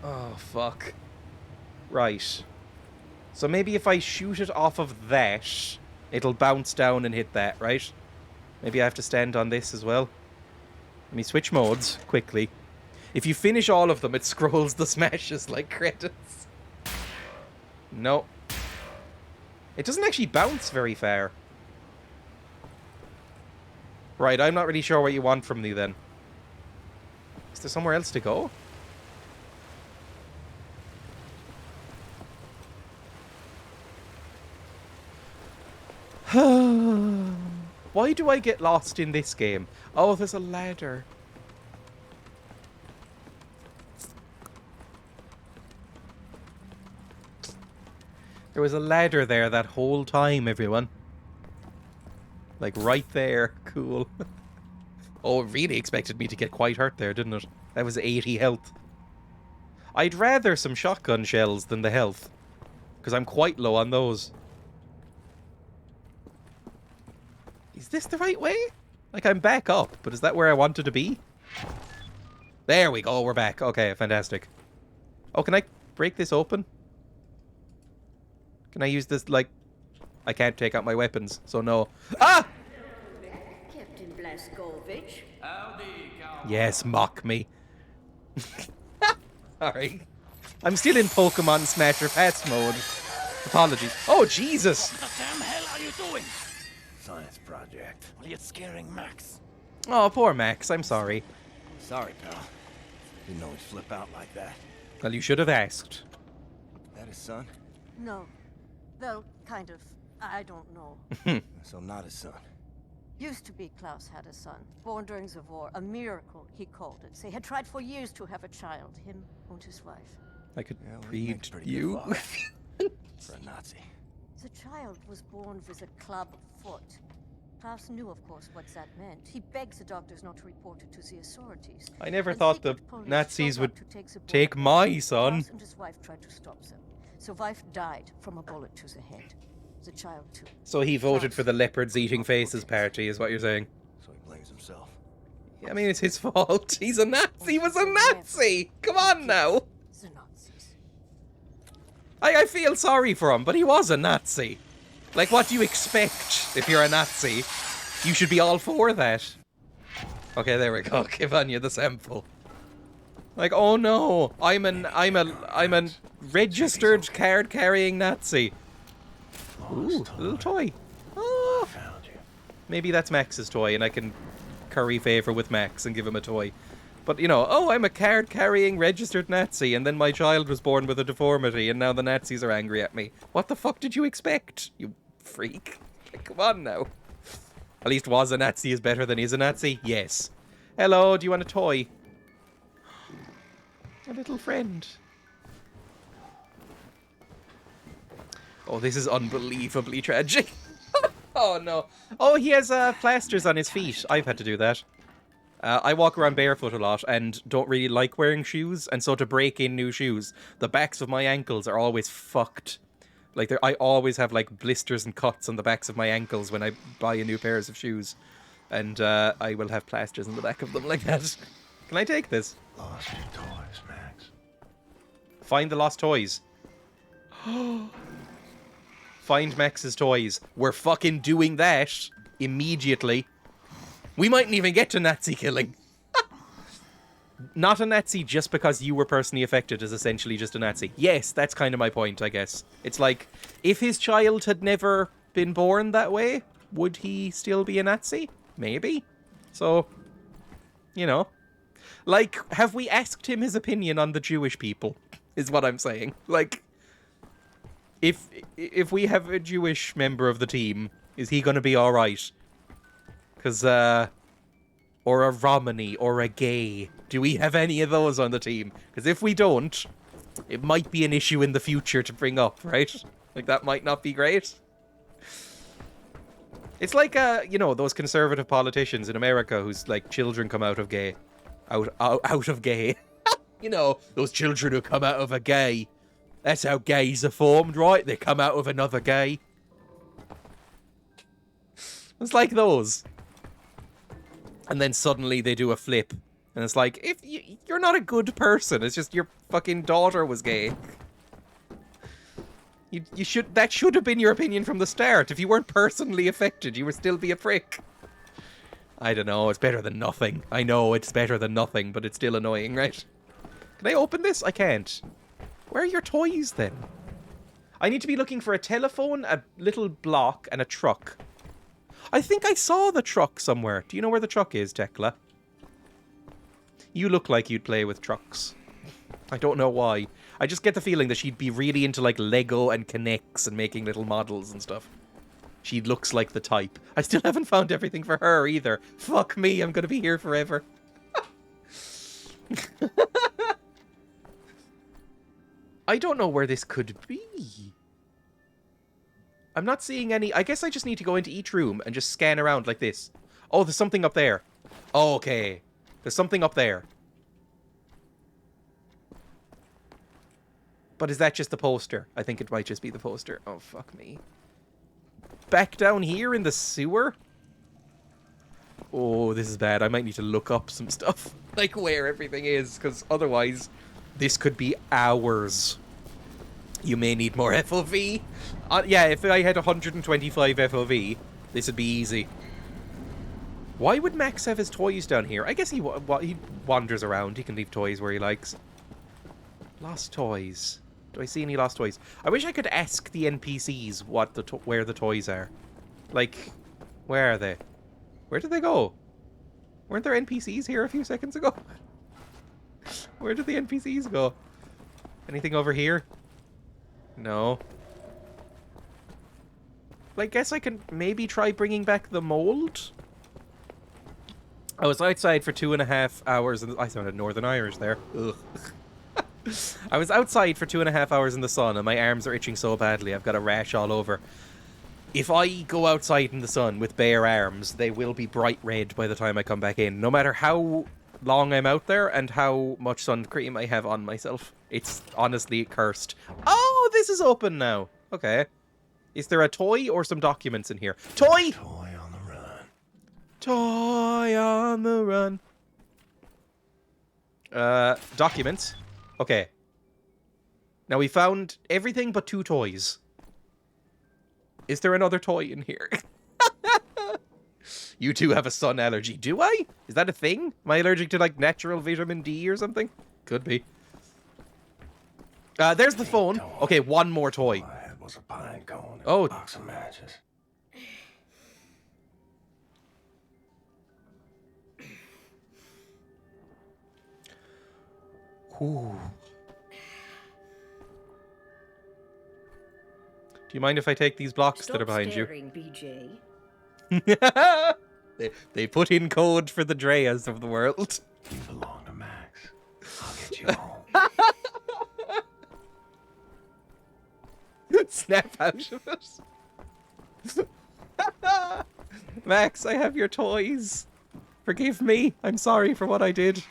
Oh, fuck. Right. So maybe if I shoot it off of that, it'll bounce down and hit that, right? Maybe I have to stand on this as well. Let me switch modes quickly. If you finish all of them, it scrolls the smashes like credits. No. It doesn't actually bounce very far. Right, I'm not really sure what you want from me then. Is there somewhere else to go? Why do I get lost in this game? Oh, there's a ladder. There was a ladder there that whole time, everyone. Like, right there. Cool. Oh, it really expected me to get quite hurt there, didn't it? That was 80 health. I'd rather some shotgun shells than the health. Because I'm quite low on those. Is this the right way? Like, I'm back up, but is that where I wanted to be? There we go, we're back. Okay, fantastic. Oh, can I break this open? Can I use this, like... I can't take out my weapons, so no. Ah! Captain Blazkowicz. Howdy, cowboy. Yes, mock me. Sorry. I'm still in Pokemon Smash or Pass mode. Apologies. Oh, Jesus! What the damn hell are you doing? Science project. Well, you're scaring Max. Oh, poor Max. I'm sorry. Sorry, pal. Didn't know he'd flip out like that. Well, you should have asked. That his son? No. Well, kind of. I don't know. So not his son. Used to be Klaus had a son, born during the war. A miracle, he called it. They had tried for years to have a child, him and his wife. I could Yeah, well, he read makes pretty you. good father. For a Nazi. The child was born with a club foot. Klaus knew, of course, what that meant. He begged the doctors not to report it to the authorities. I never And thought the secret police Nazis showed would up to take the boy take away. my son. Klaus and his wife tried to stop them. The wife died from a bullet to the head. The child, too. So he voted for the leopards eating faces party, is what you're saying? So he blames himself. I mean, it's his fault. He's a Nazi. He was a Nazi. Come on now. The Nazis. I feel sorry for him, but he was a Nazi. Like, what do you expect if you're a Nazi? You should be all for that. Okay, there we go. Give on you the sample. Like, oh no, I'm a registered card-carrying Nazi. Ooh, a little toy. Oh, Found you. maybe that's Max's toy, and I can curry favor with Max and give him a toy. But, you know, oh, I'm a card-carrying registered Nazi, and then my child was born with a deformity, and now the Nazis are angry at me. What the fuck did you expect, you freak? Like, come on now. At least was a Nazi is better than is a Nazi? Yes. Hello, do you want a toy? A little friend. Oh, this is unbelievably tragic. Oh, no. Oh, he has plasters on his feet. I've had to do that. I walk around barefoot a lot and don't really like wearing shoes, and so to break in new shoes, the backs of my ankles are always fucked. Like, I always have, like, blisters and cuts on the backs of my ankles when I buy a new pair of shoes. And I will have plasters on the back of them like that. Can I take this? Lost your toys, Max. Find the lost toys. Find Max's toys. We're fucking doing that immediately. We mightn't even get to Nazi killing. Not a Nazi just because you were personally affected is essentially just a Nazi. Yes, that's kind of my point, I guess. It's like, if his child had never been born that way, would he still be a Nazi? Maybe. So, you know. Like, have we asked him his opinion on the Jewish people? Is what I'm saying. Like, if we have a Jewish member of the team, is he going to be alright? Because, or a Romani, or a gay. Do we have any of those on the team? Because if we don't, it might be an issue in the future to bring up, right? Like, that might not be great. It's like, you know, those conservative politicians in America whose, like, children come out of gay. Out of gay. You know, those children who come out of a gay. That's how gays are formed, right? They come out of another gay. It's like those. And then suddenly they do a flip. And it's like, if you're not a good person, it's just your fucking daughter was gay. That should have been your opinion from the start. If you weren't personally affected, you would still be a prick. I don't know, it's better than nothing. I know it's better than nothing, but it's still annoying, right? Can I open this? I can't. Where are your toys then? I need to be looking for a telephone, a little block, and a truck. I think I saw the truck somewhere. Do you know where the truck is, Tekla? You look like you'd play with trucks. I don't know why. I just get the feeling that she'd be really into, like, Lego and Connects and making little models and stuff. She looks like the type. I still haven't found everything for her either. Fuck me, I'm gonna be here forever. I don't know where this could be. I'm not seeing any... I guess I just need to go into each room and just scan around like this. Oh, there's something up there. Oh, okay. There's something up there. But is that just the poster? I think it might just be the poster. Oh, fuck me. Back down here in the sewer? Oh, this is bad. I might need to look up some stuff. Like where everything is, because otherwise this could be hours. You may need more FOV. Yeah, if I had 125 FOV, this would be easy. Why would Max have his toys down here? I guess he wanders around. He can leave toys where he likes. Lost toys. Do I see any lost toys? I wish I could ask the NPCs where the toys are. Like, where are they? Where did they go? Weren't there NPCs here a few seconds ago? Where did the NPCs go? Anything over here? No. I guess I can maybe try bringing back the mold. I was outside for 2.5 hours. I sounded Northern Irish there. Ugh. I was outside for 2.5 hours in the sun and my arms are itching so badly. I've got a rash all over. If I go outside in the sun with bare arms, they will be bright red by the time I come back in. No matter how long I'm out there and how much sun cream I have on myself. It's honestly cursed. Oh, this is open now. Okay. Is there a toy or some documents in here? Toy! Toy on the run. Toy on the run. Documents. Okay. Now we found everything but 2 toys. Is there another toy in here? You two have a sun allergy. Do I? Is that a thing? Am I allergic to, like, natural vitamin D or something? Could be. There's the phone. Okay, one more toy. My head was a pine cone and Oh. a box of matches. Ooh. Do you mind if I take these blocks that are behind staring, BJ. you? They put in code for the Dreyas of the world. You belong to Max. I'll get you home. Snap out of it. Max, I have your toys. Forgive me. I'm sorry for what I did.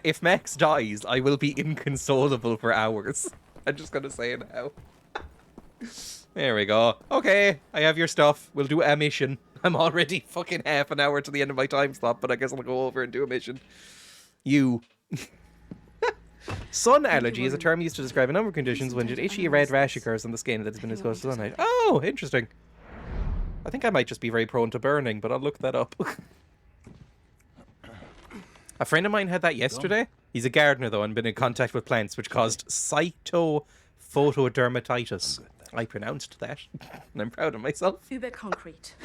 If Max dies, I will be inconsolable for hours. I'm just gonna say it now. There we go. Okay, I have your stuff. We'll do a mission. I'm already fucking half an hour to the end of my time slot, but I guess I'll go over and do a mission. You. Sun allergy is a term used to describe a number of conditions when an itchy red rash occurs on the skin that has been exposed to sunlight. Oh, interesting. I think I might just be very prone to burning, but I'll look that up. A friend of mine had that yesterday. He's a gardener, though, and been in contact with plants, which caused cytophotodermatitis. I pronounced that, and I'm proud of myself. Uber concrete.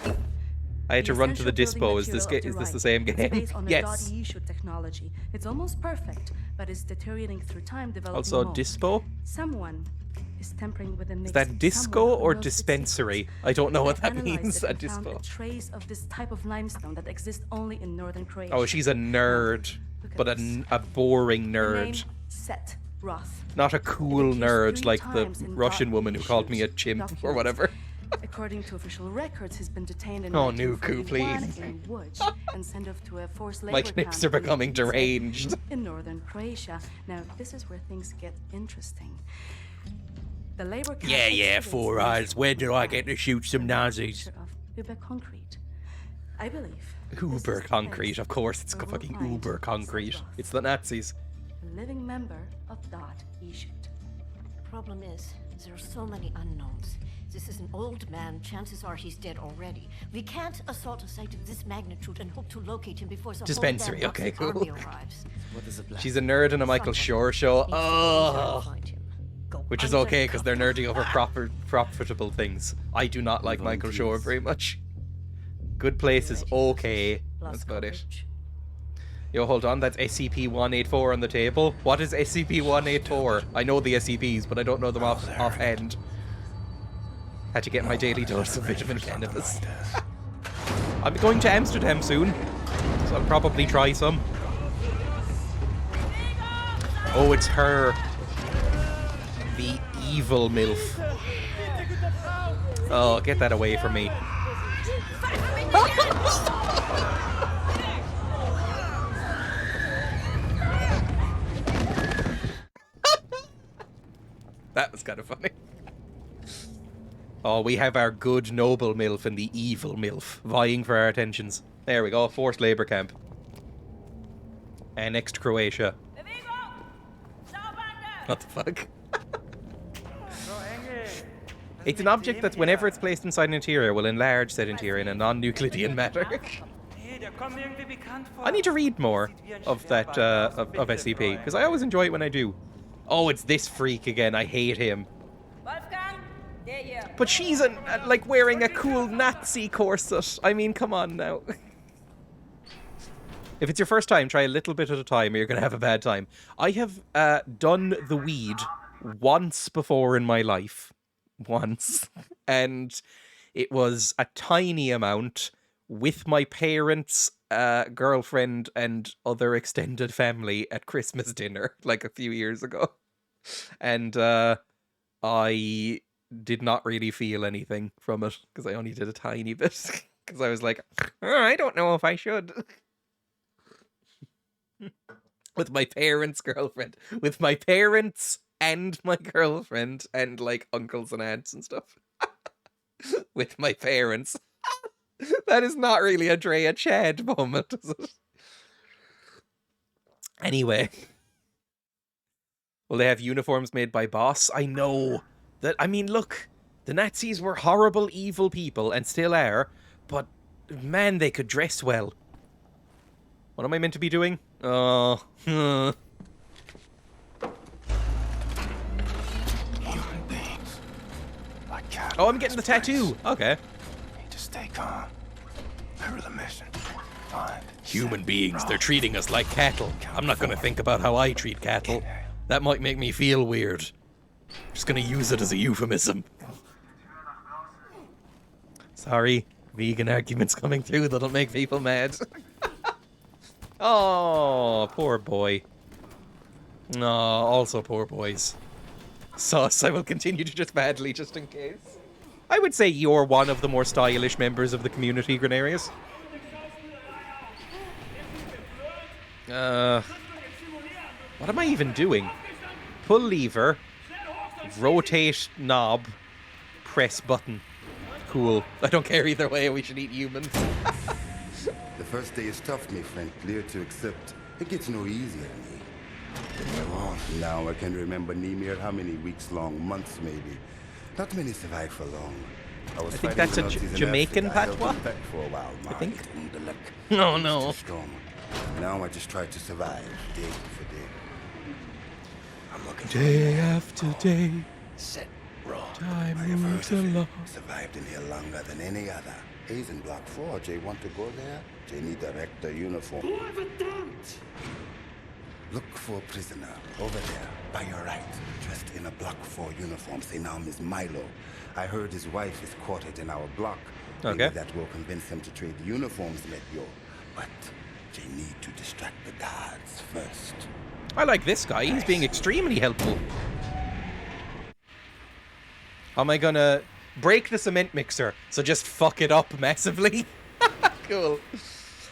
I had to run to the essential building dispo. Is this material of is this the the same ride. game? It's based on a Yes. .eu technology. It's almost perfect, but it's deteriorating through time, developing Also, mold. dispo. Someone is tampering with the mix. Is that disco Someone who or knows its dispensary? secrets. I don't know what They that analyzed means. it A and found dispo. a trace of this type of limestone that exists only in northern Croatia. Oh, she's a nerd, Look at but this. a boring The nerd. name Set Roth. Not a cool appears nerd 3 like the times in Russian woman who called me a .eu chimp or documents. whatever. According to official records, he's been detained in Oh, Nuku, 1941 please. in Łódź and sent off to a forced labor My camp knips are in becoming Gliwice deranged. in northern Croatia. Now, this is where things get interesting. The labor camp excavates 4 the eyes. When do I get to shoot some Nazis? picture of Uber concrete. I believe this is Uber the concrete, place of course. It's where we'll fucking find Uber Set concrete. Roth, It's the Nazis. a living member of .eu. Problem is, there are so many unknowns. This is an old man. Chances are he's dead already. We can't assault a site of this magnitude and hope to locate him before the Dispensary, whole damn okay, Nazi cool. army arrives. What is the plan? She's a nerd in a Michael Shore show. Needs to go there and Oh, find him. Go which is okay because they're undercover. nerdy over profitable things. I do not like Michael Shore very much. Good Place is okay. Lost That's about it. coverage. Yo, hold on. That's SCP-184 on the table. What is SCP-184? I know the SCPs, but I don't know them offhand. Had to get my daily dose of vitamin cannabis. I'm going to Amsterdam soon, so I'll probably try some. Oh, it's her. The evil MILF. Oh, get that away from me. That was kind of funny. Oh, we have our good noble MILF and the evil MILF vying for our attentions. There we go, forced labour camp. Annexed Croatia. What the fuck? It's an object that whenever it's placed inside an interior will enlarge said interior in a non-Euclidean manner. I need to read more of that, of SCP, because I always enjoy it when I do. Oh, it's this freak again, I hate him. But she's like wearing a cool Nazi corset. I mean, come on now. If it's your first time, try a little bit at a time or you're going to have a bad time. I have done the weed once before in my life. Once. And it was a tiny amount with my parents, girlfriend, and other extended family at Christmas dinner, like a few years ago. And I did not really feel anything from it because I only did a tiny bit. Because I was like, oh, I don't know if I should. With my parents' girlfriend. With my parents and my girlfriend and like uncles and aunts and stuff. With my parents. That is not really a Dreya Chad moment, is it? Anyway. Well, they have uniforms made by Boss. I know. That, I mean, look. The Nazis were horrible, evil people and still are. But, man, they could dress well. What am I meant to be doing? Oh. Human beings. Like cattle. Oh, I'm getting the tattoo. Okay. Need to stay calm. Remember the mission. Find. Human beings, they're treating us like cattle. I'm not gonna think about how I treat cattle. That might make me feel weird. I'm just gonna use it as a euphemism. Sorry, vegan arguments coming through that'll make people mad. Oh, poor boy. No, also poor boys. Sus, I will continue to just badly just in case. I would say you're one of the more stylish members of the community, Grenarius. What am I even doing? Pull lever, rotate knob, press button. Cool. I don't care either way, we should eat humans. The first day is tough, my friend. Clear to accept. It gets no easier, me. Now I can remember near how many weeks long, months maybe. Not many survive for long. I think that's a Jamaican patois. For a while, I think. The luck No, was no. too strong. Now I just try to survive day for day. I'm looking Day after day. Set Roth. I have heard of it. Survived in here longer than any other. He's in Block 4. Jay want to go there? Jay need direct the uniform. Look for a prisoner over there, by your right, dressed in a Block 4 uniform. Say now, Miss Milo. I heard his wife is quartered in our block. Okay. Maybe that will convince him to trade the uniforms, let yo. But they need to distract the guards first. I like this guy. He's being extremely helpful. How am I gonna break the cement mixer? So just fuck it up massively. Cool.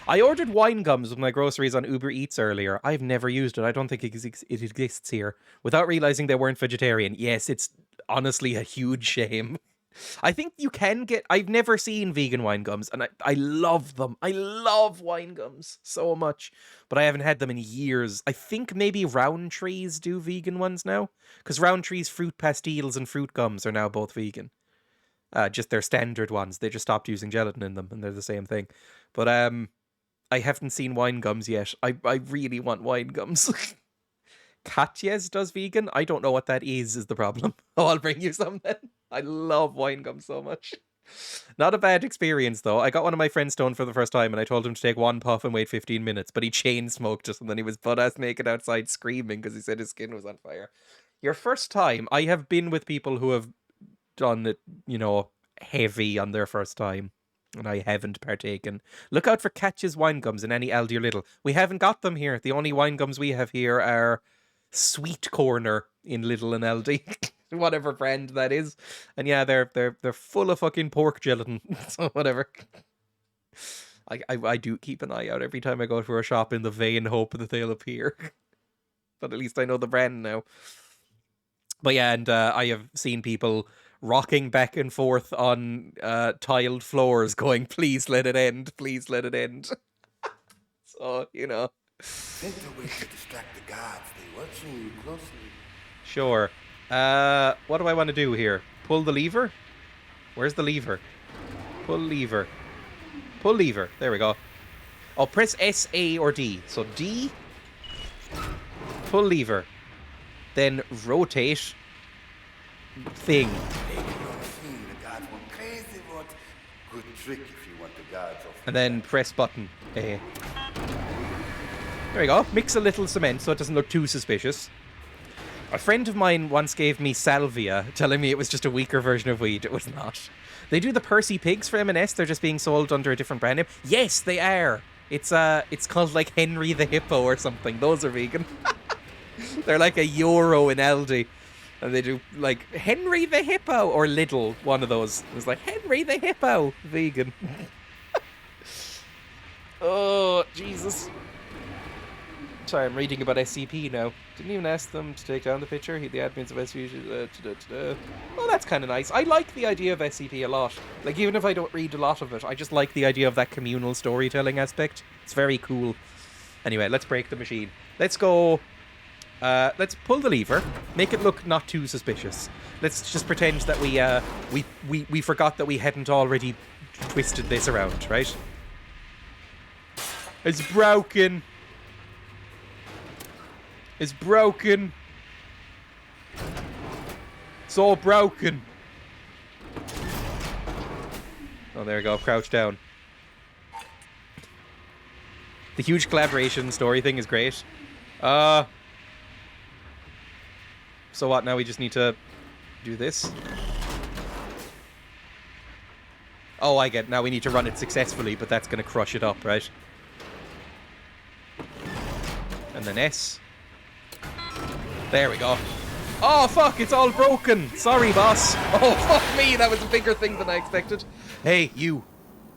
I ordered wine gums with my groceries on Uber Eats earlier. I've never used it. I don't think it exists here. Without realizing they weren't vegetarian. Yes, it's honestly a huge shame. I think you can get... I've never seen vegan wine gums, and I love them. I love wine gums so much, but I haven't had them in years. I think maybe Roundtree's do vegan ones now, because Roundtree's fruit pastilles and fruit gums are now both vegan. Just their standard ones. They just stopped using gelatin in them, and they're the same thing. But I haven't seen wine gums yet. I really want wine gums. Katya's does vegan. I don't know what that is the problem. Oh, I'll bring you some then. I love wine gums so much. Not a bad experience, though. I got one of my friends stoned for the first time, and I told him to take one puff and wait 15 minutes, but he chain smoked it, and then he was butt-ass naked outside screaming because he said his skin was on fire. Your first time, I have been with people who have done it, you know, heavy on their first time, and I haven't partaken. Look out for Katya's wine gums in any Aldi or Lidl. We haven't got them here. The only wine gums we have here are Sweet Corner in Lidl and Aldi. Whatever brand that is. And yeah, they're full of fucking pork gelatin. So whatever. I do keep an eye out every time I go to a shop in the vain hope that they'll appear. But at least I know the brand now. But yeah, and I have seen people rocking back and forth on tiled floors going, please let it end, please let it end. So, you know. Think the way to distract the guards. They're watching you closely. Sure. What do I want to do here? Pull the lever? Where's the lever? Pull lever. Pull lever. There we go. Oh, press S, A, or D. So D. Pull lever. Then rotate. Thing. Good trick if you want the guards off. And then press button A. There we go. Mix a little cement so it doesn't look too suspicious. A friend of mine once gave me salvia, telling me it was just a weaker version of weed. It was not. They do the Percy Pigs for M&S. They're just being sold under a different brand name. Yes, they are. It's called like Henry the Hippo or something. Those are vegan. They're like €1 in Aldi. And they do like Henry the Hippo or Lidl, one of those. It was like Henry the Hippo, vegan. Oh, Jesus. Sorry, I'm reading about SCP now. Didn't even ask them to take down the picture. The admins of SCP. Well, that's kind of nice. I like the idea of SCP a lot. Like, even if I don't read a lot of it, I just like the idea of that communal storytelling aspect. It's very cool. Anyway, let's break the machine. Let's go. Let's pull the lever. Make it look not too suspicious. Let's just pretend that we forgot that we hadn't already twisted this around, right? It's broken. It's broken. It's all broken. Oh, there we go. Crouch down. The huge collaboration story thing is great. So what? Now we just need to do this. Oh, I get it. Now we need to run it successfully, but that's going to crush it up, right? And then S. There we go. Oh, fuck, it's all broken. Sorry, boss. Oh, fuck me, that was a bigger thing than I expected. Hey, you.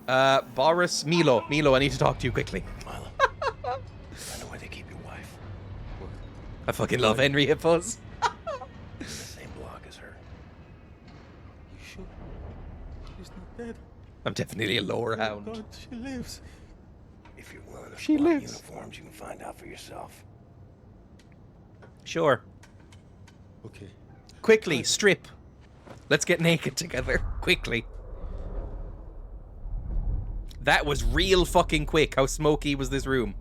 Boris, Milo, I need to talk to you quickly. Milo, I know where they keep your wife. I fucking love Henry Hippos. In the same block as her. You sure? She's not dead. I'm definitely a lower hound. God, she lives. If you're willing to She swap lives. uniforms, you can find out for yourself. Sure. Okay. Quickly, strip. Let's get naked together. Quickly. That was real fucking quick. How smoky was this room?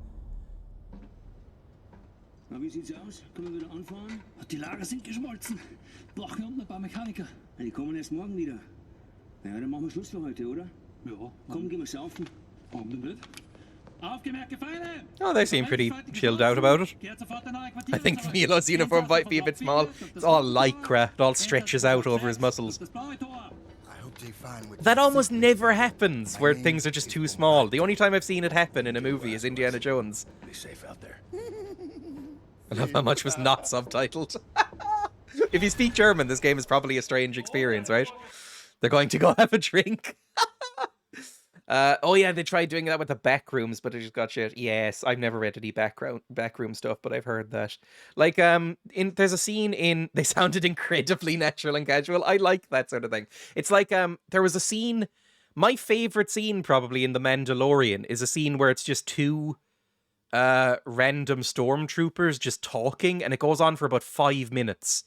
Na, wie sieht's aus? Können wir wieder anfahren? Die Lager sind geschmolzen. Brauchen unten ein paar Mechaniker. Die kommen erst morgen wieder. Ja, dann machen wir Schluss für heute, oder? Ja. Komm, gehen wir saufen. Abend mit. Aufgemerkte Feinde! Oh, they seem pretty chilled out about it. I think Milo's uniform might be a bit small. It's all lycra. It all stretches out over his muscles. That almost never happens where things are just too small. The only time I've seen it happen in a movie is Indiana Jones. Be safe out there. I love how much was not subtitled. If you speak German, this game is probably a strange experience, right? They're going to go have a drink. Oh yeah, they tried doing that with the back rooms, but it just got shit. Yes, I've never read any backroom stuff, but I've heard that. Like, there's a scene in. They sounded incredibly natural and casual. I like that sort of thing. It's like, there was a scene. My favorite scene, probably in The Mandalorian, is a scene where it's just two, random stormtroopers just talking, and it goes on for about 5 minutes.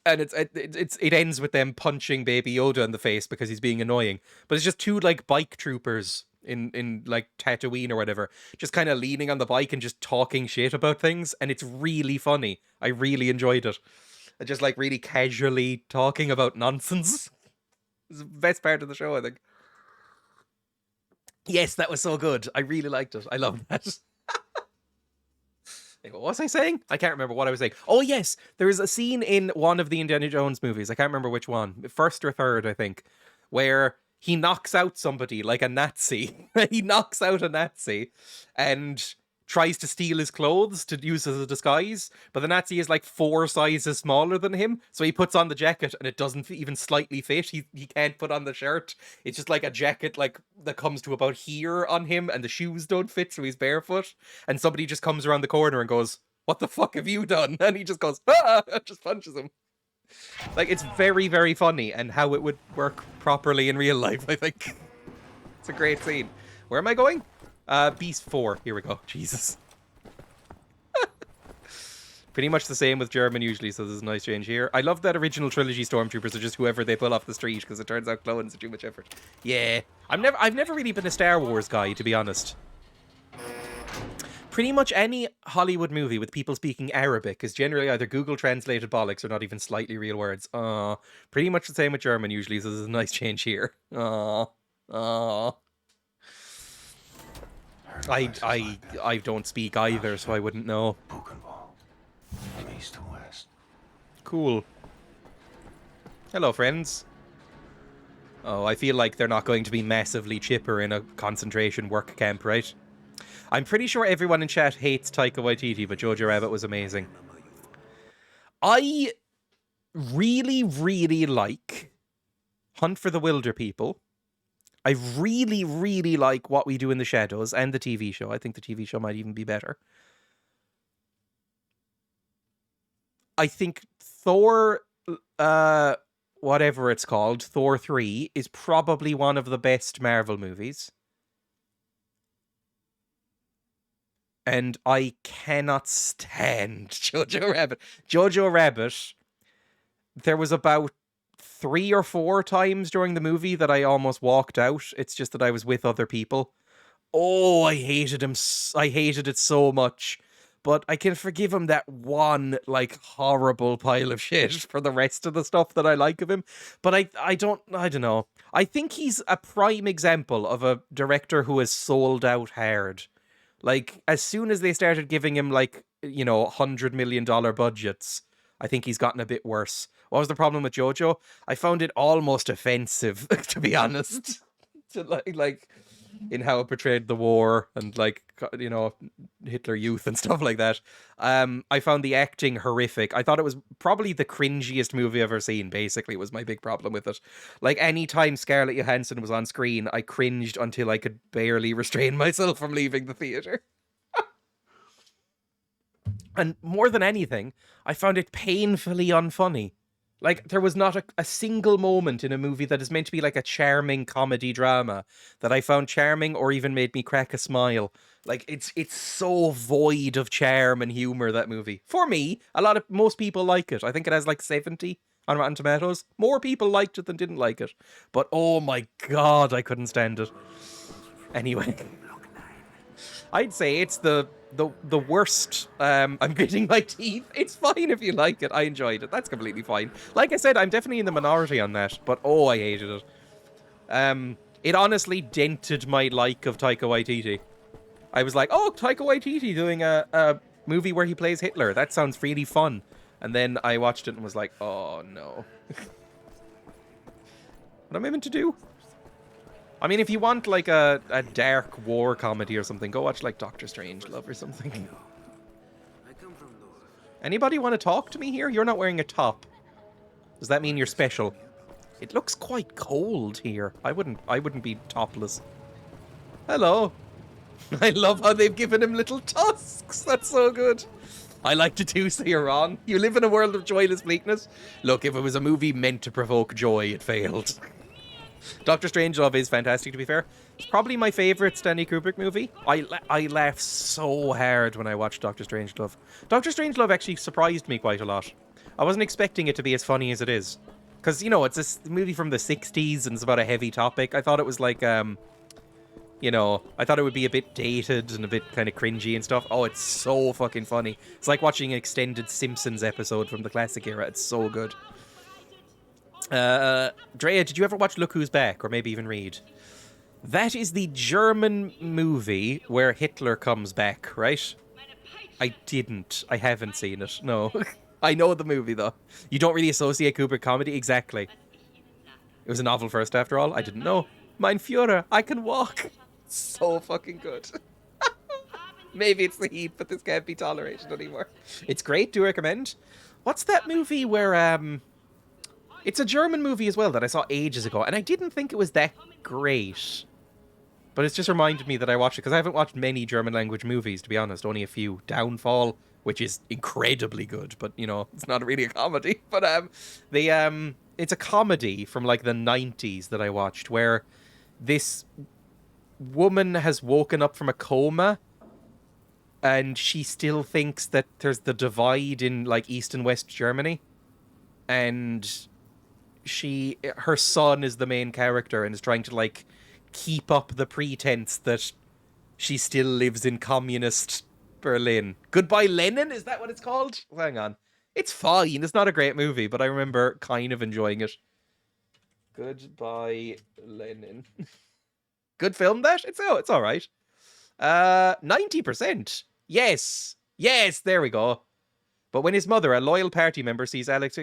And it ends with them punching Baby Yoda in the face because he's being annoying. But it's just two, like, bike troopers in like, Tatooine or whatever, just kind of leaning on the bike and just talking shit about things. And it's really funny. I really enjoyed it. Just, like, really casually talking about nonsense. It's the best part of the show, I think. Yes, that was so good. I really liked it. I love that. What was I saying? I can't remember what I was saying. Oh, yes. There is a scene in one of the Indiana Jones movies. I can't remember which one. First or third, I think. Where he knocks out somebody, like a Nazi. He knocks out a Nazi and tries to steal his clothes to use as a disguise. But the Nazi is like 4 sizes smaller than him. So he puts on the jacket and it doesn't even slightly fit. He can't put on the shirt. It's just like a jacket like that comes to about here on him, and the shoes don't fit, so he's barefoot. And somebody just comes around the corner and goes, "What the fuck have you done?" And he just goes, "Ah!" and just punches him. Like, it's very, very funny, and how it would work properly in real life, I think. It's a great scene. Where am I going? Beast 4. Here we go. Jesus. Pretty much the same with German usually, so there's a nice change here. I love that original trilogy stormtroopers are just whoever they pull off the street, because it turns out clones are too much effort. Yeah. I've never really been a Star Wars guy, to be honest. Pretty much any Hollywood movie with people speaking Arabic is generally either Google translated bollocks or not even slightly real words. Pretty much the same with German usually, so there's a nice change here. I don't speak either, so I wouldn't know. From east to west. Cool. Hello, friends. Oh, I feel like they're not going to be massively chipper in a concentration work camp, right? I'm pretty sure everyone in chat hates Taika Waititi, but Jojo Rabbit was amazing. I really, really like Hunt for the Wilder People. I really, really like What We Do in the Shadows and the TV show. I think the TV show might even be better. I think Thor, whatever it's called, Thor 3, is probably one of the best Marvel movies. And I cannot stand Jojo Rabbit. Jojo Rabbit, there was about 3 or 4 times during the movie that I almost walked out. It's just that I was with other people. Oh, I hated him. I hated it so much. But I can forgive him that one, like, horrible pile of shit for the rest of the stuff that I like of him. But I don't know. I think he's a prime example of a director who has sold out hard. Like, as soon as they started giving him, like, you know, $100 million budgets, I think he's gotten a bit worse. What was the problem with Jojo? I found it almost offensive, to be honest. To like, in how it portrayed the war and, like, you know, Hitler Youth and stuff like that. I found the acting horrific. I thought it was probably the cringiest movie I've ever seen, basically, was my big problem with it. Like, any time Scarlett Johansson was on screen, I cringed until I could barely restrain myself from leaving the theater. And more than anything, I found it painfully unfunny. Like, there was not a single moment in a movie that is meant to be like a charming comedy drama that I found charming or even made me crack a smile. Like, it's so void of charm and humor, that movie. For me, most people like it. I think it has like 70 on Rotten Tomatoes. More people liked it than didn't like it. But oh my god, I couldn't stand it. Anyway. I'd say it's the worst. I'm gritting my teeth. It's fine if you like it. I enjoyed it. That's completely fine. Like I said, I'm definitely in the minority on that, but oh, I hated it. It honestly dented my like of Taika Waititi. I was like, oh, Taika Waititi doing a movie where he plays Hitler. That sounds really fun. And then I watched it and was like, oh no. What am I meant to do? I mean, if you want like a dark war comedy or something, go watch like Doctor Strangelove or something. Anybody want to talk to me here? You're not wearing a top. Does that mean you're special? It looks quite cold here. I wouldn't be topless. Hello. I love how they've given him little tusks. That's so good. I like to do so you're wrong. You live in a world of joyless bleakness. Look, if it was a movie meant to provoke joy, it failed. Doctor Strangelove is fantastic, to be fair. It's probably my favourite Stanley Kubrick movie. I laughed so hard when I watched Doctor Strangelove. Doctor Strangelove actually surprised me quite a lot. I wasn't expecting it to be as funny as it is. Because, you know, it's a movie from the 60s and it's about a heavy topic. I thought it was like, you know, I thought it would be a bit dated and a bit kind of cringy and stuff. Oh, it's so fucking funny. It's like watching an extended Simpsons episode from the classic era. It's so good. Dreya, did you ever watch Look Who's Back, or maybe even read? That is the German movie where Hitler comes back, right? I didn't. I haven't seen it, no. I know the movie, though. You don't really associate Kubrick comedy? Exactly. It was a novel first, after all. I didn't know. Mein Führer, I can walk. So fucking good. Maybe it's the heat, but this can't be tolerated anymore. It's great, do recommend. What's that movie where, it's a German movie as well that I saw ages ago, and I didn't think it was that great. But it's just reminded me that I watched it, because I haven't watched many German language movies, to be honest. Only a few. Downfall, which is incredibly good, but, you know, it's not really a comedy. But, it's a comedy from, like, the 90s that I watched, where this woman has woken up from a coma, and she still thinks that there's the divide in, like, East and West Germany. And her son is the main character and is trying to, like, keep up the pretense that she still lives in communist Berlin. Goodbye Lenin? Is that what it's called? Hang on. It's fine. It's not a great movie, but I remember kind of enjoying it. Goodbye Lenin. Good film, that? It's all right. 90%. Yes. Yes, there we go. But when his mother, a loyal party member, sees Alex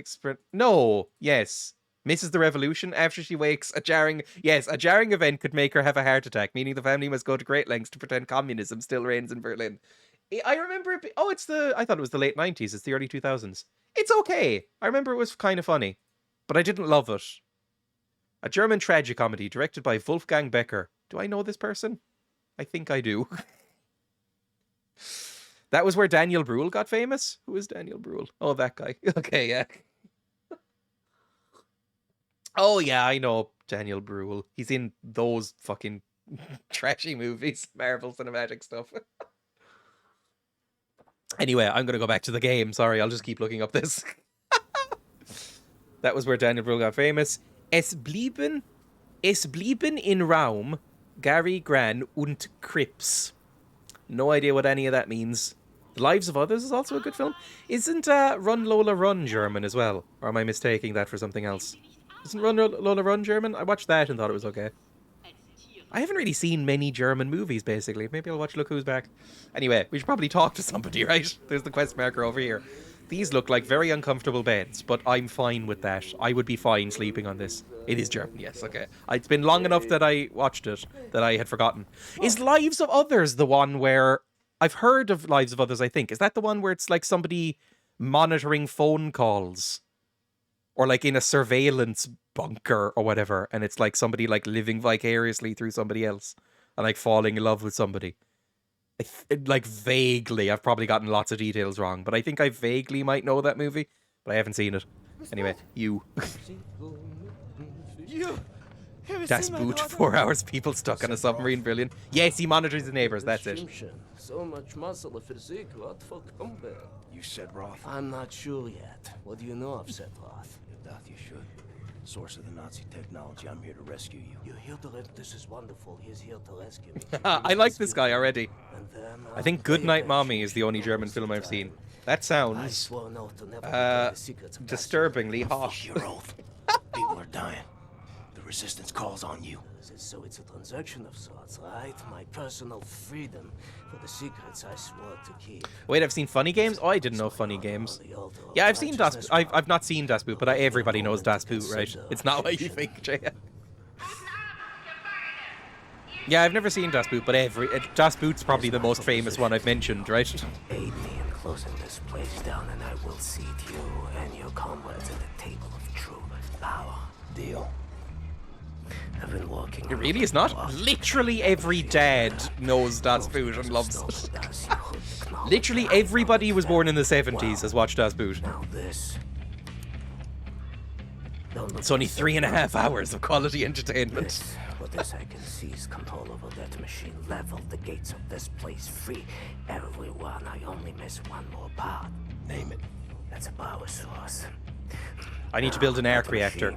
misses the revolution after she wakes, a jarring event could make her have a heart attack, meaning the family must go to great lengths to pretend communism still reigns in Berlin. I remember it. I thought it was the late 90s. It's the early 2000s. It's okay. I remember it was kind of funny, but I didn't love it. A German tragicomedy directed by Wolfgang Becker. Do I know this person? I think I do. That was where Daniel Bruhl got famous? Who is Daniel Bruhl? Oh, that guy. Okay, yeah. Oh, yeah, I know Daniel Bruhl. He's in those fucking trashy movies. Marvel Cinematic stuff. Anyway, I'm going to go back to the game. Sorry, I'll just keep looking up this. That was where Daniel Bruhl got famous. Es blieben in Raum Gary Gran und Krips. No idea what any of that means. The Lives of Others is also a good film. Isn't Run Lola Run German as well? Or am I mistaking that for something else? Isn't Run Lola Run German? I watched that and thought it was okay. I haven't really seen many German movies, basically. Maybe I'll watch Look Who's Back. Anyway, we should probably talk to somebody, right? There's the quest marker over here. These look like very uncomfortable beds, but I'm fine with that. I would be fine sleeping on this. It is German, yes, okay. It's been long enough that I watched it that I had forgotten. Is Lives of Others the one where... I've heard of Lives of Others, I think. Is that the one where it's like somebody monitoring phone calls? Or like in a surveillance bunker or whatever, and it's like somebody like living vicariously through somebody else and like falling in love with somebody. Like vaguely, I've probably gotten lots of details wrong, but I think I vaguely might know that movie, but I haven't seen it. Anyway, you. Das Boot, 4 hours, people stuck on a submarine, brilliant. Yes, he monitors his neighbors, that's it. So much muscle if it's what for combat. You said Roth? I'm not sure yet. What do you know of said Roth? You thought you should. Source of the Nazi technology. I'm here to rescue you. You're here to this is wonderful. He's here to rescue me. I like this guy already. And then, I think Goodnight Mommy is the only German film I've seen. That I sounds swore an oath to never reveal the secrets of disturbingly hot. Fuck your oath. People are dying. The resistance calls on you. So it's a transaction of sorts, right? My personal freedom for the secrets I swore to keep. Wait, I've seen Funny Games? Oh, I didn't know Funny Games. Yeah, I've seen Das. I've not seen Das Boot, but everybody knows Das Boot, right? It's not what you think, Dreya. Yeah, I've never seen Das Boot, but Das Boot's probably the most famous one I've mentioned, right? Aid me in closing this place down, and I will seat you and your comrades at the table of true power. Deal. I've been walking. It really is not. Literally every dad knows Das Boot and loves it. Literally everybody who was born in the 70s has watched Das Boot. Now this. It's only 3.5 hours of quality entertainment. With this I can seize control over that machine, level the gates of this place, free everyone. I only miss one more part. Name it. That's a power source. I need to build an arc reactor.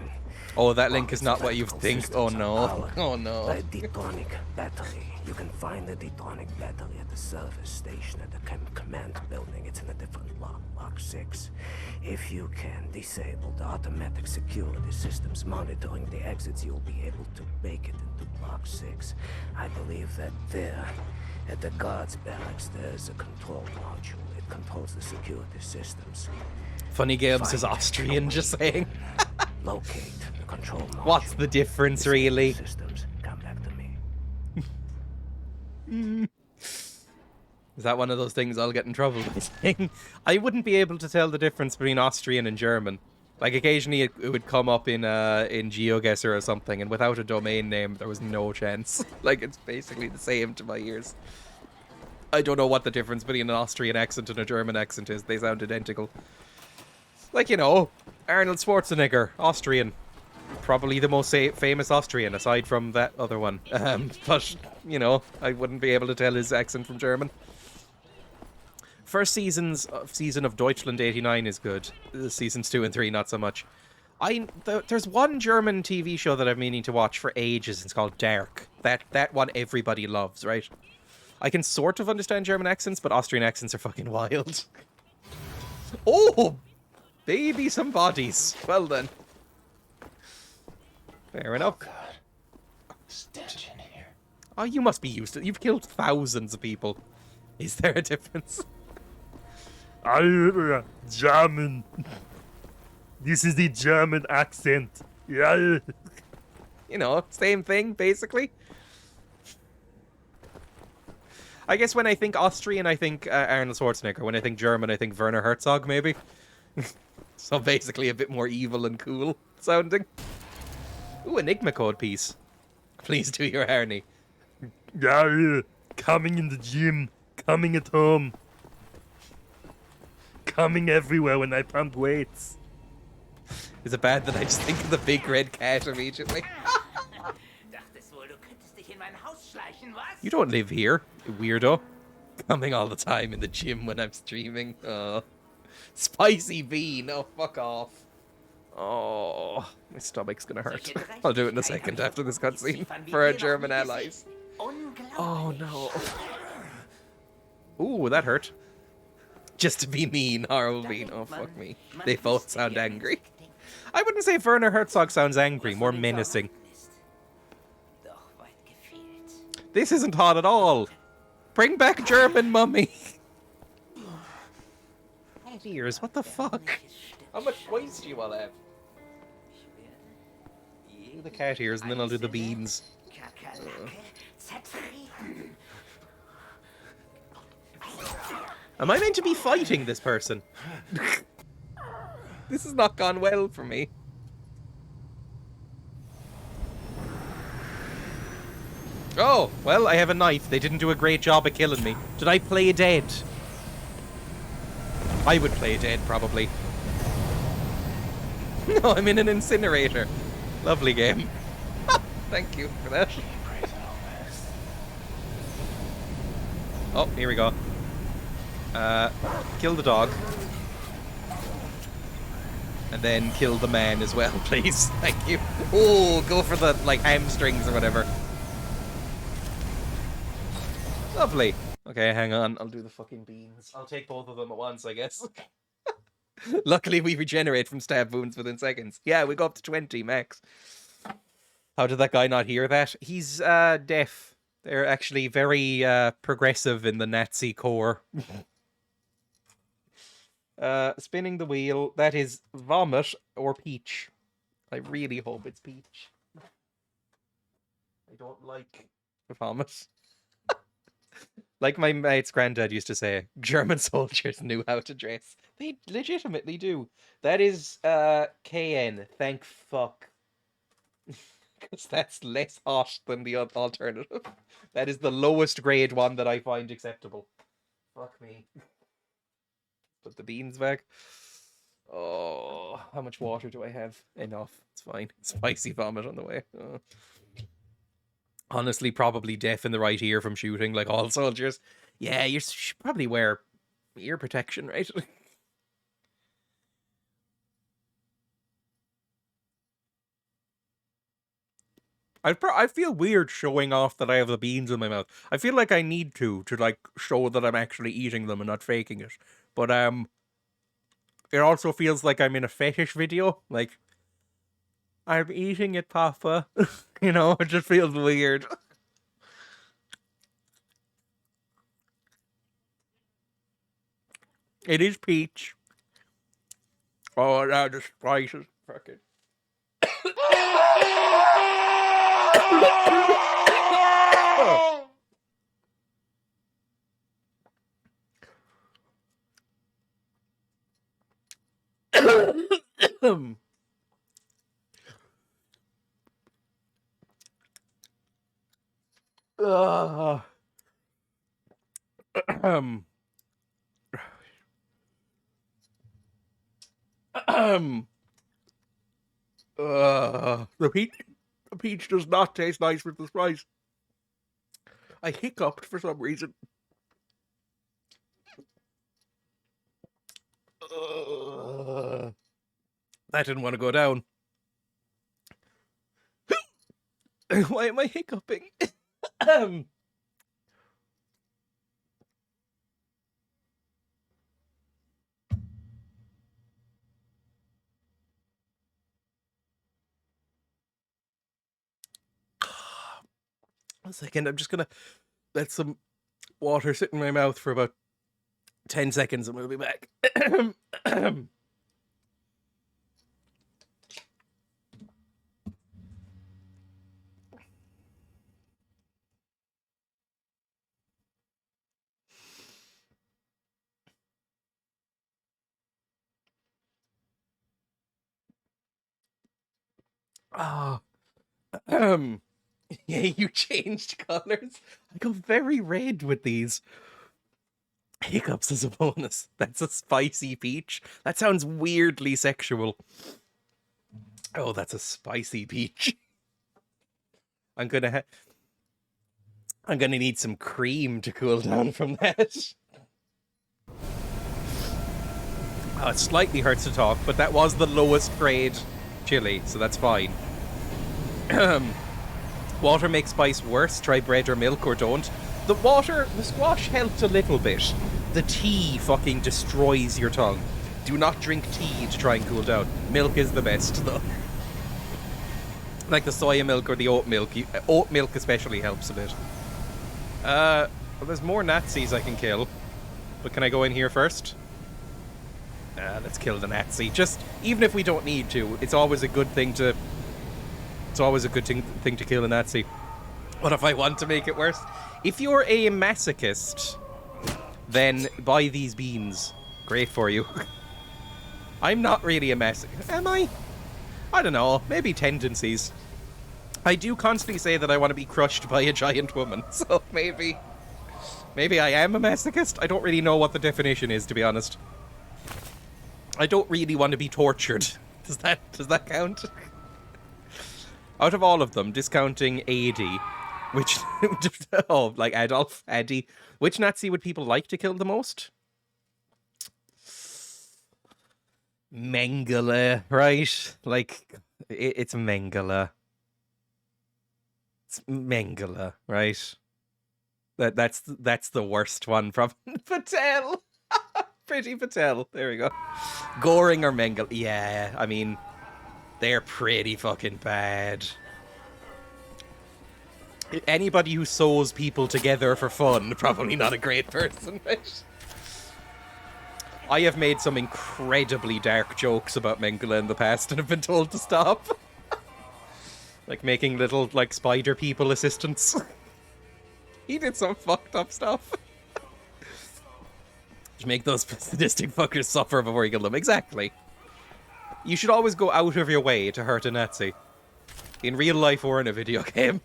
Oh, that link is not what you think. Oh no. Oh no. A detonic battery. You can find the detonic battery at the service station at the command building. It's in a different block, Block 6. If you can disable the automatic security systems monitoring the exits, you'll be able to make it into Block 6. I believe that there, at the guards barracks, there's a control module. It controls the security systems. Funny Games is Austrian, just saying. Locate the control module. What's the difference, really? Systems, come back to me. Is that one of those things I'll get in trouble by saying? I wouldn't be able to tell the difference between Austrian and German. Like, occasionally it would come up in GeoGuessr or something, and without a domain name, there was no chance. Like, it's basically the same to my ears. I don't know what the difference between an Austrian accent and a German accent is. They sound identical. Like, you know, Arnold Schwarzenegger, Austrian. Probably the most famous Austrian, aside from that other one. But, you know, I wouldn't be able to tell his accent from German. First season of Deutschland 89 is good. Seasons 2 and 3, not so much. There's one German TV show that I've meaning to watch for ages. It's called Dark. That one everybody loves, right? I can sort of understand German accents, but Austrian accents are fucking wild. Oh! Baby, some bodies. Well then. Fair enough. Oh, God. Stench in here. Oh, you must be used to it. You've killed thousands of people. Is there a difference? German. This is the German accent. Yeah. You know, same thing, basically. I guess when I think Austrian, I think Arnold Schwarzenegger. When I think German, I think Werner Herzog, maybe. So basically a bit more evil and cool sounding. Ooh, Enigma code piece. Please do your Arnie. Yeah, coming in the gym, coming at home, coming everywhere when I pump weights. Is it bad that I just think of the big red cat immediately? You don't live here, you weirdo. Coming all the time in the gym when I'm streaming. Spicy bean. Oh, fuck off. Oh, my stomach's gonna hurt. I'll do it in a second after this cutscene for our German allies. Oh no. Ooh, that hurt. Just to be mean, horrible bean. Oh, fuck me. They both sound angry. I wouldn't say Werner Herzog sounds angry, more menacing. This isn't hot at all. Bring back German mummy. Cat ears, what the fuck? How much voice do you all have? Do the cat ears and then I'll do the beans. Am I meant to be fighting this person? This has not gone well for me. Oh, well, I have a knife. They didn't do a great job at killing me. Did I play dead? I would play dead, probably. No, I'm in an incinerator. Lovely game. Thank you for that. Oh, here we go. Kill the dog. And then kill the man as well, please. Thank you. Oh, go for the, like, hamstrings or whatever. Lovely. Okay, hang on. I'll do the fucking beans. I'll take both of them at once, I guess. Luckily, we regenerate from stab wounds within seconds. Yeah, we go up to 20 max. How did that guy not hear that? He's deaf. They're actually very progressive in the Nazi core. Spinning the wheel. That is vomit or peach. I really hope it's peach. I don't like vomit. Like my mate's granddad used to say, German soldiers knew how to dress. They legitimately do. That is KN. Thank fuck. Because that's less hot than the alternative. That is the lowest grade one that I find acceptable. Fuck me. Put the beans back. Oh, how much water do I have? Enough. It's fine. Spicy vomit on the way. Oh. Honestly, probably deaf in the right ear from shooting, like all soldiers. Yeah, you should probably wear ear protection, right? I feel weird showing off that I have the beans in my mouth. I feel like I need to like show that I'm actually eating them and not faking it. But it also feels like I'm in a fetish video. Like, I'm eating it, Papa. You know, it just feels weird. It is peach. Oh, now the spices. Fucking. The peach does not taste nice with the spice. I hiccuped for some reason. That didn't want to go down. Why am I hiccuping? A second, I'm just gonna let some water sit in my mouth for about 10 seconds and we'll be back. Ah, yeah, you changed colors. I go very red with these. Hiccups as a bonus. That's a spicy peach. That sounds weirdly sexual. Oh, that's a spicy peach. I'm gonna need some cream to cool down from that. Oh, it slightly hurts to talk, but that was the lowest grade chili, so that's fine. Water makes spice worse. Try bread or milk or don't. The squash helped a little bit. The tea fucking destroys your tongue. Do not drink tea to try and cool down. Milk is the best, though. Like the soya milk or the oat milk. Oat milk especially helps a bit. Well, there's more Nazis I can kill. But can I go in here first? Let's kill the Nazi. Just, even if we don't need to, it's always a good thing to... It's always a good thing to kill a Nazi. What if I want to make it worse? If you're a masochist, then buy these beans. Great for you. I'm not really a masochist. Am I? I don't know. Maybe tendencies. I do constantly say that I want to be crushed by a giant woman. So maybe I am a masochist. I don't really know what the definition is, to be honest. I don't really want to be tortured. Does that count? Out of all of them, discounting AD, which... oh, like Adolf, Addy. Which Nazi would people like to kill the most? Mengele, right? Like, it's Mengele. It's Mengele, right? That's the worst one from Patel. Pretty Patel. There we go. Goring or Mengele. Yeah, I mean, they're pretty fucking bad. Anybody who sews people together for fun, probably not a great person, right? I have made some incredibly dark jokes about Mengele in the past and have been told to stop. Like making little, like, spider people assistants. He did some fucked up stuff. Just make those sadistic fuckers suffer before you kill them. Exactly. You should always go out of your way to hurt a Nazi. In real life or in a video game.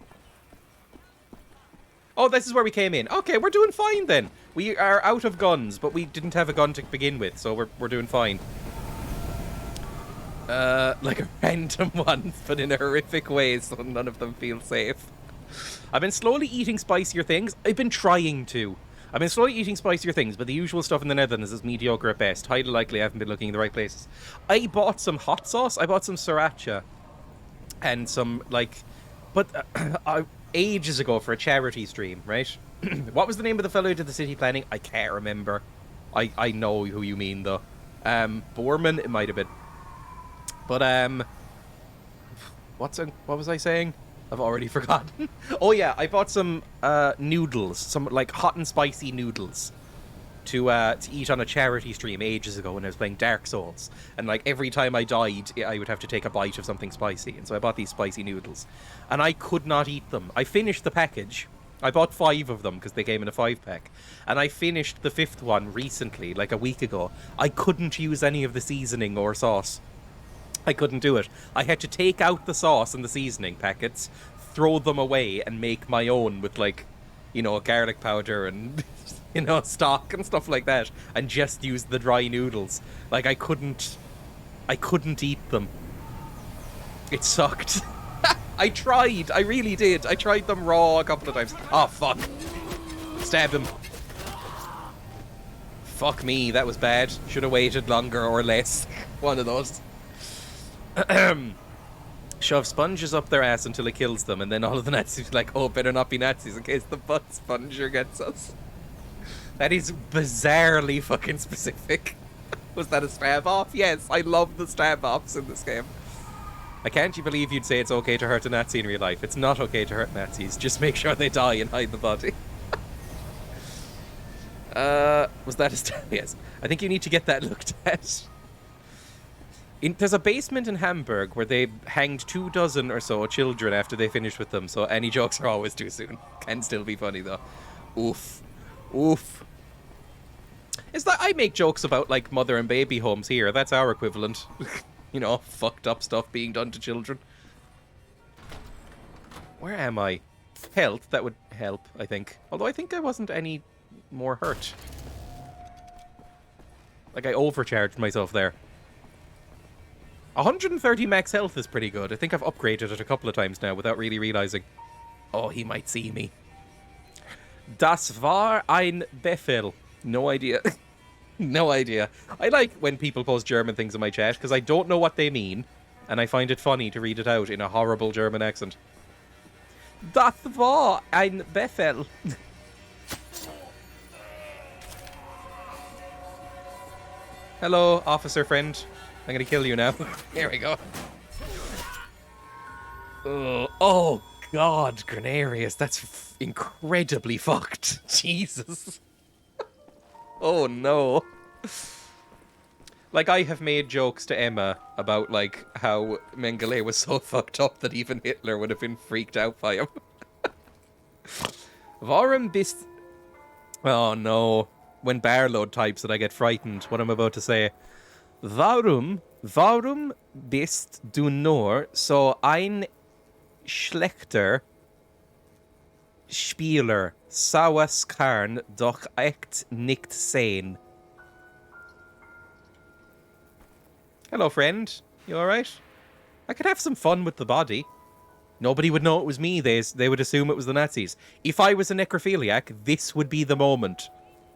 Oh, this is where we came in. Okay, we're doing fine then. We are out of guns, but we didn't have a gun to begin with, so we're doing fine. Like a random one, but in a horrific way, so none of them feel safe. I've been slowly eating spicier things. I've been trying to. I've been slowly eating spicier things, but the usual stuff in the Netherlands is mediocre at best. Highly likely I haven't been looking in the right places. I bought some hot sauce. I bought some sriracha. And some, like... But ages ago for a charity stream, right? What was the name of the fellow who did the city planning? I can't remember. I know who you mean, though. Borman, it might have been. But, what was I saying? I've already forgotten. Oh yeah, I bought some noodles, some like hot and spicy noodles to eat on a charity stream ages ago when I was playing Dark Souls. And like every time I died, I would have to take a bite of something spicy. And so I bought these spicy noodles. And I could not eat them. I finished the package. I bought 5 of them because they came in a 5-pack. And I finished the 5th one recently, like a week ago. I couldn't use any of the seasoning or sauce. I couldn't do it. I had to take out the sauce and the seasoning packets, throw them away, and make my own with, like, you know, garlic powder and, you know, stock and stuff like that, and just use the dry noodles. Like, I couldn't eat them. It sucked. I tried. I really did. I tried them raw a couple of times. Oh, fuck. Stab him. Fuck me. That was bad. Should have waited longer or less. One of those. Shove sponges up their ass until it kills them, and then all of the Nazis are like, oh, better not be Nazis in case the butt sponger gets us. That is bizarrely fucking specific. Was that a stab off? Yes, I love the stab offs in this game. I can't you believe you'd say it's okay to hurt a Nazi in real life. It's not okay to hurt Nazis. Just make sure they die and hide the body. Was that a stab? Yes. I think you need to get that looked at. There's a basement in Hamburg where they hanged 24 or so children after they finished with them, so any jokes are always too soon. Can still be funny, though. Oof. Oof. It's that I make jokes about, like, mother and baby homes here. That's our equivalent. You know, fucked up stuff being done to children. Where am I? Health, that would help, I think. Although I think I wasn't any more hurt. Like, I overcharged myself there. 130 max health is pretty good. I think I've upgraded it a couple of times now without really realizing. Oh, he might see me. Das war ein Befehl. No idea. No idea. I like when people post German things in my chat because I don't know what they mean, and I find it funny to read it out in a horrible German accent. Das war ein Befehl. Hello, officer friend. I'm gonna kill you now. Here we go. Oh God, Grenarius, that's incredibly fucked. Jesus. Oh no. Like, I have made jokes to Emma about, like, how Mengele was so fucked up that even Hitler would have been freaked out by him. Warum bist... Oh no. When Barload types it, I get frightened. What I'm about to say. Warum bist du nur so ein schlechter Spieler? Sauers kann doch echt nicht sehen. Hello, friend. You alright? I could have some fun with the body. Nobody would know it was me. They would assume it was the Nazis. If I was a necrophiliac, this would be the moment.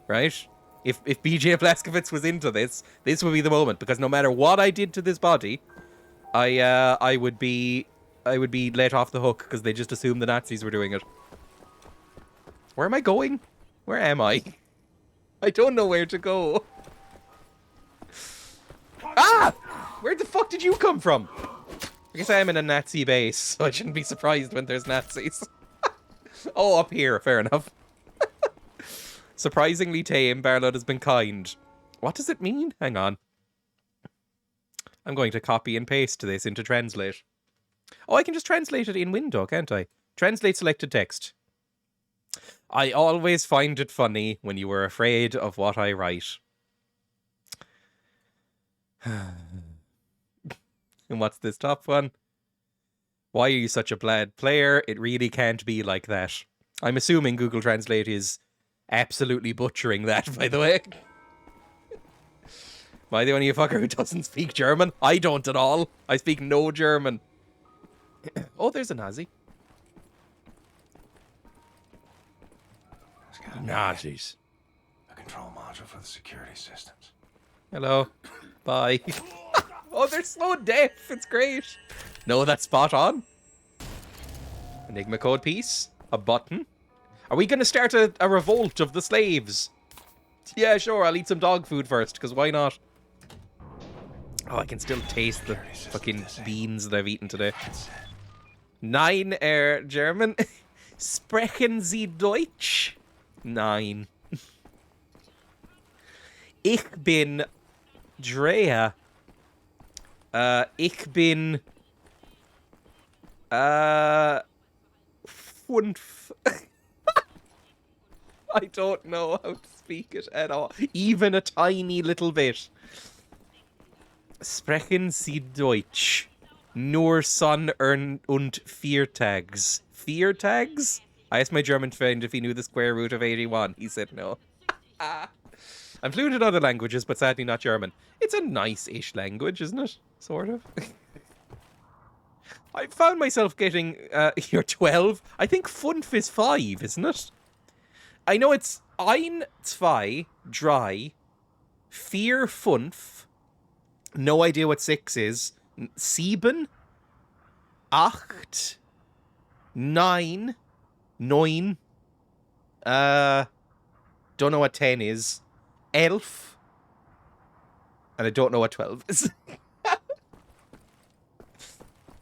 Right? If BJ Blazkowicz was into this would be the moment, because no matter what I did to this body, I would be let off the hook because they just assumed the Nazis were doing it. Where am I going? Where am I? I don't know where to go. Ah! Where the fuck did you come from? I guess I am in a Nazi base, so I shouldn't be surprised when there's Nazis. Oh, up here. Fair enough. Surprisingly tame, Barlow has been kind. What does it mean? Hang on. I'm going to copy and paste this into translate. Oh, I can just translate it in window, can't I? Translate selected text. I always find it funny when you were afraid of what I write. And what's this top one? Why are you such a bad player? It really can't be like that. I'm assuming Google Translate is absolutely butchering that, by the way. Am I the only fucker who doesn't speak German? I don't at all. I speak no German. Oh, there's a Nazi. Nazis. A control module for the security systems. Hello. Bye. Oh, they're so deaf. It's great. No, that's spot on. Enigma code piece. A button. Are we going to start a revolt of the slaves? Yeah, sure. I'll eat some dog food first, because why not? Oh, I can still taste the fucking beans that I've eaten today. 9 German. Sprechen Sie Deutsch? 9. Ich bin Dreya. Ich bin 5. I don't know how to speak it at all. Even a tiny little bit. Sprechen Sie Deutsch? Nur Son und Viertags. Viertags? I asked my German friend if he knew the square root of 81. He said no. I'm fluent in other languages, but sadly not German. It's a nice-ish language, isn't it? Sort of. I found myself getting... you're 12? I think 5 is 5, isn't it? I know it's 1, 2, 3, 4, 5. No idea what 6 is. 7, 8, 9, 9. Don't know what 10 is. 11. And I don't know what 12 is.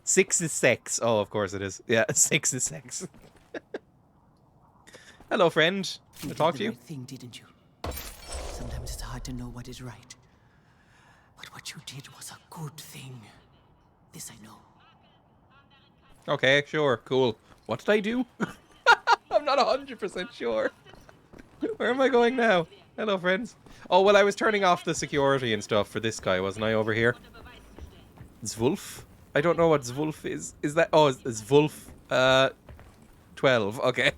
6 is sex. Oh, of course it is. Yeah, 6 is sex. Hello, friend. Can I talk to you? Right thing, didn't you? Sometimes it's hard to know what is right. But what you did was a good thing. This I know. Okay, sure, cool. What did I do? I'm not 100% sure. Where am I going now? Hello, friends. Oh, well, I was turning off the security and stuff for this guy, wasn't I, over here? Zwolf? I don't know what Zwolf is. Is that... Oh, it's Zwolf 12. Okay.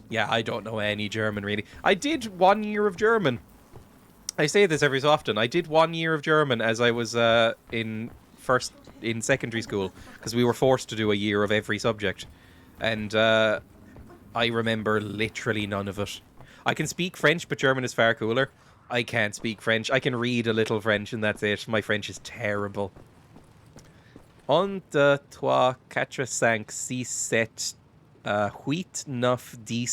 Yeah, I don't know any German, really. I did 1 year of German. I say this every so often. I did 1 year of German as I was in secondary school, because we were forced to do a year of every subject. And I remember literally none of it. I can speak French, but German is far cooler. I can't speak French. I can read a little French, and that's it. My French is terrible. 1, 2, 3, 4, 5, 6, 7, 8, 9, 10,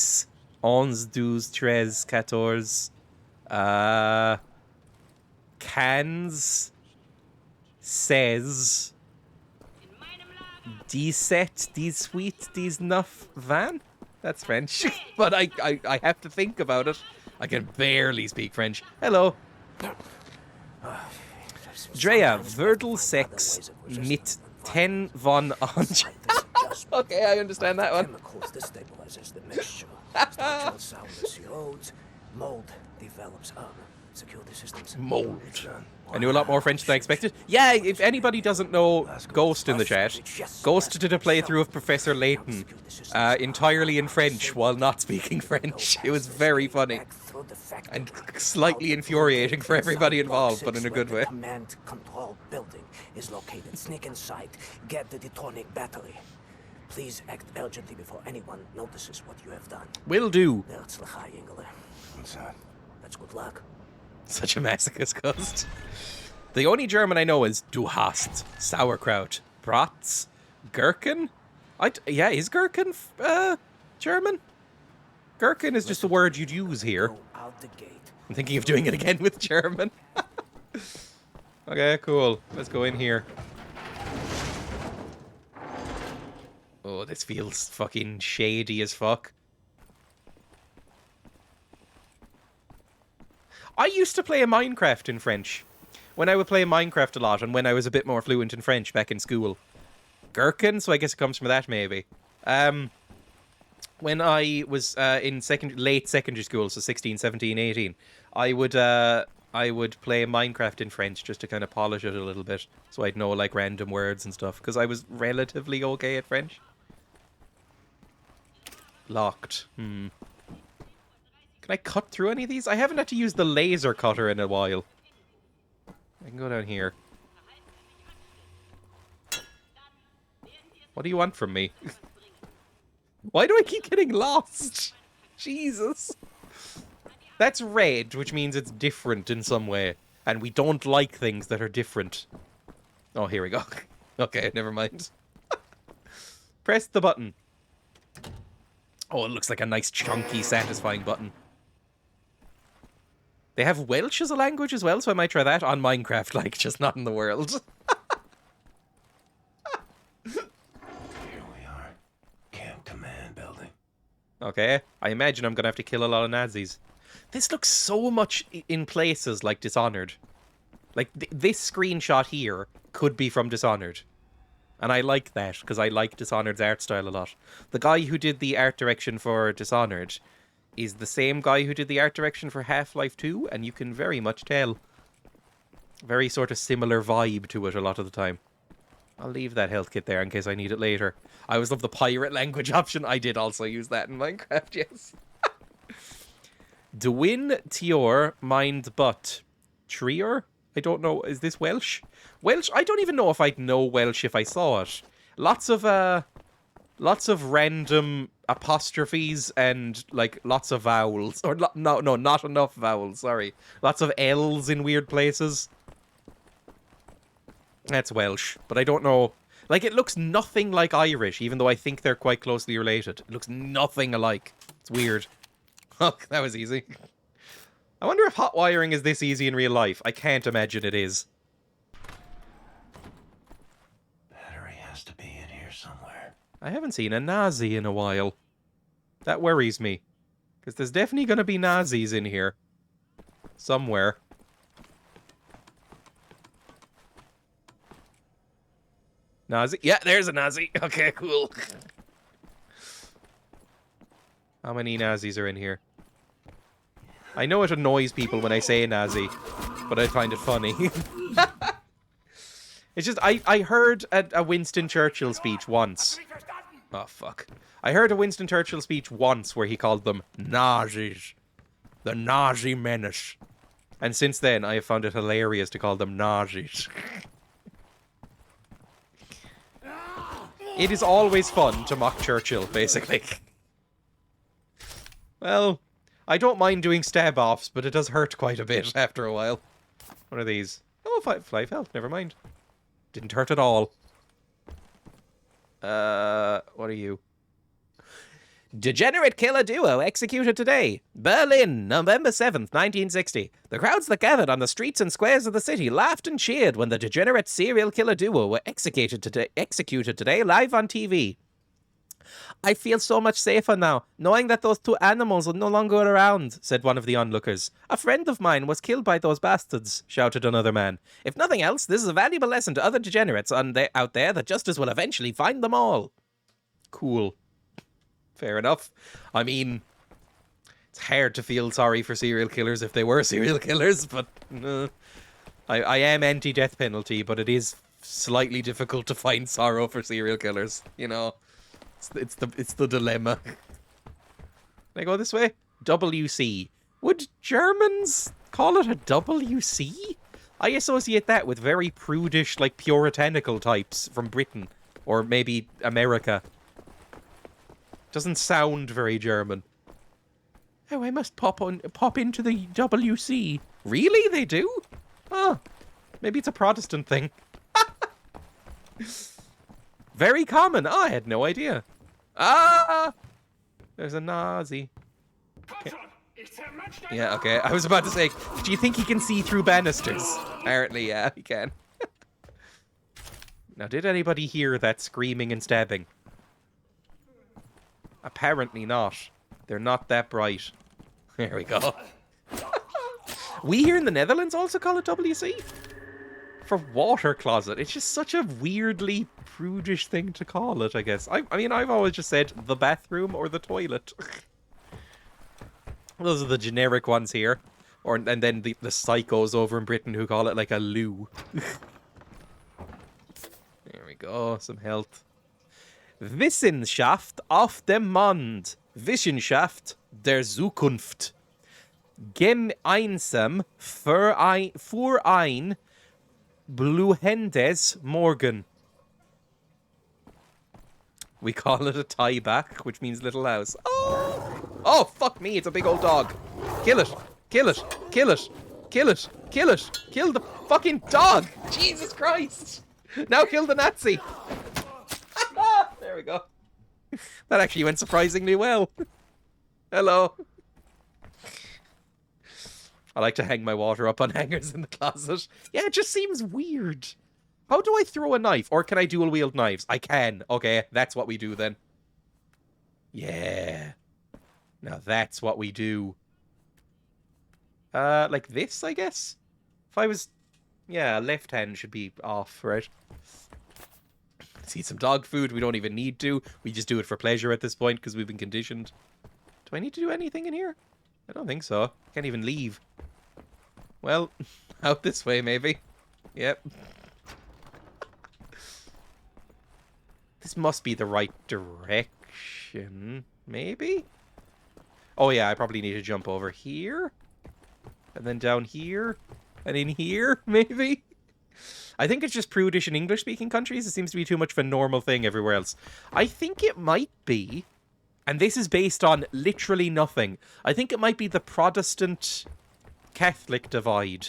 11, 12, 13, 14, cans, 16, 17, 18, 19, 20. That's French. But I have to think about it. I can barely speak French. Hello. Dreya, Wordle 6 mit 10 von Anj. Okay, I understand that one. Chemicals destabilizes the mixture. Structural soundness erodes. Mold develops. Security systems. Mold. I knew a lot more French than I expected. Yeah, if anybody doesn't know Ghost in the chat, Ghost did a playthrough of Professor Layton entirely in French while not speaking French. It was very funny. And slightly infuriating for everybody involved, but in a good way. Command control building is located. Sneak inside. Get the detonic battery. Please act urgently before anyone notices what you have done. Will do. What's that? That's good luck. Such a masochist ghost. The only German I know is Du hast, sauerkraut, Bratz, Gherkin. Yeah, is Gherkin German? Gherkin is just the word you'd use here. Out the gate. I'm thinking of doing it again with German. Okay, cool. Let's go in here. Oh, this feels fucking shady as fuck. I used to play a Minecraft in French. When I would play Minecraft a lot and when I was a bit more fluent in French back in school. Gherkin, so I guess it comes from that maybe. When I was in late secondary school, so 16, 17, 18, I would play Minecraft in French just to kind of polish it a little bit, so I'd know like random words and stuff, because I was relatively okay at French. Locked. Can I cut through any of these? I haven't had to use the laser cutter in a while. I can go down here. What do you want from me? Why do I keep getting lost? Jesus. That's red, which means it's different in some way. And we don't like things that are different. Oh, here we go. Okay, never mind. Press the button. Oh, it looks like a nice, chunky, satisfying button. They have Welsh as a language as well, so I might try that on Minecraft, like, just not in the world. Okay, I imagine I'm going to have to kill a lot of Nazis. This looks so much in places like Dishonored. Like, this screenshot here could be from Dishonored. And I like that, because I like Dishonored's art style a lot. The guy who did the art direction for Dishonored is the same guy who did the art direction for Half-Life 2, and you can very much tell. Very sort of similar vibe to it a lot of the time. I'll leave that health kit there in case I need it later. I always love the pirate language option. I did also use that in Minecraft, yes. Dwyn Tior Mind But. Trior? I don't know. Is this Welsh? Welsh? I don't even know if I'd know Welsh if I saw it. Lots of random apostrophes and, like, lots of vowels. Or, no, not enough vowels, sorry. Lots of L's in weird places. That's Welsh, but I don't know. Like, it looks nothing like Irish, even though I think they're quite closely related. It looks nothing alike. It's weird. Oh, that was easy. I wonder if hot wiring is this easy in real life. I can't imagine it is. Battery has to be in here somewhere. I haven't seen a Nazi in a while. That worries me. Because there's definitely going to be Nazis in here. Somewhere. Nazi? Yeah, there's a Nazi. Okay, cool. How many Nazis are in here? I know it annoys people when I say Nazi, but I find it funny. It's just, I heard a Winston Churchill speech once. Oh, fuck. I heard a Winston Churchill speech once where he called them Nazis. The Nazi menace. And since then, I have found it hilarious to call them Nazis. It is always fun to mock Churchill, basically. Well, I don't mind doing stab-offs, but it does hurt quite a bit after a while. What are these? Oh, 5 health, never mind. Didn't hurt at all. What are you? Degenerate killer duo executed today. Berlin, November 7th, 1960. The crowds that gathered on the streets and squares of the city laughed and cheered when the degenerate serial killer duo were executed today live on TV. I feel so much safer now, knowing that those two animals are no longer around, said one of the onlookers. A friend of mine was killed by those bastards, shouted another man. If nothing else, this is a valuable lesson to other degenerates out there that justice will eventually find them all. Cool. Fair enough. I mean, it's hard to feel sorry for serial killers if they were serial killers, but I am anti-death penalty, but it is slightly difficult to find sorrow for serial killers, you know. It's the dilemma. Can I go this way? WC. Would Germans call it a WC? I associate that with very prudish, like, puritanical types from Britain. Or maybe America. Doesn't sound very German. Oh, I must pop into the WC. Really? They do? Oh, maybe it's a Protestant thing. Very common. Oh, I had no idea. Ah! There's a Nazi. Okay. Yeah, okay. I was about to say, do you think he can see through banisters? Apparently, yeah, he can. Now, did anybody hear that screaming and stabbing? Apparently not. They're not that bright. There we go. We here in the Netherlands also call it WC. For water closet. It's just such a weirdly prudish thing to call it, I guess. I mean, I've always just said the bathroom or the toilet. Those are the generic ones here. And then the psychos over in Britain who call it like a loo. There we go, some health. Wissenschaft auf dem Mond. Wissenschaft der Zukunft. Gemeinsam für ein bluhendes Morgen. We call it a tie back, which means little house. Oh! Oh, fuck me, it's a big old dog. Kill it. Kill it. Kill it. Kill it. Kill it. Kill the fucking dog. Jesus Christ. Now kill the Nazi. There we go. That actually went surprisingly well. Hello. I like to hang my water up on hangers in the closet. Yeah, it just seems weird. How do I throw a knife? Or can I dual wield knives? I can. Okay, that's what we do then. Yeah. Now that's what we do. Like this, I guess? If I was... Yeah, left hand should be off, right? Let's eat some dog food. We don't even need to. We just do it for pleasure at this point because we've been conditioned. Do I need to do anything in here? I don't think so. Can't even leave. Well, out this way, maybe. Yep. This must be the right direction. Maybe? Oh yeah, I probably need to jump over here. And then down here. And in here, maybe? I think it's just prudish in English-speaking countries. It seems to be too much of a normal thing everywhere else. I think it might be, and this is based on literally nothing, I think it might be the Protestant-Catholic divide.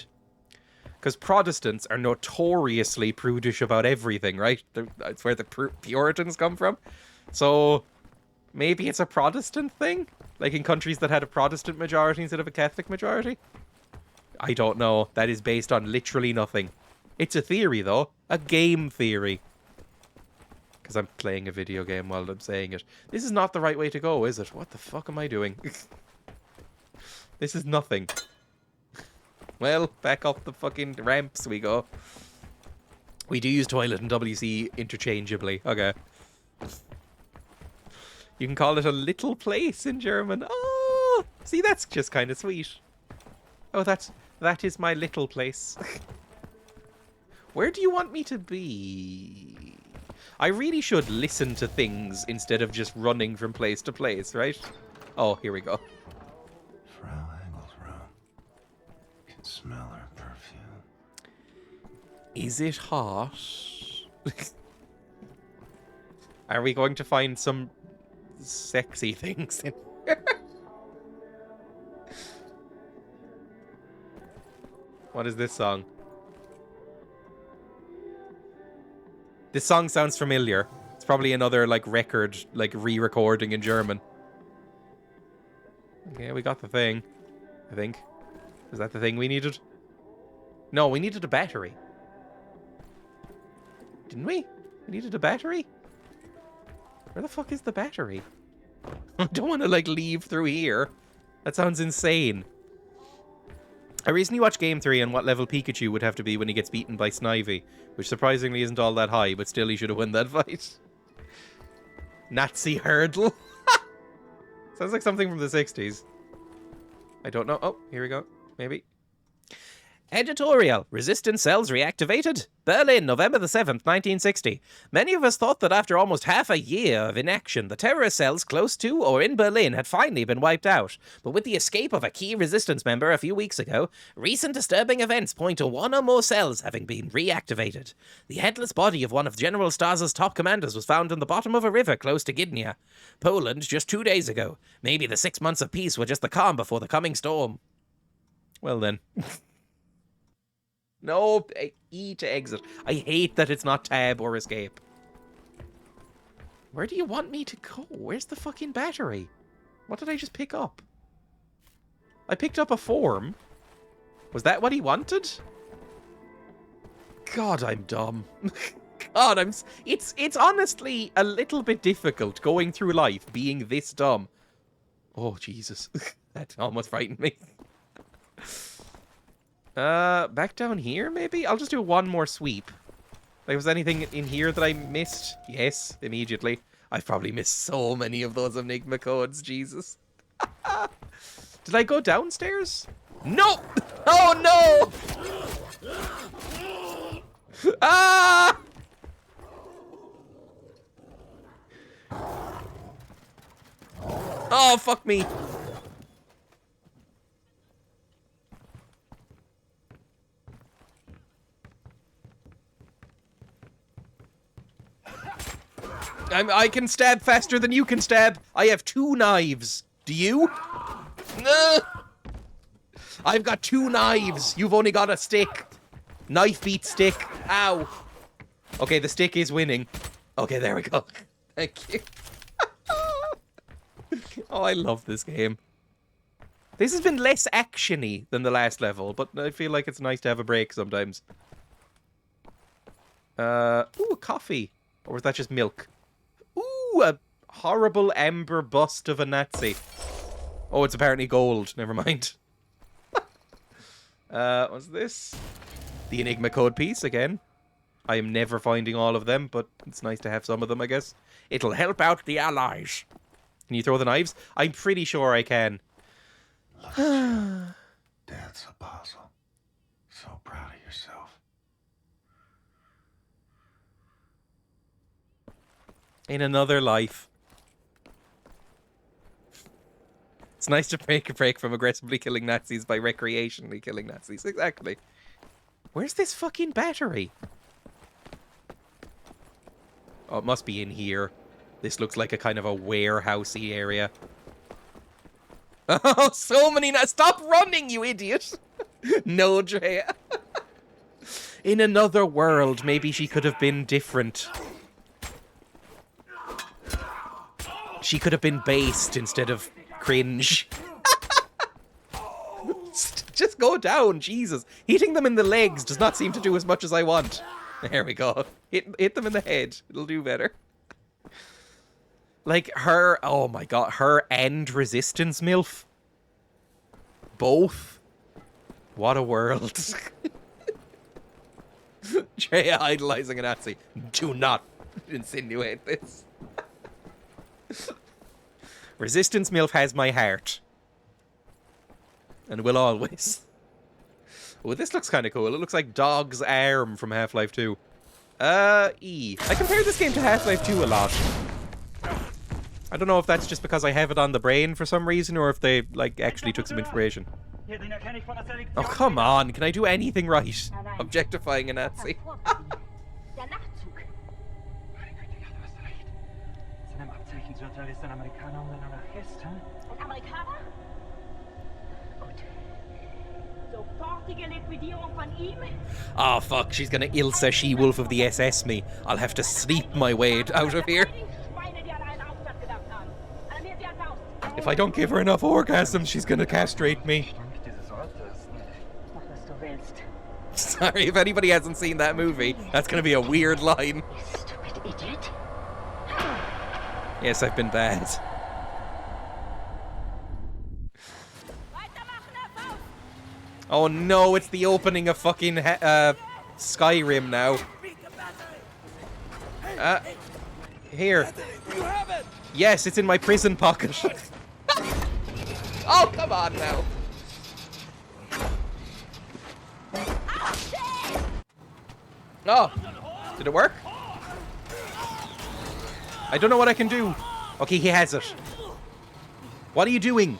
Because Protestants are notoriously prudish about everything, right? That's where the Puritans come from. So maybe it's a Protestant thing? Like in countries that had a Protestant majority instead of a Catholic majority? I don't know. That is based on literally nothing. It's a theory, though. A game theory. Because I'm playing a video game while I'm saying it. This is not the right way to go, is it? What the fuck am I doing? This is nothing. Well, back up the fucking ramps we go. We do use toilet and WC interchangeably. Okay. You can call it a little place in German. Oh! See, that's just kind of sweet. Oh, that is my little place. Where do you want me to be? I really should listen to things instead of just running from place to place, right? Oh, here we go. Frau Engel's room. Can smell her perfume. Is it hot? Are we going to find some sexy things in here? What is this song? This song sounds familiar. It's probably another, like, record, like, re-recording in German. Okay, we got the thing. I think. Is that the thing we needed? No, we needed a battery. Didn't we? We needed a battery? Where the fuck is the battery? I don't want to, like, leave through here. That sounds insane. I recently watched Game 3 on what level Pikachu would have to be when he gets beaten by Snivy, which surprisingly isn't all that high, but still he should have won that fight. Nazi hurdle? Sounds like something from the 60s. I don't know. Oh, here we go. Maybe. Editorial. Resistance cells reactivated. Berlin, November the 7th, 1960. Many of us thought that after almost half a year of inaction, the terrorist cells close to or in Berlin had finally been wiped out. But with the escape of a key resistance member a few weeks ago, recent disturbing events point to one or more cells having been reactivated. The headless body of one of General Stas' top commanders was found in the bottom of a river close to Gdynia, Poland, just 2 days ago. Maybe the 6 months of peace were just the calm before the coming storm. Well then. No, E to exit. I hate that it's not tab or escape. Where do you want me to go? Where's the fucking battery? What did I just pick up? I picked up a form. Was that what he wanted? God, I'm dumb. God, It's honestly a little bit difficult going through life being this dumb. Oh, Jesus. That almost frightened me. Back down here, maybe? I'll just do one more sweep. Like, was anything in here that I missed? Yes, immediately. I've probably missed so many of those Enigma codes, Jesus. Did I go downstairs? No! Oh, no! Ah! Oh, fuck me. I can stab faster than you can stab. I have 2 knives. Do you? I've got 2 knives. You've only got a stick. Knife beats stick. Ow. Okay, the stick is winning. Okay, there we go. Thank you. Oh, I love this game. This has been less action-y than the last level, but I feel like it's nice to have a break sometimes. Ooh, coffee. Or was that just milk? Ooh, a horrible amber bust of a Nazi. Oh, it's apparently gold. Never mind. What's this? The Enigma code piece again. I am never finding all of them, but it's nice to have some of them, I guess. It'll help out the allies. Can you throw the knives? I'm pretty sure I can. That's a puzzle. So proud of yourself. In another life. It's nice to take a break from aggressively killing Nazis by recreationally killing Nazis. Exactly. Where's this fucking battery? Oh, it must be in here. This looks like a kind of a warehousey area. Oh, so many... Stop running, you idiot! No, Dreya. In another world, maybe she could have been different. She could have been based instead of cringe. Just go down, Jesus. Hitting them in the legs does not seem to do as much as I want. There we go. Hit them in the head. It'll do better. Like her, oh my god, her and Resistance MILF. Both. What a world. Dreya idolizing a Nazi. Do not insinuate this. Resistance MILF has my heart. And will always. Oh, this looks kind of cool. It looks like Dog's arm from Half-Life 2. E. I compare this game to Half-Life 2 a lot. I don't know if that's just because I have it on the brain for some reason, or if they, like, actually took some inspiration. Oh, come on. Can I do anything right? Objectifying a Nazi. Oh, fuck. She's gonna Ilsa She-Wolf of the SS me. I'll have to sleep my way out of here. If I don't give her enough orgasms, she's gonna castrate me. Sorry, if anybody hasn't seen that movie, that's gonna be a weird line. Stupid idiot. Yes, I've been bad. Oh no, it's the opening of fucking Skyrim now. Here. Yes, it's in my prison pocket. Oh, come on now. Oh, did it work? I don't know what I can do. Okay, he has it. What are you doing?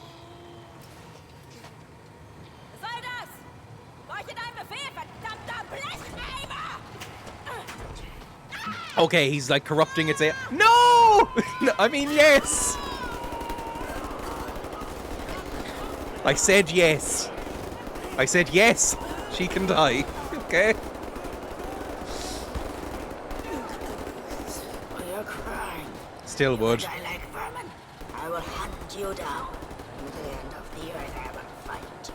Okay, he's like corrupting its... No! No! I mean, yes! I said yes. I said yes. She can die. Okay. You're crying. Still would. I like vermin. I will hunt you down. To the end of the earth I will fight.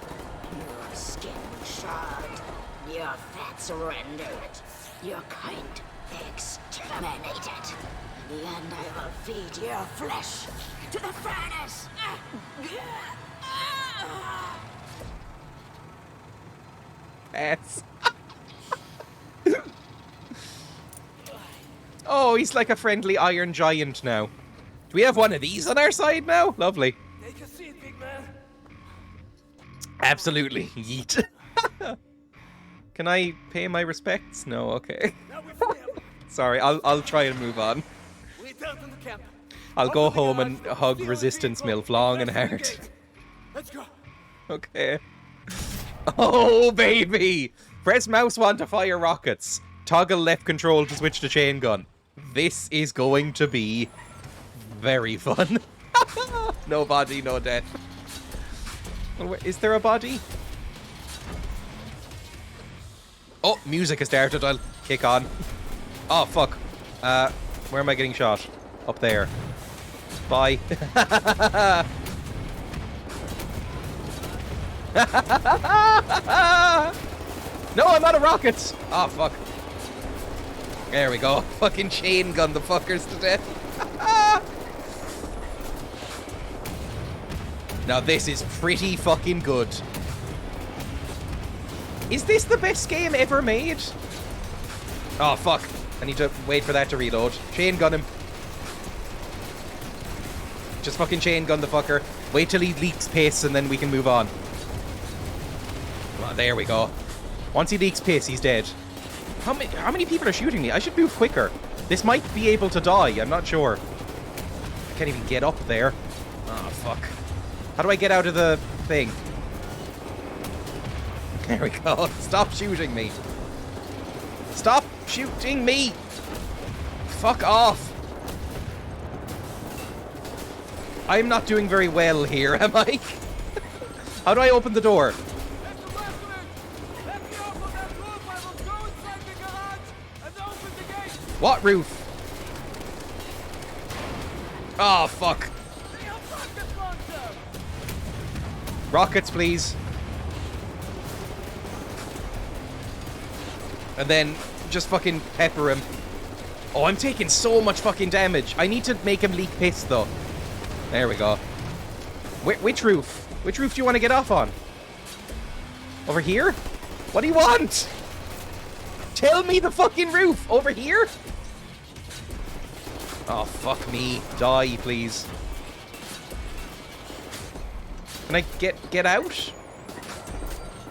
Your skin shard. Your fats rendered. Your kind exterminated. In the end I will feed your flesh to the furnace. Pets. Oh, he's like a friendly iron giant now. Do we have one of these on our side now? Lovely. Take a seat, big man. Absolutely. Yeet. Can I pay my respects? No, okay. Sorry, I'll try and move on. I'll go home and hug Resistance Milf long and hard. Let's go. Okay. Oh, baby! Press mouse 1 to fire rockets. Toggle left control to switch to chain gun. This is going to be very fun. No body, no death. Is there a body? Oh, music has started. I'll kick on. Oh, fuck. Where am I getting shot? Up there. Bye. No, I'm out of rockets. Oh, fuck. There we go. Fucking chain gun the fuckers to death. Now this is pretty fucking good. Is this the best game ever made? Oh, fuck. I need to wait for that to reload. Chain gun him. Just fucking chain gun the fucker. Wait till he leaks piss and then we can move on. Well, there we go. Once he leaks piss, he's dead. How many people are shooting me? I should move quicker. This might be able to die. I'm not sure. I can't even get up there. Oh, fuck. How do I get out of the thing? There we go. Stop shooting me. Stop shooting me. Fuck off. I'm not doing very well here, am I? How do I open the door? What roof? Oh, fuck. Rockets, please. And then just fucking pepper him. Oh, I'm taking so much fucking damage. I need to make him leak piss, though. There we go. Which roof? Which roof do you want to get off on? Over here? What do you want? Tell me the fucking roof. Over here? Oh, fuck me. Die, please. Can I get out?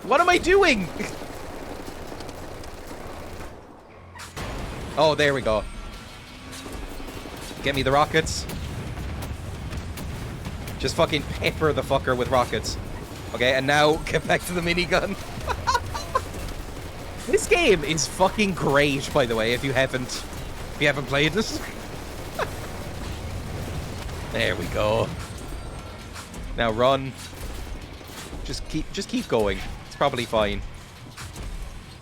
What am I doing? Oh, there we go. Get me the rockets. Just fucking pepper the fucker with rockets. Okay, and now get back to the minigun. This game is fucking great, by the way, if you haven't played it. There we go. Now run. Just keep going. It's probably fine.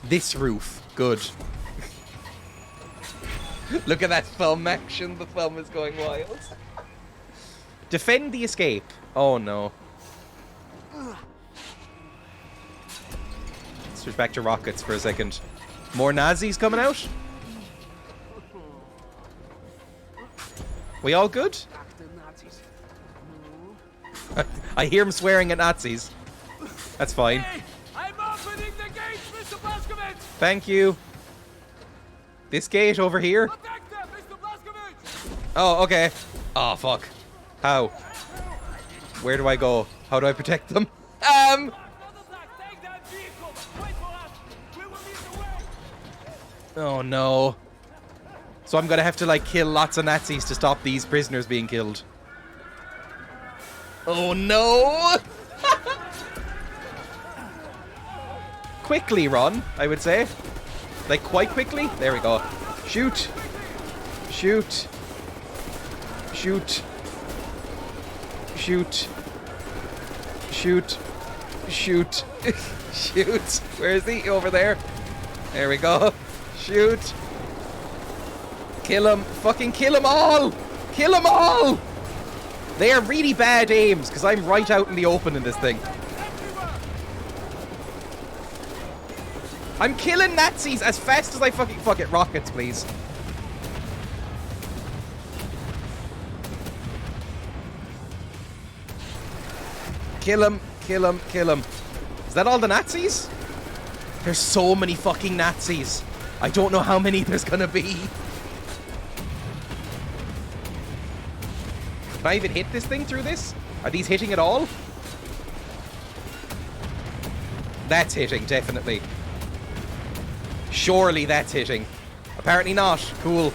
This roof. Good. Look at that thumb action. The thumb is going wild. Defend the escape. Oh no. Switch back to rockets for a second. More Nazis coming out? We all good? I hear him swearing at Nazis. That's fine. Hey, I'm opening the gates, Mr. Blaskovich! Thank you. This gate over here? Protect them, Mr. Blaskovich! Oh, okay. Oh, fuck. How? Where do I go? How do I protect them? Oh no. So I'm gonna have to like kill lots of Nazis to stop these prisoners being killed. Oh no! Quickly run, I would say. Like quite quickly. There we go. Shoot. Shoot. Shoot. Shoot. Shoot. Shoot. Shoot. Where is he? Over there. There we go. Shoot. Kill him. Fucking kill them all. Kill them all. They are really bad aims because I'm right out in the open in this thing. I'm killing Nazis as fast as I fucking... Fuck it. Rockets, please. Kill him. Kill him. Kill him. Is that all the Nazis? There's so many fucking Nazis. I don't know how many there's gonna be. Can I even hit this thing through this? Are these hitting at all? That's hitting, definitely. Surely that's hitting. Apparently not. Cool.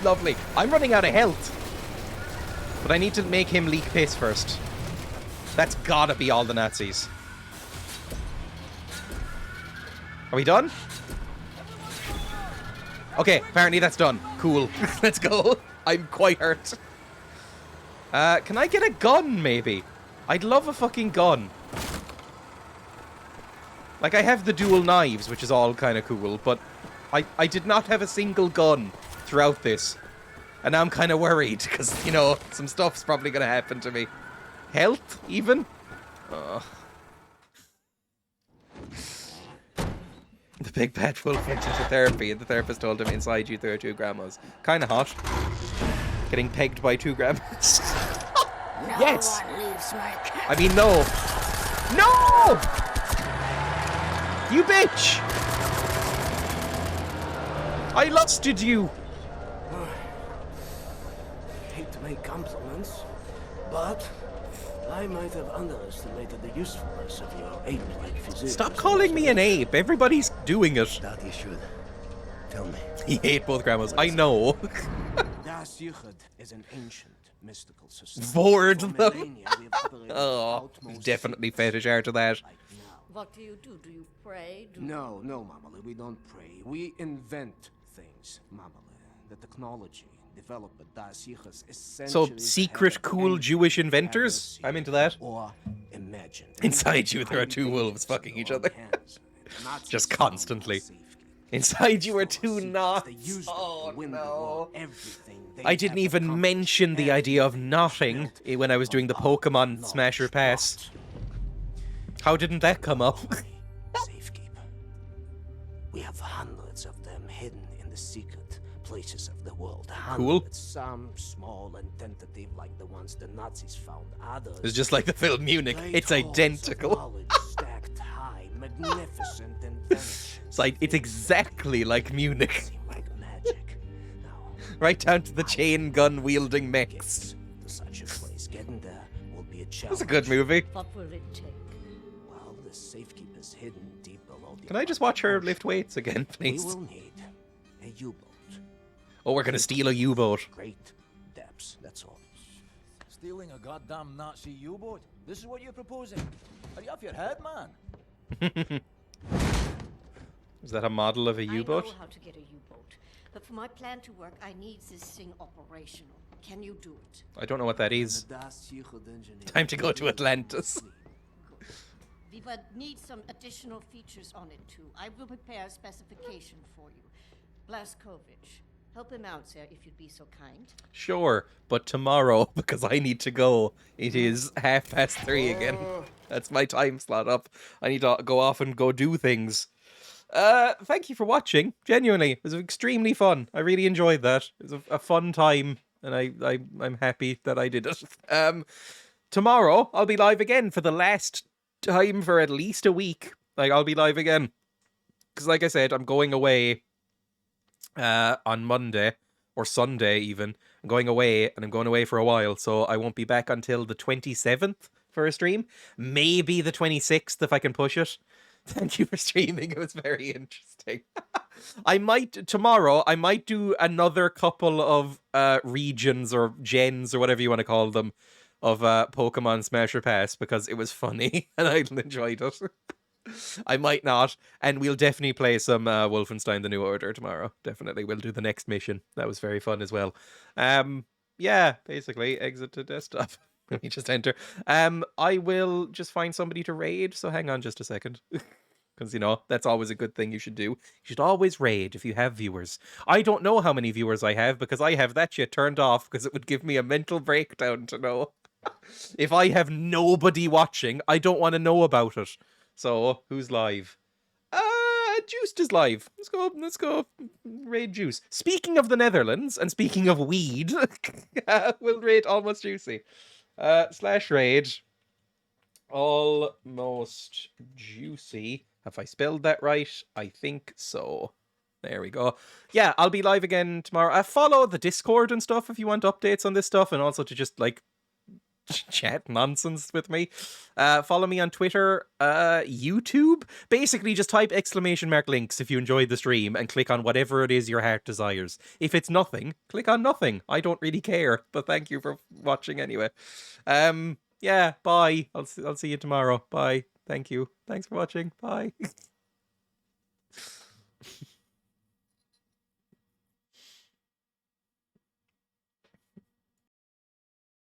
Lovely. I'm running out of health. But I need to make him leak piss first. That's gotta be all the Nazis. Are we done? Okay, apparently that's done. Cool. Let's go. I'm quite hurt. Can I get a gun, maybe? I'd love a fucking gun. Like, I have the dual knives, which is all kind of cool, but I did not have a single gun throughout this. And now I'm kind of worried, because, you know, some stuff's probably going to happen to me. Health, even? The big bad wolf went into therapy, and the therapist told him, inside you there are 2 grandmas. Kind of hot. Getting pegged by 2 grandmas. Yes! I mean, no. No! You bitch! I lusted you! Hate to make compliments, but I might have underestimated the usefulness of your ape-like physique. Stop calling me an ape. Everybody's doing it. That you should. Tell me. He ate both grandmas. I know. Das Yichud is an ancient mystical system. Bored For them. millennia, we have operated Oh, utmost definitely fetish art to that. What do you do? Do you pray? No, Mamale, we don't pray. We invent things, Mamale. The technology developed by Das Yichud is So, centuries secret, ahead of cool any Jewish inventors? I'm into that. or imagined. Inside you, there are 2 wolves fucking each other. Just constantly. Inside you are 2 knots. Oh, no. I didn't even mention the idea of knotting when I was doing the Pokemon Smasher Pass. How didn't that come up? Safekeeper. We have hundreds of them hidden in the secret places of the world. Cool. Hundreds, some small and tentative like the ones the Nazis found. Others. It's just like the film Munich. It's identical. Stacked high, magnificent inventions. It's exactly like Munich. Like magic. Right down to the chain gun wielding mechs. To such a place, getting there will be a challenge. That's a good movie. What will it take? Well, the safekeeper's hidden deep below the Can I just watch her lift weights again, please? We will need a U-boat. Oh, we're gonna steal a U-boat. Great depths, that's all. Stealing a goddamn Nazi U-boat? This is what you're proposing? Are you off your head, man? Is that a model of a U-boat? I know how to get a U-boat, but for my plan to work, I need this thing operational. Can you do it? I don't know what that is. Time to go to Atlantis. We would need some additional features on it too. I will prepare a specification for you. Blaskovich, help him out, sir, if you'd be so kind. Sure, but tomorrow, because I need to go, it is 3:30 again. That's my time slot up. I need to go off and go do things. Thank you for watching. Genuinely, it was extremely fun. I really enjoyed that. It was a fun time, and I'm happy that I did it. Tomorrow, I'll be live again for the last time for at least a week. Like, I'll be live again. Because, like I said, I'm going away on Monday, or Sunday even. I'm going away, and I'm going away for a while, so I won't be back until the 27th for a stream. Maybe the 26th if I can push it. Thank you for streaming. It was very interesting. I might tomorrow. I might do another couple of regions or gens or whatever you want to call them of Pokemon Smash or Pass because it was funny and I enjoyed it. I might not, and we'll definitely play some Wolfenstein: The New Order tomorrow. Definitely, we'll do the next mission. That was very fun as well. Yeah, basically exit to desktop. Let me just enter. I will just find somebody to raid. So hang on just a second. Because, you know, that's always a good thing you should do. You should always raid if you have viewers. I don't know how many viewers I have because I have that shit turned off because it would give me a mental breakdown to know. If I have nobody watching, I don't want to know about it. So, who's live? Juiced is live. Let's go. Raid Juice. Speaking of the Netherlands, and speaking of weed, we'll raid Almost Juicy. /raid. Almost Juicy. Have I spelled that right? I think so. There we go. Yeah, I'll be live again tomorrow. Follow the Discord and stuff if you want updates on this stuff, and also to just, like, chat nonsense with me. Follow me on Twitter, YouTube. Basically, just type !links if you enjoyed the stream and click on whatever it is your heart desires. If it's nothing, click on nothing. I don't really care, but thank you for watching anyway. Yeah, bye. I'll see you tomorrow. Bye. Thank you. Thanks for watching. Bye.